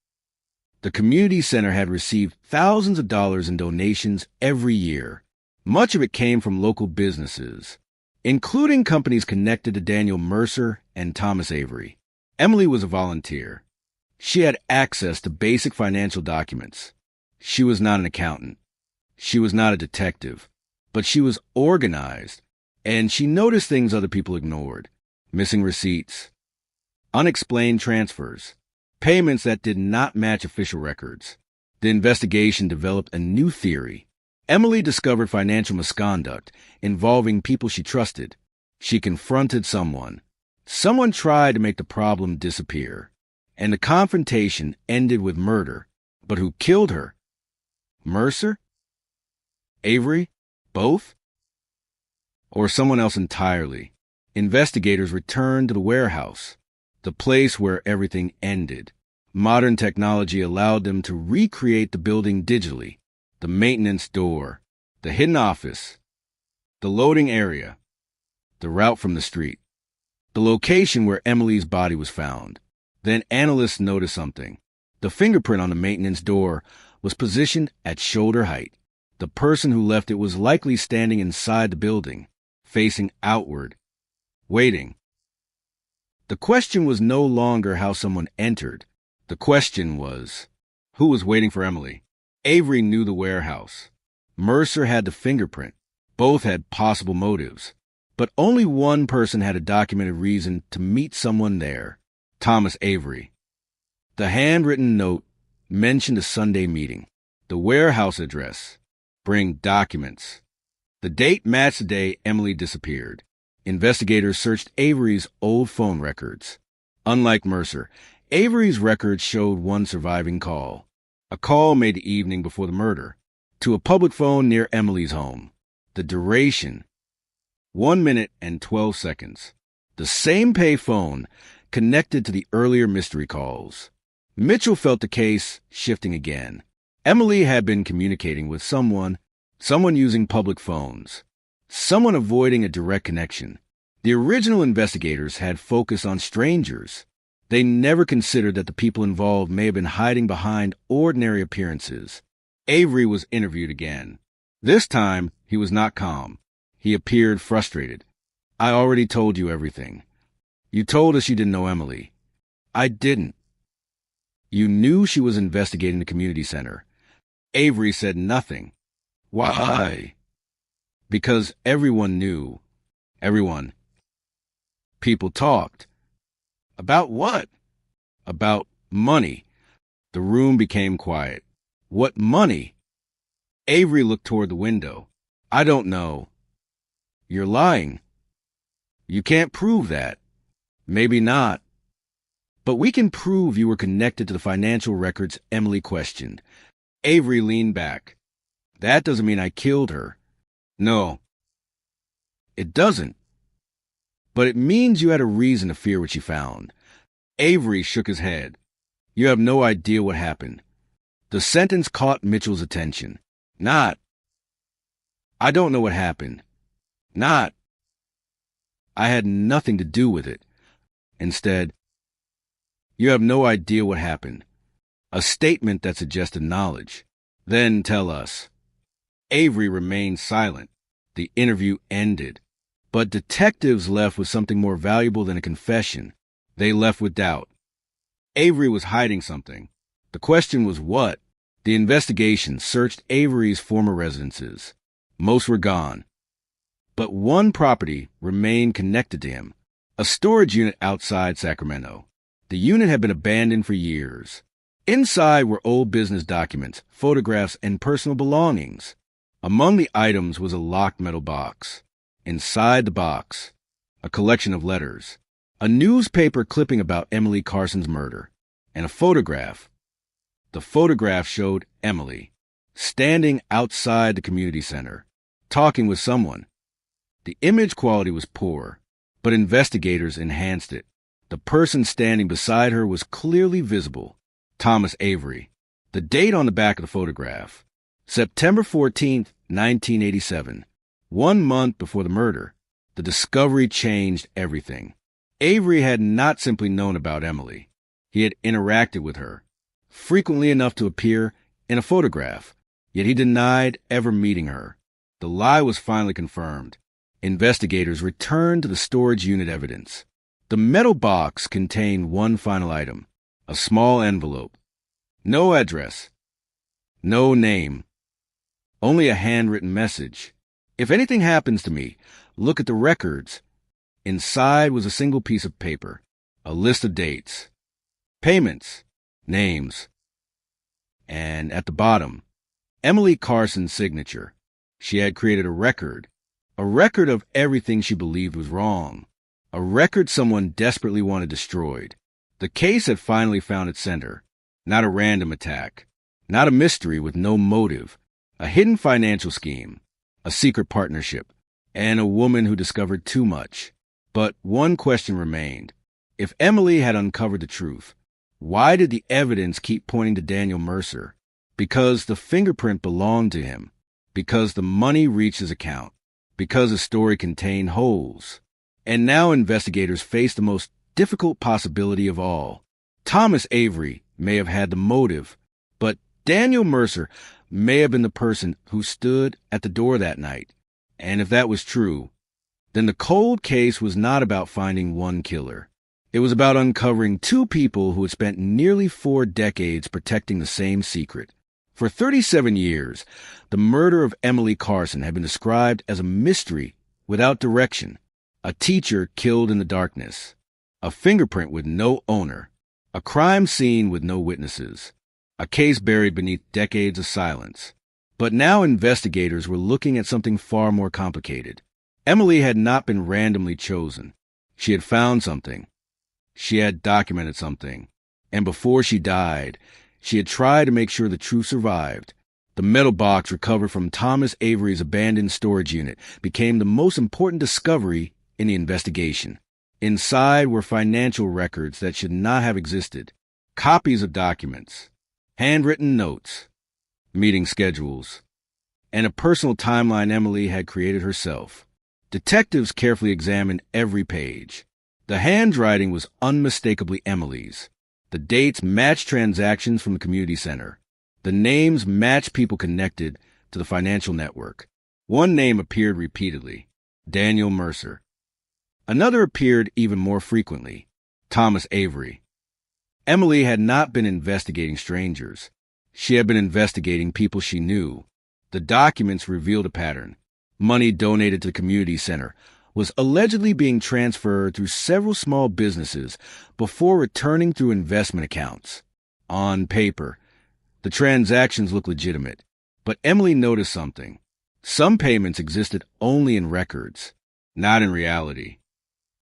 The community center had received thousands of dollars in donations every year. Much of it came from local businesses, including companies connected to Daniel Mercer and Thomas Avery. Emily was a volunteer. She had access to basic financial documents. She was not an accountant. She was not a detective. But she was organized, and she noticed things other people ignored. Missing receipts, unexplained transfers, payments that did not match official records. The investigation developed a new theory. Emily discovered financial misconduct involving people she trusted. She confronted someone. Someone tried to make the problem disappear, and the confrontation ended with murder. But who killed her? Mercer? Avery? Both? Or someone else entirely? Investigators returned to the warehouse, the place where everything ended. Modern technology allowed them to recreate the building digitally. The maintenance door, the hidden office, the loading area, the route from the street, the location where Emily's body was found. Then analysts noticed something. The fingerprint on the maintenance door was positioned at shoulder height. The person who left it was likely standing inside the building, facing outward, waiting. The question was no longer how someone entered. The question was, who was waiting for Emily? Avery knew the warehouse. Mercer had the fingerprint. Both had possible motives. But only one person had a documented reason to meet someone there, Thomas Avery. The handwritten note mentioned a Sunday meeting. The warehouse address. Bring documents. The date matched the day Emily disappeared. Investigators searched Avery's old phone records. Unlike Mercer, Avery's records showed one surviving call. A call made the evening before the murder, to a public phone near Emily's home. The duration, 1 minute and 12 seconds. The same pay phone connected to the earlier mystery calls. Mitchell felt the case shifting again. Emily had been communicating with someone using public phones, someone avoiding a direct connection. The original investigators had focused on strangers. They never considered that the people involved may have been hiding behind ordinary appearances. Avery was interviewed again. This time, he was not calm. He appeared frustrated. I already told you everything. You told us you didn't know Emily. I didn't. You knew she was investigating the community center. Avery said nothing. Why? Because everyone knew. Everyone. People talked. About what? About money. The room became quiet. What money? Avery looked toward the window. I don't know. You're lying. You can't prove that. Maybe not. But we can prove you were connected to the financial records Emily questioned. Avery leaned back. That doesn't mean I killed her. No. It doesn't. But it means you had a reason to fear what you found. Avery shook his head. You have no idea what happened. The sentence caught Mitchell's attention. Not. I don't know what happened. Not. I had nothing to do with it. Instead, you have no idea what happened. A statement that suggested knowledge. Then tell us. Avery remained silent. The interview ended. But detectives left with something more valuable than a confession. They left with doubt. Avery was hiding something. The question was what? The investigation searched Avery's former residences. Most were gone. But one property remained connected to him, a storage unit outside Sacramento. The unit had been abandoned for years. Inside were old business documents, photographs, and personal belongings. Among the items was a locked metal box. Inside the box, a collection of letters, a newspaper clipping about Emily Carson's murder, and a photograph. The photograph showed Emily, standing outside the community center, talking with someone. The image quality was poor, but investigators enhanced it. The person standing beside her was clearly visible, Thomas Avery. The date on the back of the photograph, September 14th, 1987. 1 month before the murder. The discovery changed everything. Avery had not simply known about Emily. He had interacted with her, frequently enough to appear in a photograph, yet he denied ever meeting her. The lie was finally confirmed. Investigators returned to the storage unit evidence. The metal box contained one final item, a small envelope. No address, no name, only a handwritten message. If anything happens to me, look at the records. Inside was a single piece of paper, a list of dates, payments, names, and at the bottom, Emily Carson's signature. She had created a record of everything she believed was wrong, a record someone desperately wanted destroyed. The case had finally found its center, not a random attack, not a mystery with no motive, a hidden financial scheme, a secret partnership, and a woman who discovered too much. But one question remained. If Emily had uncovered the truth, why did the evidence keep pointing to Daniel Mercer? Because the fingerprint belonged to him, because the money reached his account, because the story contained holes. And now investigators face the most difficult possibility of all. Thomas Avery may have had the motive, but Daniel Mercer may have been the person who stood at the door that night. And if that was true, then the cold case was not about finding one killer. It was about uncovering two people who had spent nearly 4 decades protecting the same secret. For 37 years, the murder of Emily Carson had been described as a mystery without direction, a teacher killed in the darkness, a fingerprint with no owner, a crime scene with no witnesses, a case buried beneath decades of silence. But now investigators were looking at something far more complicated. Emily had not been randomly chosen. She had found something. She had documented something. And before she died, she had tried to make sure the truth survived. The metal box recovered from Thomas Avery's abandoned storage unit became the most important discovery in the investigation. Inside were financial records that should not have existed, copies of documents, handwritten notes, meeting schedules, and a personal timeline Emily had created herself. Detectives carefully examined every page. The handwriting was unmistakably Emily's. The dates matched transactions from the community center. The names matched people connected to the financial network. One name appeared repeatedly, Daniel Mercer. Another appeared even more frequently, Thomas Avery. Emily had not been investigating strangers. She had been investigating people she knew. The documents revealed a pattern. Money donated to the community center was allegedly being transferred through several small businesses before returning through investment accounts. On paper, the transactions looked legitimate, but Emily noticed something. Some payments existed only in records, not in reality.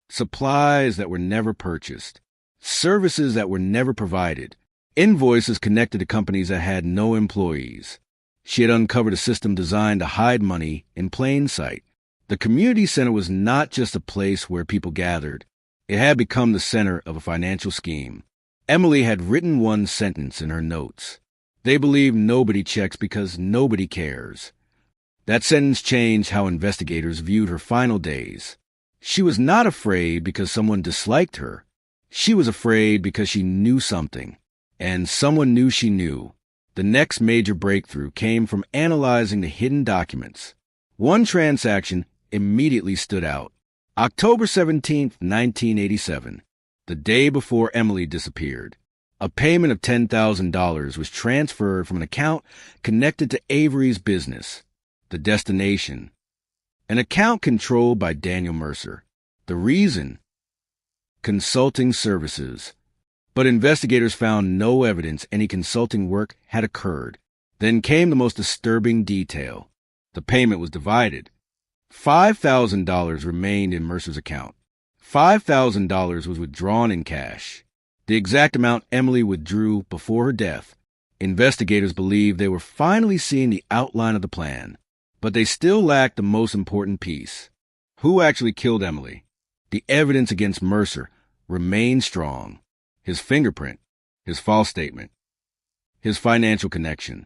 Supplies that were never purchased, services that were never provided, invoices connected to companies that had no employees. She had uncovered a system designed to hide money in plain sight. The community center was not just a place where people gathered. It had become the center of a financial scheme. Emily had written one sentence in her notes. They believe nobody checks because nobody cares. That sentence changed how investigators viewed her final days. She was not afraid because someone disliked her. She was afraid because she knew something, and someone knew she knew. The next major breakthrough came from analyzing the hidden documents. One transaction immediately stood out. October 17, 1987, the day before Emily disappeared. A payment of $10,000 was transferred from an account connected to Avery's business, the destination. An account controlled by Daniel Mercer. The reason? Consulting services. But investigators found no evidence any consulting work had occurred. Then came the most disturbing detail. The payment was divided. $5,000 remained in Mercer's account. $5,000 was withdrawn in cash. The exact amount Emily withdrew before her death. Investigators believed they were finally seeing the outline of the plan. But they still lacked the most important piece. Who actually killed Emily? The evidence against Mercer remained strong. His fingerprint, his false statement, his financial connection,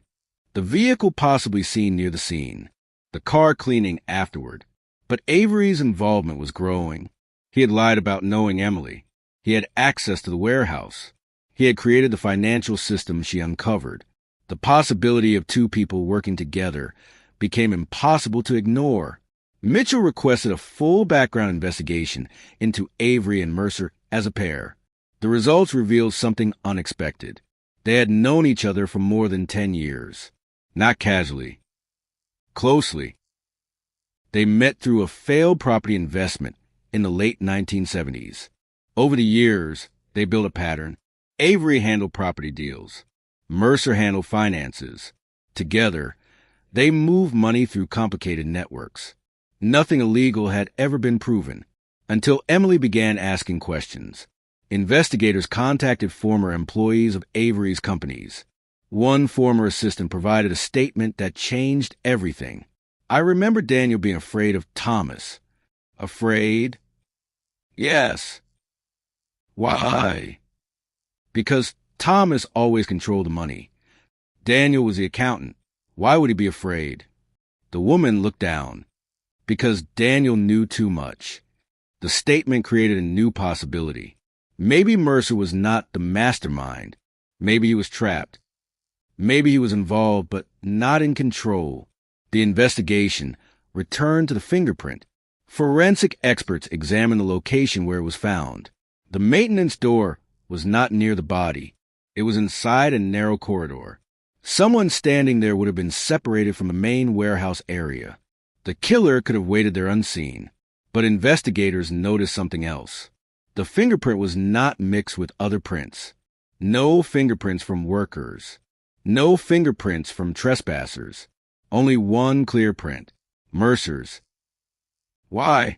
the vehicle possibly seen near the scene, the car cleaning afterward. But Avery's involvement was growing. He had lied about knowing Emily. He had access to the warehouse. He had created the financial system she uncovered. The possibility of two people working together became impossible to ignore. Mitchell requested a full background investigation into Avery and Mercer as a pair. The results revealed something unexpected. They had known each other for more than 10 years. Not casually. Closely. They met through a failed property investment in the late 1970s. Over the years, they built a pattern. Avery handled property deals. Mercer handled finances. Together, they moved money through complicated networks. Nothing illegal had ever been proven until Emily began asking questions. Investigators contacted former employees of Avery's companies. One former assistant provided a statement that changed everything. I remember Daniel being afraid of Thomas. Afraid? Yes. Why? Because Thomas always controlled the money. Daniel was the accountant. Why would he be afraid? The woman looked down. Because Daniel knew too much. The statement created a new possibility. Maybe Mercer was not the mastermind. Maybe he was trapped. Maybe he was involved, but not in control. The investigation returned to the fingerprint. Forensic experts examined the location where it was found. The maintenance door was not near the body. It was inside a narrow corridor. Someone standing there would have been separated from the main warehouse area. The killer could have waited there unseen, but investigators noticed something else. The fingerprint was not mixed with other prints. No fingerprints from workers. No fingerprints from trespassers. Only one clear print. Mercer's. Why?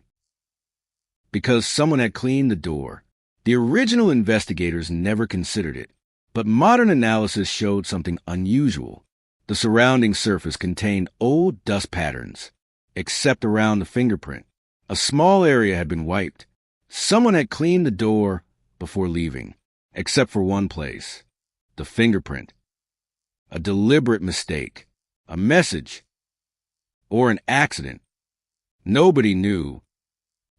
Because someone had cleaned the door. The original investigators never considered it, but modern analysis showed something unusual. The surrounding surface contained old dust patterns. Except around the fingerprint. A small area had been wiped. Someone had cleaned the door before leaving, except for one place. The fingerprint. A deliberate mistake. A message. Or an accident. Nobody knew.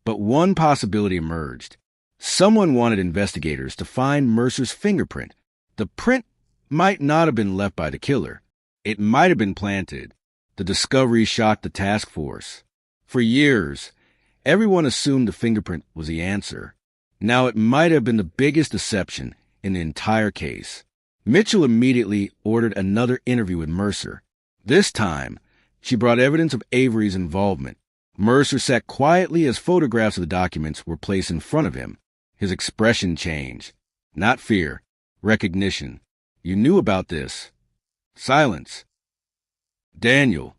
But one possibility emerged. Someone wanted investigators to find Mercer's fingerprint. The print might not have been left by the killer. It might have been planted. The discovery shocked the task force. For years, everyone assumed the fingerprint was the answer. Now it might have been the biggest deception in the entire case. Mitchell immediately ordered another interview with Mercer. This time, she brought evidence of Avery's involvement. Mercer sat quietly as photographs of the documents were placed in front of him. His expression changed. Not fear, recognition. You knew about this. Silence. Daniel.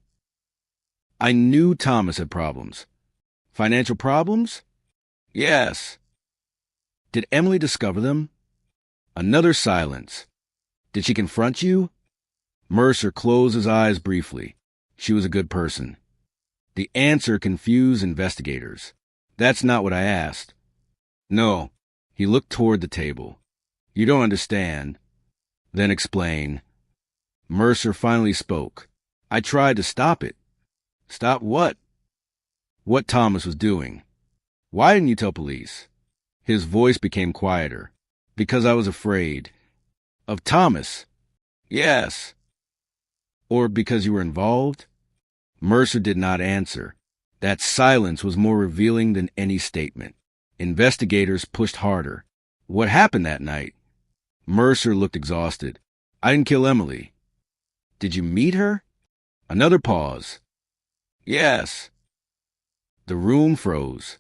I knew Thomas had problems. Financial problems? Yes. Did Emily discover them? Another silence. Did she confront you? Mercer closed his eyes briefly. She was a good person. The answer confused investigators. That's not what I asked. No. He looked toward the table. You don't understand. Then explain. Mercer finally spoke. I tried to stop it. Stop what? What Thomas was doing. Why didn't you tell police? His voice became quieter. Because I was afraid. Of Thomas? Yes. Or because you were involved? Mercer did not answer. That silence was more revealing than any statement. Investigators pushed harder. What happened that night? Mercer looked exhausted. I didn't kill Emily. Did you meet her? Another pause. Yes. The room froze.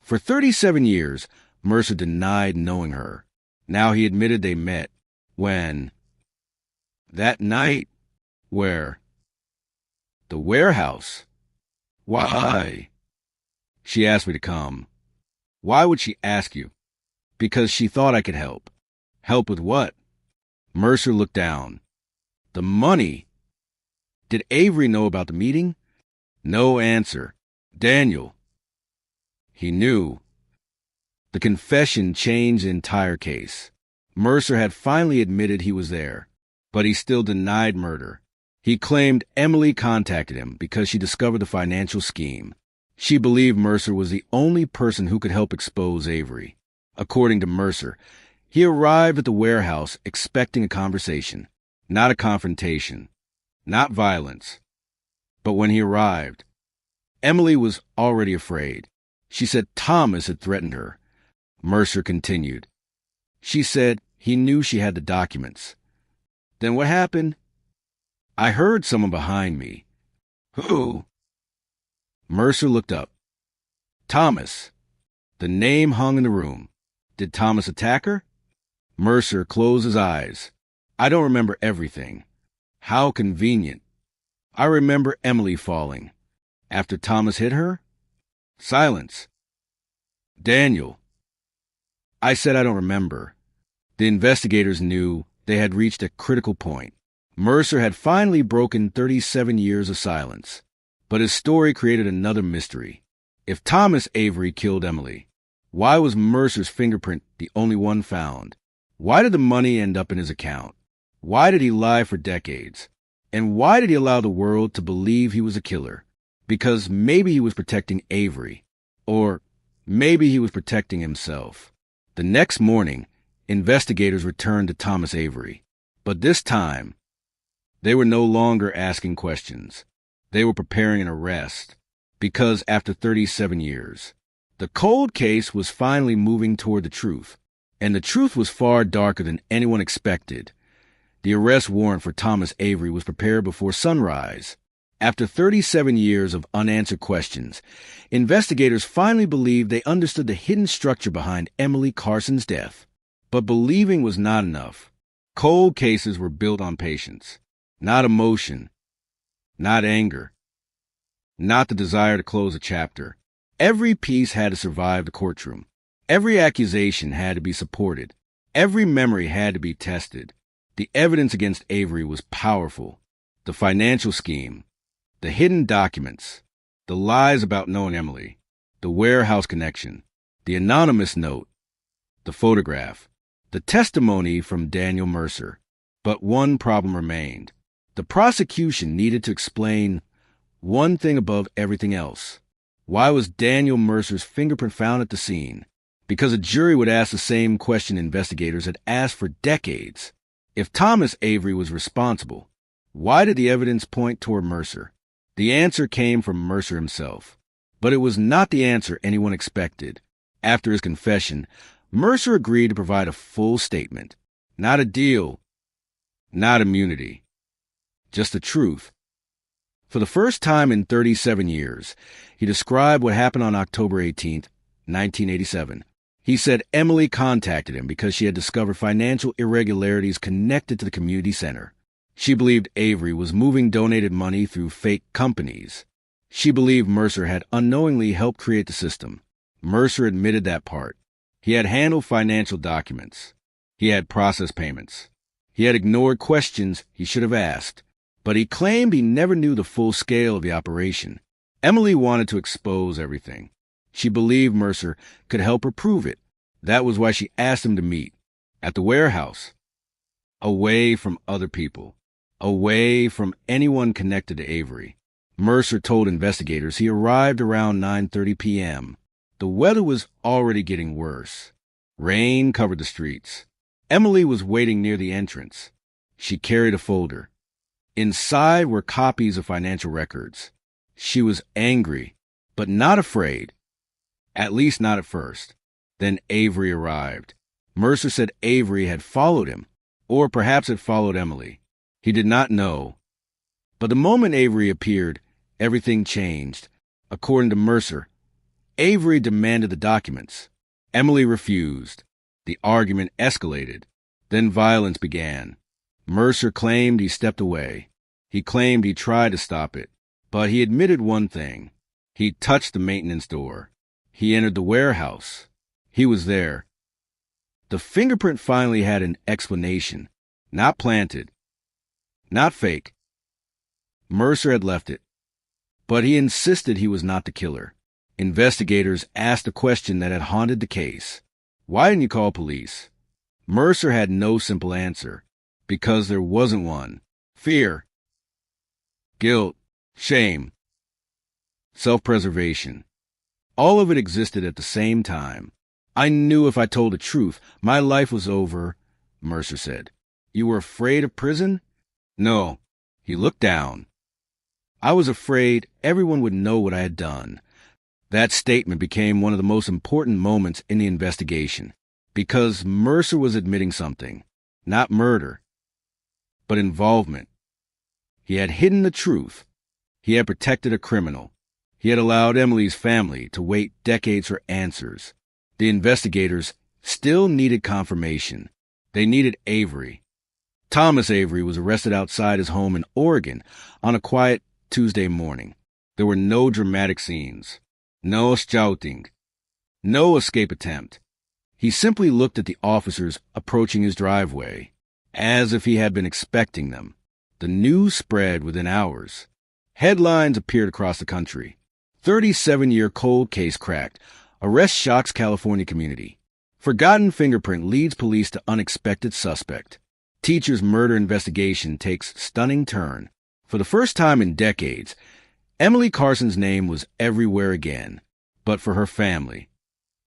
For 37 years, Mercer denied knowing her. Now he admitted they met. When? That night. Where? The warehouse. Why? She asked me to come. Why would she ask you? Because she thought I could help. Help with what? Mercer looked down. The money. Did Avery know about the meeting? No answer. Daniel. He knew. The confession changed the entire case. Mercer had finally admitted he was there, but he still denied murder. He claimed Emily contacted him because she discovered the financial scheme. She believed Mercer was the only person who could help expose Avery. According to Mercer, He arrived at the warehouse expecting a conversation, not a confrontation, not violence. But when he arrived, Emily was already afraid. She said Thomas had threatened her. Mercer continued. She said he knew she had the documents. Then what happened? I heard someone behind me. Who? Mercer looked up. Thomas. The name hung in the room. Did Thomas attack her? Mercer closed his eyes. I don't remember everything. How convenient. I remember Emily falling. After Thomas hit her? Silence. Daniel. I said I don't remember. The investigators knew they had reached a critical point. Mercer had finally broken 37 years of silence. But his story created another mystery. If Thomas Avery killed Emily, why was Mercer's fingerprint the only one found? Why did the money end up in his account? Why did he lie for decades? And why did he allow the world to believe he was a killer? Because maybe he was protecting Avery. Or maybe he was protecting himself. The next morning, investigators returned to Thomas Avery. But this time, they were no longer asking questions. They were preparing an arrest. Because after 37 years, the cold case was finally moving toward the truth. And the truth was far darker than anyone expected. The arrest warrant for Thomas Avery was prepared before sunrise. After 37 years of unanswered questions, investigators finally believed they understood the hidden structure behind Emily Carson's death. But believing was not enough. Cold cases were built on patience, not emotion, not anger, not the desire to close a chapter. Every piece had to survive the courtroom. Every accusation had to be supported. Every memory had to be tested. The evidence against Avery was powerful. The financial scheme, the hidden documents, the lies about knowing Emily, the warehouse connection, the anonymous note, the photograph, the testimony from Daniel Mercer. But one problem remained. The prosecution needed to explain one thing above everything else. Why was Daniel Mercer's fingerprint found at the scene? Because a jury would ask the same question investigators had asked for decades. If Thomas Avery was responsible, why did the evidence point toward Mercer? The answer came from Mercer himself. But it was not the answer anyone expected. After his confession, Mercer agreed to provide a full statement. Not a deal, not immunity, just the truth. For the first time in 37 years, he described what happened on October 18, 1987. He said Emily contacted him because she had discovered financial irregularities connected to the community center. She believed Avery was moving donated money through fake companies. She believed Mercer had unknowingly helped create the system. Mercer admitted that part. He had handled financial documents. He had processed payments. He had ignored questions he should have asked. But he claimed he never knew the full scale of the operation. Emily wanted to expose everything. She believed Mercer could help her prove it. That was why she asked him to meet at the warehouse, away from other people, away from anyone connected to Avery. Mercer told investigators he arrived around 9:30 p.m. The weather was already getting worse. Rain covered the streets. Emily was waiting near the entrance. She carried a folder. Inside were copies of financial records. She was angry, but not afraid. At least not at first. Then Avery arrived. Mercer said Avery had followed him, or perhaps had followed Emily. He did not know. But the moment Avery appeared, everything changed. According to Mercer, Avery demanded the documents. Emily refused. The argument escalated. Then violence began. Mercer claimed he stepped away. He claimed he tried to stop it. But he admitted one thing. He touched the maintenance door. He entered the warehouse. He was there. The fingerprint finally had an explanation. Not planted. Not fake. Mercer had left it. But he insisted he was not the killer. Investigators asked a question that had haunted the case. Why didn't you call police? Mercer had no simple answer. Because there wasn't one. Fear. Guilt. Shame. Self-preservation. All of it existed at the same time. I knew if I told the truth, my life was over, Mercer said. You were afraid of prison? No. He looked down. I was afraid everyone would know what I had done. That statement became one of the most important moments in the investigation, because Mercer was admitting something, not murder, but involvement. He had hidden the truth. He had protected a criminal. He had allowed Emily's family to wait decades for answers. The investigators still needed confirmation. They needed Avery. Thomas Avery was arrested outside his home in Oregon on a quiet Tuesday morning. There were no dramatic scenes, no shouting, no escape attempt. He simply looked at the officers approaching his driveway, as if he had been expecting them. The news spread within hours. Headlines appeared across the country. 37-year cold case cracked. Arrest shocks California community. Forgotten fingerprint leads police to unexpected suspect. Teacher's murder investigation takes stunning turn. For the first time in decades, Emily Carson's name was everywhere again, but for her family.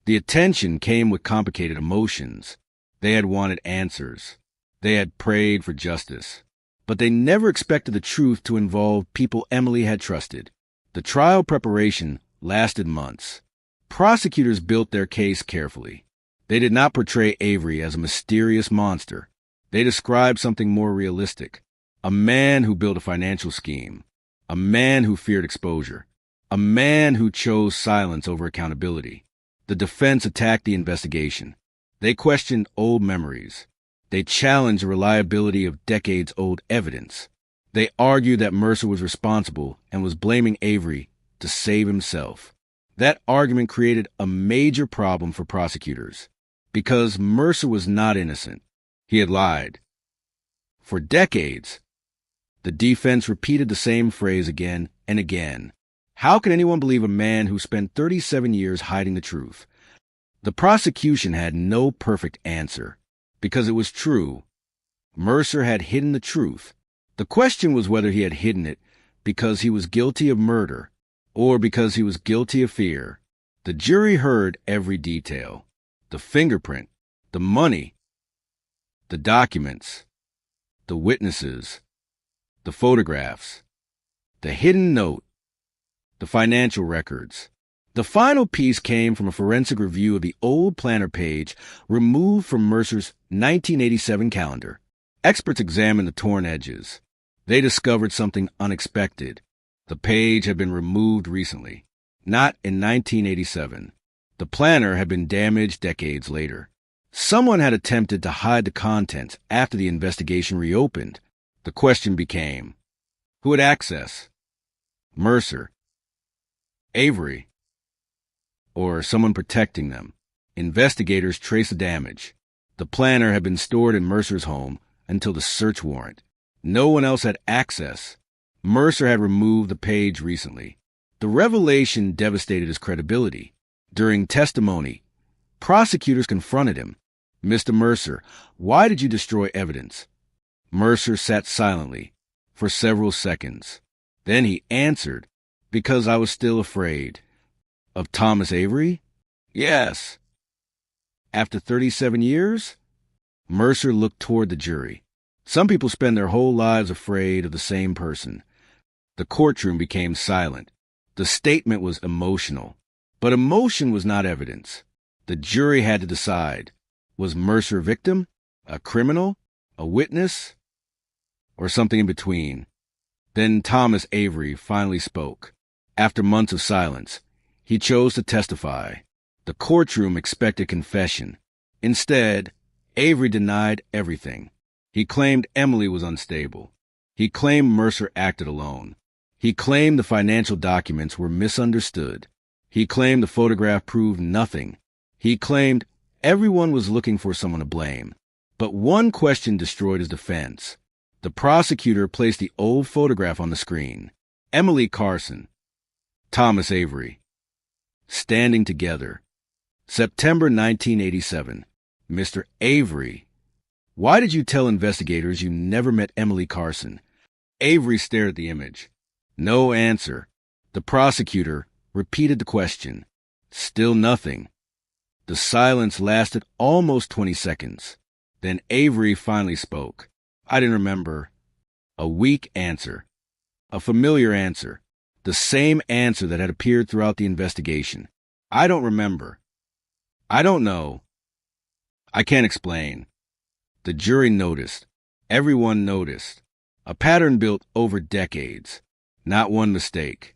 The attention came with complicated emotions. They had wanted answers. They had prayed for justice. But they never expected the truth to involve people Emily had trusted. The trial preparation lasted months. Prosecutors built their case carefully. They did not portray Avery as a mysterious monster. They described something more realistic. A man who built a financial scheme. A man who feared exposure. A man who chose silence over accountability. The defense attacked the investigation. They questioned old memories. They challenged the reliability of decades-old evidence. They argued that Mercer was responsible and was blaming Avery to save himself. That argument created a major problem for prosecutors, because Mercer was not innocent. He had lied. For decades, the defense repeated the same phrase again and again. How can anyone believe a man who spent 37 years hiding the truth? The prosecution had no perfect answer, because it was true. Mercer had hidden the truth. The question was whether he had hidden it because he was guilty of murder or because he was guilty of fear. The jury heard every detail. The fingerprint, the money, the documents, the witnesses, the photographs, the hidden note, the financial records. The final piece came from a forensic review of the old planner page removed from Mercer's 1987 calendar. Experts examined the torn edges. They discovered something unexpected. The page had been removed recently, not in 1987. The planner had been damaged decades later. Someone had attempted to hide the contents after the investigation reopened. The question became, who had access? Mercer, Avery, or someone protecting them? Investigators traced the damage. The planner had been stored in Mercer's home until the search warrant. No one else had access. Mercer had removed the page recently. The revelation devastated his credibility. During testimony, prosecutors confronted him. Mr. Mercer, why did you destroy evidence? Mercer sat silently for several seconds. Then he answered, because I was still afraid. Of Thomas Avery? Yes. After 37 years? Mercer looked toward the jury. Some people spend their whole lives afraid of the same person. The courtroom became silent. The statement was emotional. But emotion was not evidence. The jury had to decide. Was Mercer a victim, a criminal, a witness, or something in between? Then Thomas Avery finally spoke. After months of silence, he chose to testify. The courtroom expected confession. Instead, Avery denied everything. He claimed Emily was unstable. He claimed Mercer acted alone. He claimed the financial documents were misunderstood. He claimed the photograph proved nothing. He claimed everyone was looking for someone to blame. But one question destroyed his defense. The prosecutor placed the old photograph on the screen. Emily Carson, Thomas Avery, standing together. September 1987. Mr. Avery, why did you tell investigators you never met Emily Carson? Avery stared at the image. No answer. The prosecutor repeated the question. Still nothing. The silence lasted almost 20 seconds. Then Avery finally spoke. I didn't remember. A weak answer. A familiar answer. The same answer that had appeared throughout the investigation. I don't remember. I don't know. I can't explain. The jury noticed. Everyone noticed. A pattern built over decades. Not one mistake.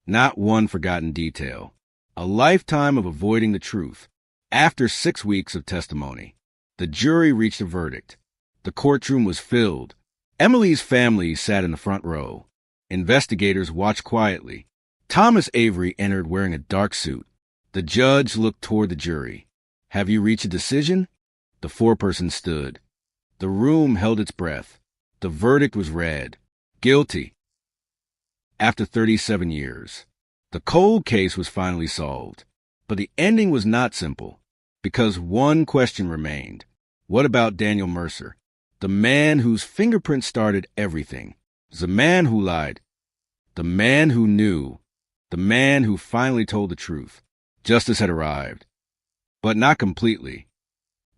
Not one forgotten detail. A lifetime of avoiding the truth. After 6 weeks of testimony, the jury reached a verdict. The courtroom was filled. Emily's family sat in the front row. Investigators watched quietly. Thomas Avery entered wearing a dark suit. The judge looked toward the jury. Have you reached a decision? The foreperson stood. The room held its breath. The verdict was read. Guilty. After 37 years, the cold case was finally solved. But the ending was not simple, because one question remained. What about Daniel Mercer, the man whose fingerprints started everything? The man who lied. The man who knew. The man who finally told the truth. Justice had arrived. But not completely.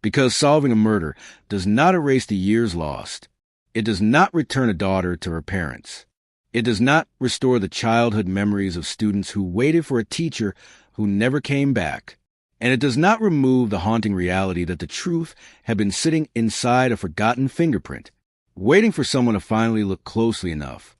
Because solving a murder does not erase the years lost. It does not return a daughter to her parents. It does not restore the childhood memories of students who waited for a teacher who never came back. And it does not remove the haunting reality that the truth had been sitting inside a forgotten fingerprint, waiting for someone to finally look closely enough